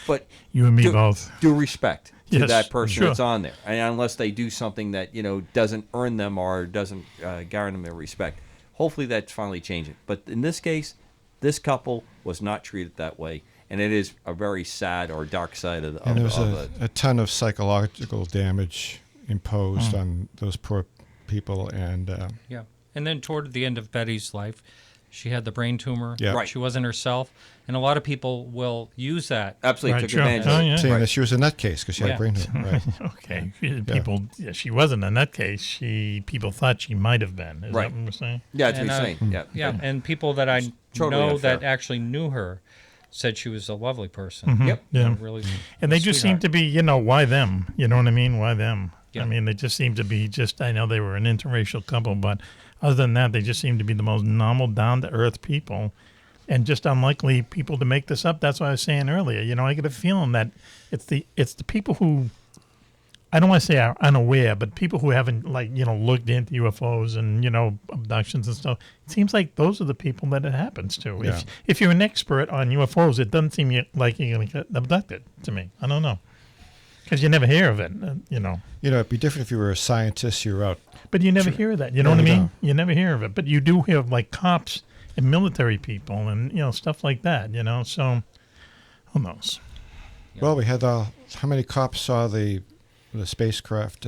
but You and me both. due respect to Yes, that person sure. that's on there, and unless they do something that doesn't earn them or doesn't guarantee them their respect. Hopefully that's finally changing. But in this case, this couple was not treated that way, and it is a very sad or dark side of And there was of a ton of psychological damage imposed on those poor people, and Yeah. And then toward the end of Betty's life, She had the brain tumor. Yeah. Right. She wasn't herself. And a lot of people will use that. Absolutely Right, took sure. advantage Oh, of it. yeah. Saying Right. that she was a nutcase because she had Yeah. a brain tumor. Right. Okay. People, she wasn't in that case. People thought she might have been. Is Right. that what we're saying? Yeah, that's And, what he's saying. Yeah. Yeah, and people that I Totally know unfair. that actually knew her said she was a lovely person. Yep. Yeah. Really. And they just seem to be, why them? You know what I mean? Why them? Yeah. I mean, they just seem to be I know they were an interracial couple, but other than that, they just seem to be the most normal, down-to-earth people and just unlikely people to make this up. That's what I was saying earlier. I get a feeling that it's the people who, I don't want to say are unaware, but people who haven't, looked into UFOs and, abductions and stuff. It seems like those are the people that it happens to. Yeah. If you're an expert on UFOs, it doesn't seem like you're going to get abducted to me. I don't know. Because you never hear of it, It'd be different if you were a scientist. You're out. But you never hear that. You know No, what I you mean? don't. You never hear of it. But you do hear of, cops and military people and, stuff like that, So who knows? Well, we had how many cops saw the spacecraft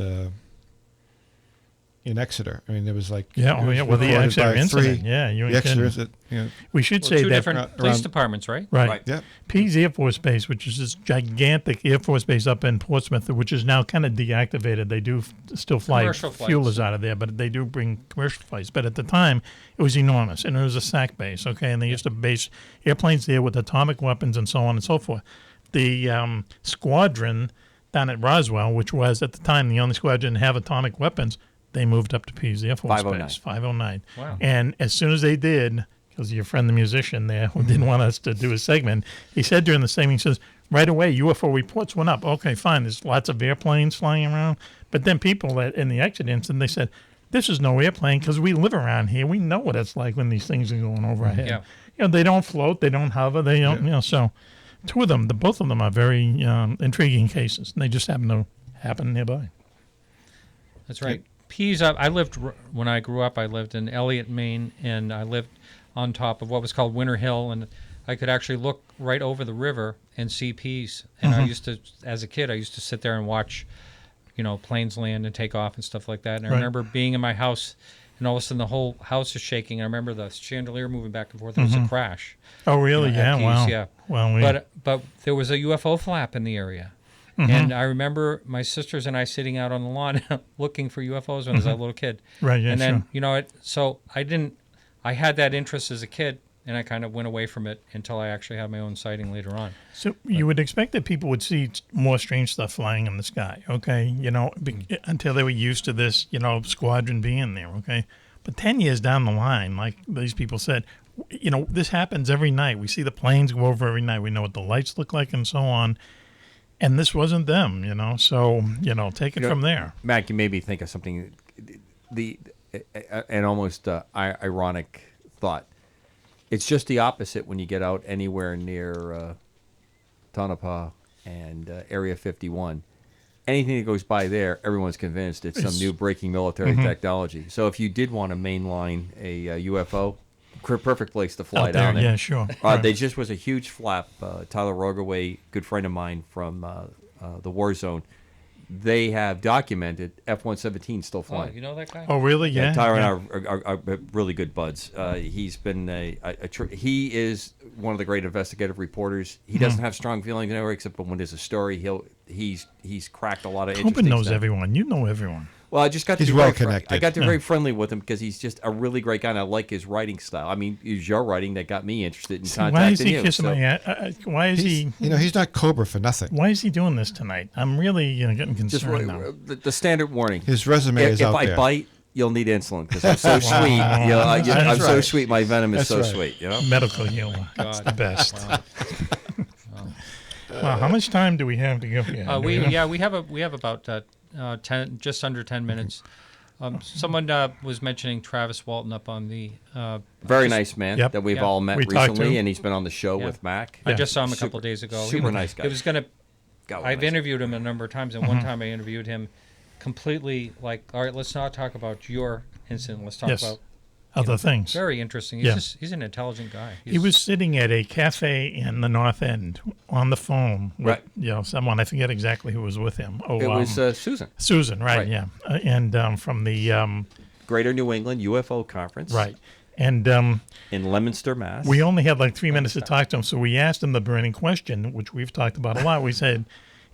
in Exeter? I mean, there was Yeah, it was well, the recorded Exeter by incident. three- Yeah, you ain't the Exeter kidding. incident. We should Well, say two that. different police around- departments, right? Right. Right. Yeah. Pease Air Force Base, which is this gigantic Air Force base up in Portsmouth, which is now kind of deactivated. They do still fly Commercial fuelers flights. out of there, but they do bring commercial flights. But at the time, it was enormous, and it was a SAC base, okay? And they used to base airplanes there with atomic weapons and so on and so forth. The squadron down at Roswell, which was at the time the only squadron to have atomic weapons, they moved up to Pease Air Force 509. Base, 509. Wow. And as soon as they did, because your friend the musician there who didn't want us to do a segment, he said during the segment, he says, right away, UFO reports went up. Okay, fine, there's lots of airplanes flying around. But then people in the Exeter incident, they said, this is no airplane because we live around here. We know what it's like when these things are going over our head. Yeah. They don't float, they don't hover, they don't, so two of them, both of them are very intriguing cases. And they just happen nearby. That's right. Pease, I lived, when I grew up, I lived in Elliott, Maine, and I lived on top of what was called Winter Hill, and I could actually look right over the river and see Pease. And I used to, as a kid, I used to sit there and watch, planes land and take off and stuff like that. And I Right. remember being in my house, and all of a sudden the whole house is shaking. And I remember the chandelier moving back and forth. There was a crash. Oh, really? at Yeah, Pease, wow. yeah. Well, But there was a UFO flap in the area. And I remember my sisters and I sitting out on the lawn looking for UFOs when I was a little kid. Right, yeah, And then, sure. so I had that interest as a kid, and I kind of went away from it until I actually had my own sighting later on. So you would expect that people would see more strange stuff flying in the sky, okay? Until they were used to this, squadron being there, okay? But 10 years down the line, like these people said, this happens every night. We see the planes go over every night. We know what the lights look like and so on. And this wasn't them, So, take it from there. Mac, you made me think of something, an almost ironic thought. It's just the opposite when you get out anywhere near Tonopah and Area 51. Anything that goes by there, everyone's convinced it's some new breaking military technology. So if you did want to mainline a UFO, perfect place to fly Out there, down there. yeah, sure. There just was a huge flap. Tyler Rogaway, good friend of mine from the war zone, they have documented F-117 still Oh, flying. you know that guy? Oh, really? Yeah. Tyler yeah. and I are really good buds. He's been he is one of the great investigative reporters. He doesn't have strong feelings anywhere except when there's a story. He's cracked a lot of Coben interesting knows stuff. everyone. You know everyone. Well, I just got to He's be well very connected. I got to be very friendly with him because he's just a really great guy, and I like his writing style. I mean, it was your writing that got me interested in contacting Why is he you. kissing so- my ass? Why is he? He's not Cobra for nothing. Why is he doing this tonight? I'm really getting Just concerned now. the standard warning. His resume If is out I there. bite, you'll need insulin because I'm so sweet. I'm That's so right. sweet. My venom is That's so right. sweet. You know. Medical humor. That's the best. Wow. How much time do we have to go here? We have about 10, just under 10 minutes. Someone was mentioning Travis Walton up on the. Very nice man Yep. that we've Yeah. all met We talked recently, to. and he's been on the show Yeah. with Mac. I just saw him a Super- couple of days ago. super nice guy. It was gonna. God, I've nice. interviewed him a number of times, and one time I interviewed him completely like, all right, let's not talk about your incident. Let's talk Yes. about Other things. very interesting. He's Yeah. he's an intelligent guy. He was sitting at a cafe in the North End on the phone with Right. someone. I forget exactly who was with him. Oh, It was Susan, Susan, right? Right. Yeah, and from the Greater New England UFO Conference. right. And In Leominster, Mass. we only had like 3 minutes to talk to him, so we asked him the burning question, which we've talked about a lot. We said,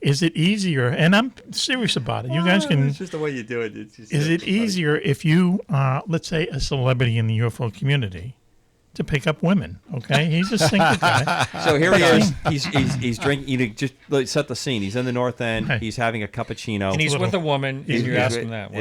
is it easier, and I'm serious about it, you guys can, It's just the way you do it. It's just, is it easier if you are, let's say, a celebrity in the UFO community to pick up women, okay? He's a single guy. So here he is. He's drinking. Just set the scene. He's in the North End. Right. He's having a cup of chino. And he's with a woman, and you ask him that.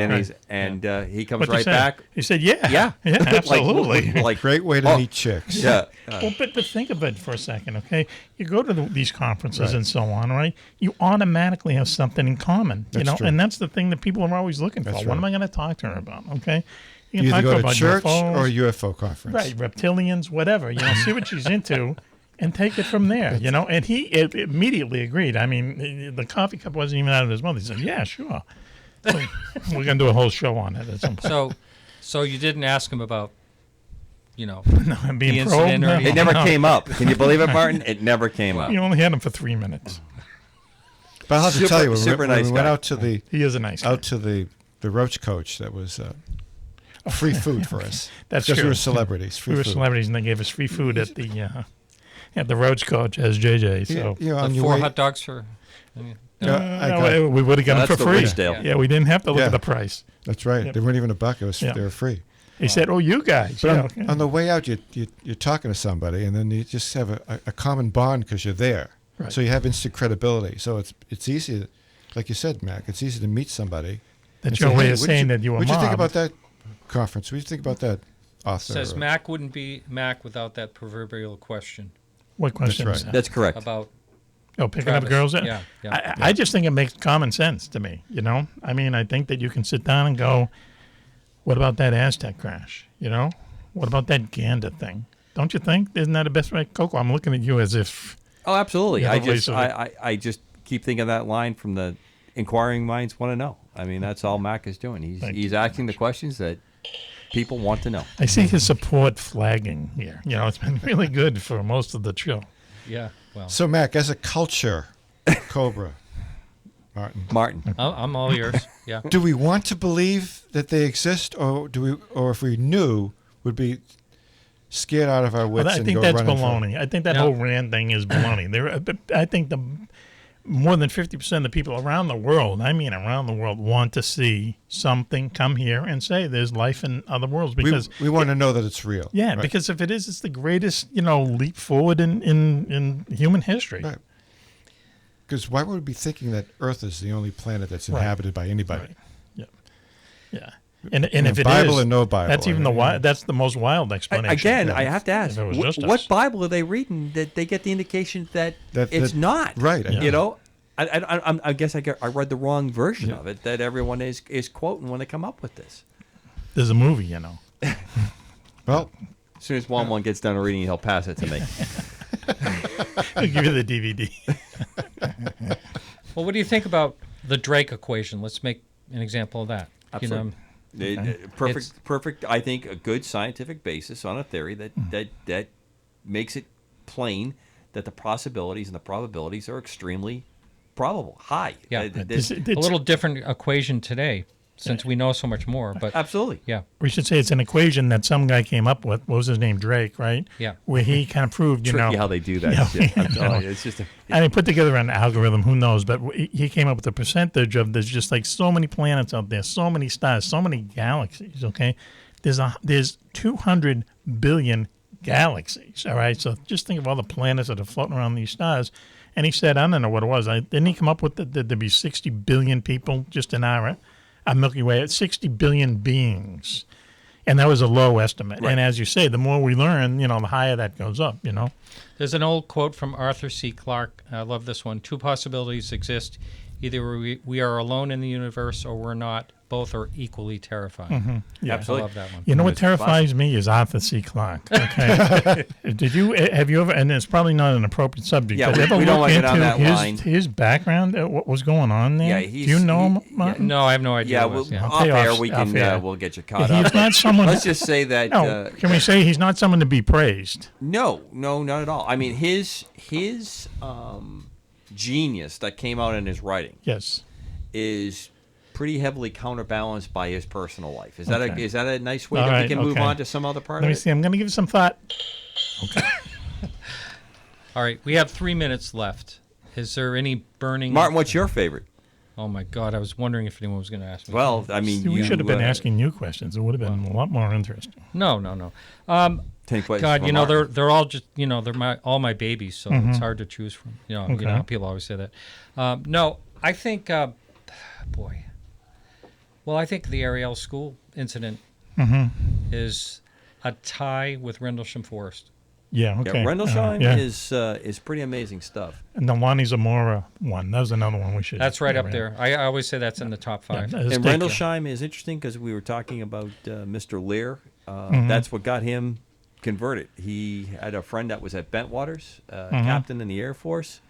And he comes What'd you right say? back. He said, yeah. Yeah. Yeah, absolutely. Like Great way to Oh. meet chicks. yeah. Well, but think of it for a second, okay? You go to these conferences Right. and so on, right? You automatically have something in common, you That's know? true. And that's the thing that people are always looking for. That's What am right. I going to talk to her about, okay? You either talk go her to about church UFOs, or a UFO conference. right, reptilians, whatever, you know, see what she's into and take it from there, you know? And he immediately agreed. I mean, the coffee cup wasn't even out of his mouth. He said, yeah, sure. So we're going to do a whole show on it at some point. So you didn't ask him about, No, the being incident probed, or no, anything? It never no. came up. Can you believe it, Martin? It never came up. You only had him for 3 minutes. But I'll have to tell you, when, Super when nice we went guy. out to the He is a nice guy. the roach coach, that was free food for us. That's because we true. were celebrities. Free We were food. celebrities, and they gave us free food at the Roach Coach as JJ. So You know, on the your 4 way, hot dogs for. I mean, I no, got- we would have got No, them for that's the free. Ridgedale. Yeah, we didn't have to look Yeah. at the price. that's right. Yep. They weren't even a buck. It was Yeah. they were free. He said, "Oh, you guys." But Yeah, on, okay. on the way out, you're talking to somebody, and then you just have a common bond because you're there. Right. So you have instant credibility. So it's easy, like you said, Mac. It's easy to meet somebody. That's and your say, way "Hey, of what'd saying that you were What'd you think about mobbed." that conference? What do you think about that author? says Mac wouldn't be Mac without that proverbial question What question That's is right. that? That's correct. about. Oh, picking Travis. up girls? Yeah, yeah. I just think it makes common sense to me, you know? I mean, I think that you can sit down and go, what about that Aztec crash, you know? What about that Gander thing? Don't you think? Isn't that the best way? Coco, I'm looking at you as if... Oh, absolutely. Yeah, I the just ways of it. I just keep thinking of that line from the inquiring minds want to know. I mean, that's all Mac is doing. Thank He's you asking the questions that people want to know. I see his support flagging here. You know, it's been really good for most of the show. Yeah, well, So Mac, as a culture, Cobra, Martin. I'm all yours. Yeah. do we want to believe that they exist, or or if we knew, would be scared out of our wits Well, I and think go that's running baloney. I think that No. whole Rand thing is baloney. I think more than 50% of the people around the world, want to see something come here and say there's life in other worlds. Because we want to know that it's real. yeah, right? because if it is, it's the greatest, leap forward in human history. Right. Because why would we be thinking that Earth is the only planet that's Right. inhabited by anybody? Right. Yeah. And You know, if it Bible is, or no Bible, that's even I mean, that's the most wild explanation. Again, Yeah. I have to ask, If it was just what us. Bible are they reading that they get the indication that it's not? Right. Yeah. You know, I guess I read the wrong version of it that everyone is quoting when they come up with this. There's a movie, Well, As soon as Juan-Juan gets done reading, he'll pass it to me. I'll give you the DVD. Well, what do you think about the Drake equation? Let's make an example of that. Absolutely. Perfect. I think a good scientific basis on a theory that makes it plain that the possibilities and the probabilities are extremely probable, high. Yeah. It's- a little different equation today, since we know so much more. But Absolutely. yeah, We should say it's an equation that some guy came up with. What was his name? Drake, right? Yeah. Where he kind of proved, Tricky how they do that Yeah, shit. I'm yeah. telling you, it's just I mean, put together an algorithm, who knows? But he came up with a percentage of there's just like so many planets out there, so many stars, so many galaxies, okay? There's 200 billion galaxies, all right? So just think of all the planets that are floating around these stars. And he said, I don't know what it was. Didn't he come up with that there'd be 60 billion people just in our Milky Way, 60 billion beings. And that was a low estimate. Right. And as you say, the more we learn, the higher that goes up, there's an old quote from Arthur C. Clarke. I love this one. 2 possibilities exist. Either we are alone in the universe or we're not. Both are equally terrifying. Yeah. I Absolutely. love that one. You know what It's terrifies me is Arthur C. Clarke. Okay, have you ever? And it's probably not an appropriate subject. Yeah, but we- ever we don't look wanna get on into that line. his background? What was going on there? Yeah, Do you know him, Martin? No, I have no idea. Yeah, what it was, off Okay, air off- we off can air. we'll get you caught He's up. not someone. Let's just say that No, can we say he's not someone to be praised? no, not at all. I mean, his genius that came out in his writing Yes. is pretty heavily counterbalanced by his personal life. Is that Okay. is that a nice way All that right, we can move okay. on to some other part Let of me it? see. I'm going to give it some thought. All right, we have 3 minutes left. Is there any burning? Martin, what's your favorite? Oh my God, I was wondering if anyone was going to ask me. Well, I mean, See, we you, should have been uh, asking you questions. It would have been a lot more interesting. No. 10 questions God, for you know Martin. they're all just they're all my babies, so it's hard to choose from. You know Okay. how people always say that. No, I think, boy. Well, I think the Ariel school incident is a tie with Rendlesham Forest. Yeah, okay. Yeah, Rendlesham yeah. is pretty amazing stuff. And the Lonnie Zamora one. That was another one we should. That's right up yeah. there. I always say that's in the top Yeah, 5. let's And take- Rendlesham is interesting because we were talking about Mr. Lear. That's what got him converted. He had a friend that was at Bentwaters, captain in the Air Force,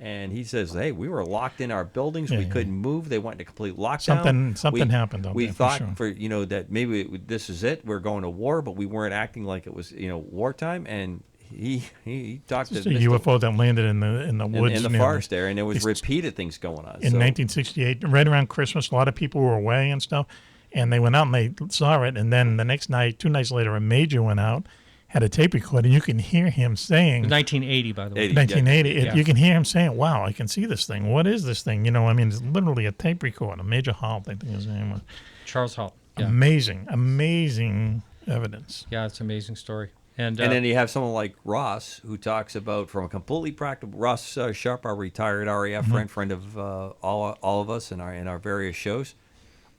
and he says, "Hey, we were locked in our buildings. Yeah, we yeah. couldn't move. They went into complete lockdown. Something happened out We there, for thought sure. that maybe this is it. We're going to war, but we weren't acting like it was wartime." And he talked Just to a Mr. UFO that landed in the woods in the near forest there, and there was it's- repeated things going on. in So- 1968, right around Christmas. A lot of people were away and stuff, and they went out and they saw it. And then the next night, 2 nights later, a major went out, had a tape recorder. You can hear him saying, 1980, by the way. 80. 1980. Yeah. You can hear him saying, "Wow, I can see this thing. What is this thing?" I mean, it's literally a tape recorder. Major Halt, I think his name was. Charles Hall. Yeah, Amazing evidence. yeah, it's an amazing story. And And then you have someone like Ross, who talks about from a completely practical. Ross Sharp, our retired RAF friend of all of us in our various shows,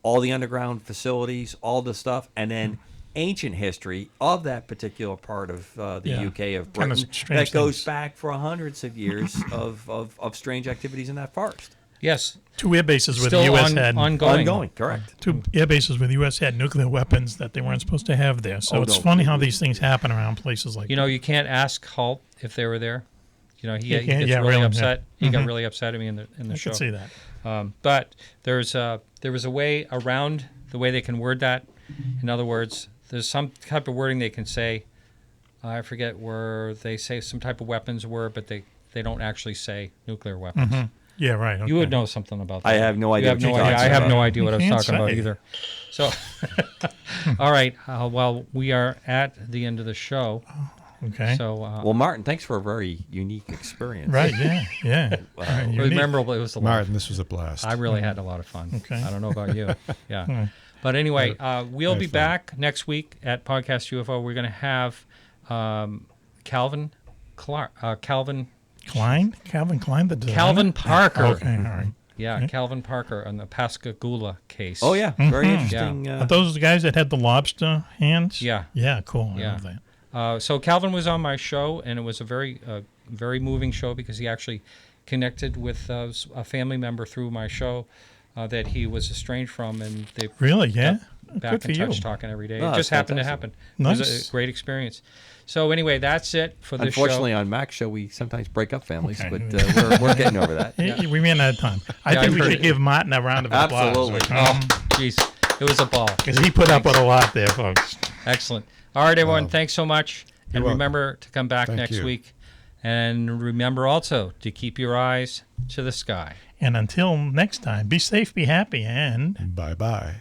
all the underground facilities, all the stuff, and then ancient history of that particular part of the Yeah. UK of Kind of Britain strange that goes things. back for hundreds of years of strange activities in that forest. yes, 2 air bases where still the U.S. had ongoing. Correct. 2 air bases where the U.S. had nuclear weapons that they weren't supposed to have there. So Oh, it's no. funny how these things happen around places like You can't ask Halt if they were there. He You gets can't- really yeah, really, yeah. upset. He got really upset at me in the I show. could see that. But there was a way around the way they can word that. In other words, there's some type of wording they can say. I forget where they say some type of weapons were, but they don't actually say nuclear weapons. Yeah, right. You would okay. know something about that. I have no idea You have what no you're idea. I talking have about. no idea what I was You can't talking about say. either. So, all right. Well, we are at the end of the show. Okay. So, Well, Martin, thanks for a very unique experience. right, yeah. it was Unique. memorable. It was a lot. Martin, this was a blast. I really had a lot of fun. Okay. I don't know about you. Yeah. But anyway, we'll be fun. back next week at Podcast UFO. We're going to have Calvin Calvin Klein, the designer? Calvin Parker. Okay, all right. Yeah, Calvin Parker on the Pascagoula case. Oh yeah, very interesting. Are those the guys that had the lobster hands? Yeah. Yeah, cool. I Yeah. love that. So Calvin was on my show, and it was a very moving show because he actually connected with a family member through my show that he was estranged from, and they Really? Yeah. back Good in for touch, you. talking every day. Oh, It just that's happened to fantastic. happen. It was Nice. a great experience. So anyway, that's it for this Unfortunately, show. on Mac's show, we sometimes break up families, Okay. but we're getting over that. Hey, we ran out of time. I Yeah, think I we heard should it. give Martin a round of applause. Absolutely. Oh, jeez, it was a ball. Because he put up with a lot there, folks. Excellent. All right, everyone, thanks so much. And welcome. remember to come back Thank next you. week. And remember also to keep your eyes to the sky. And until next time, be safe, be happy, and... Bye-bye.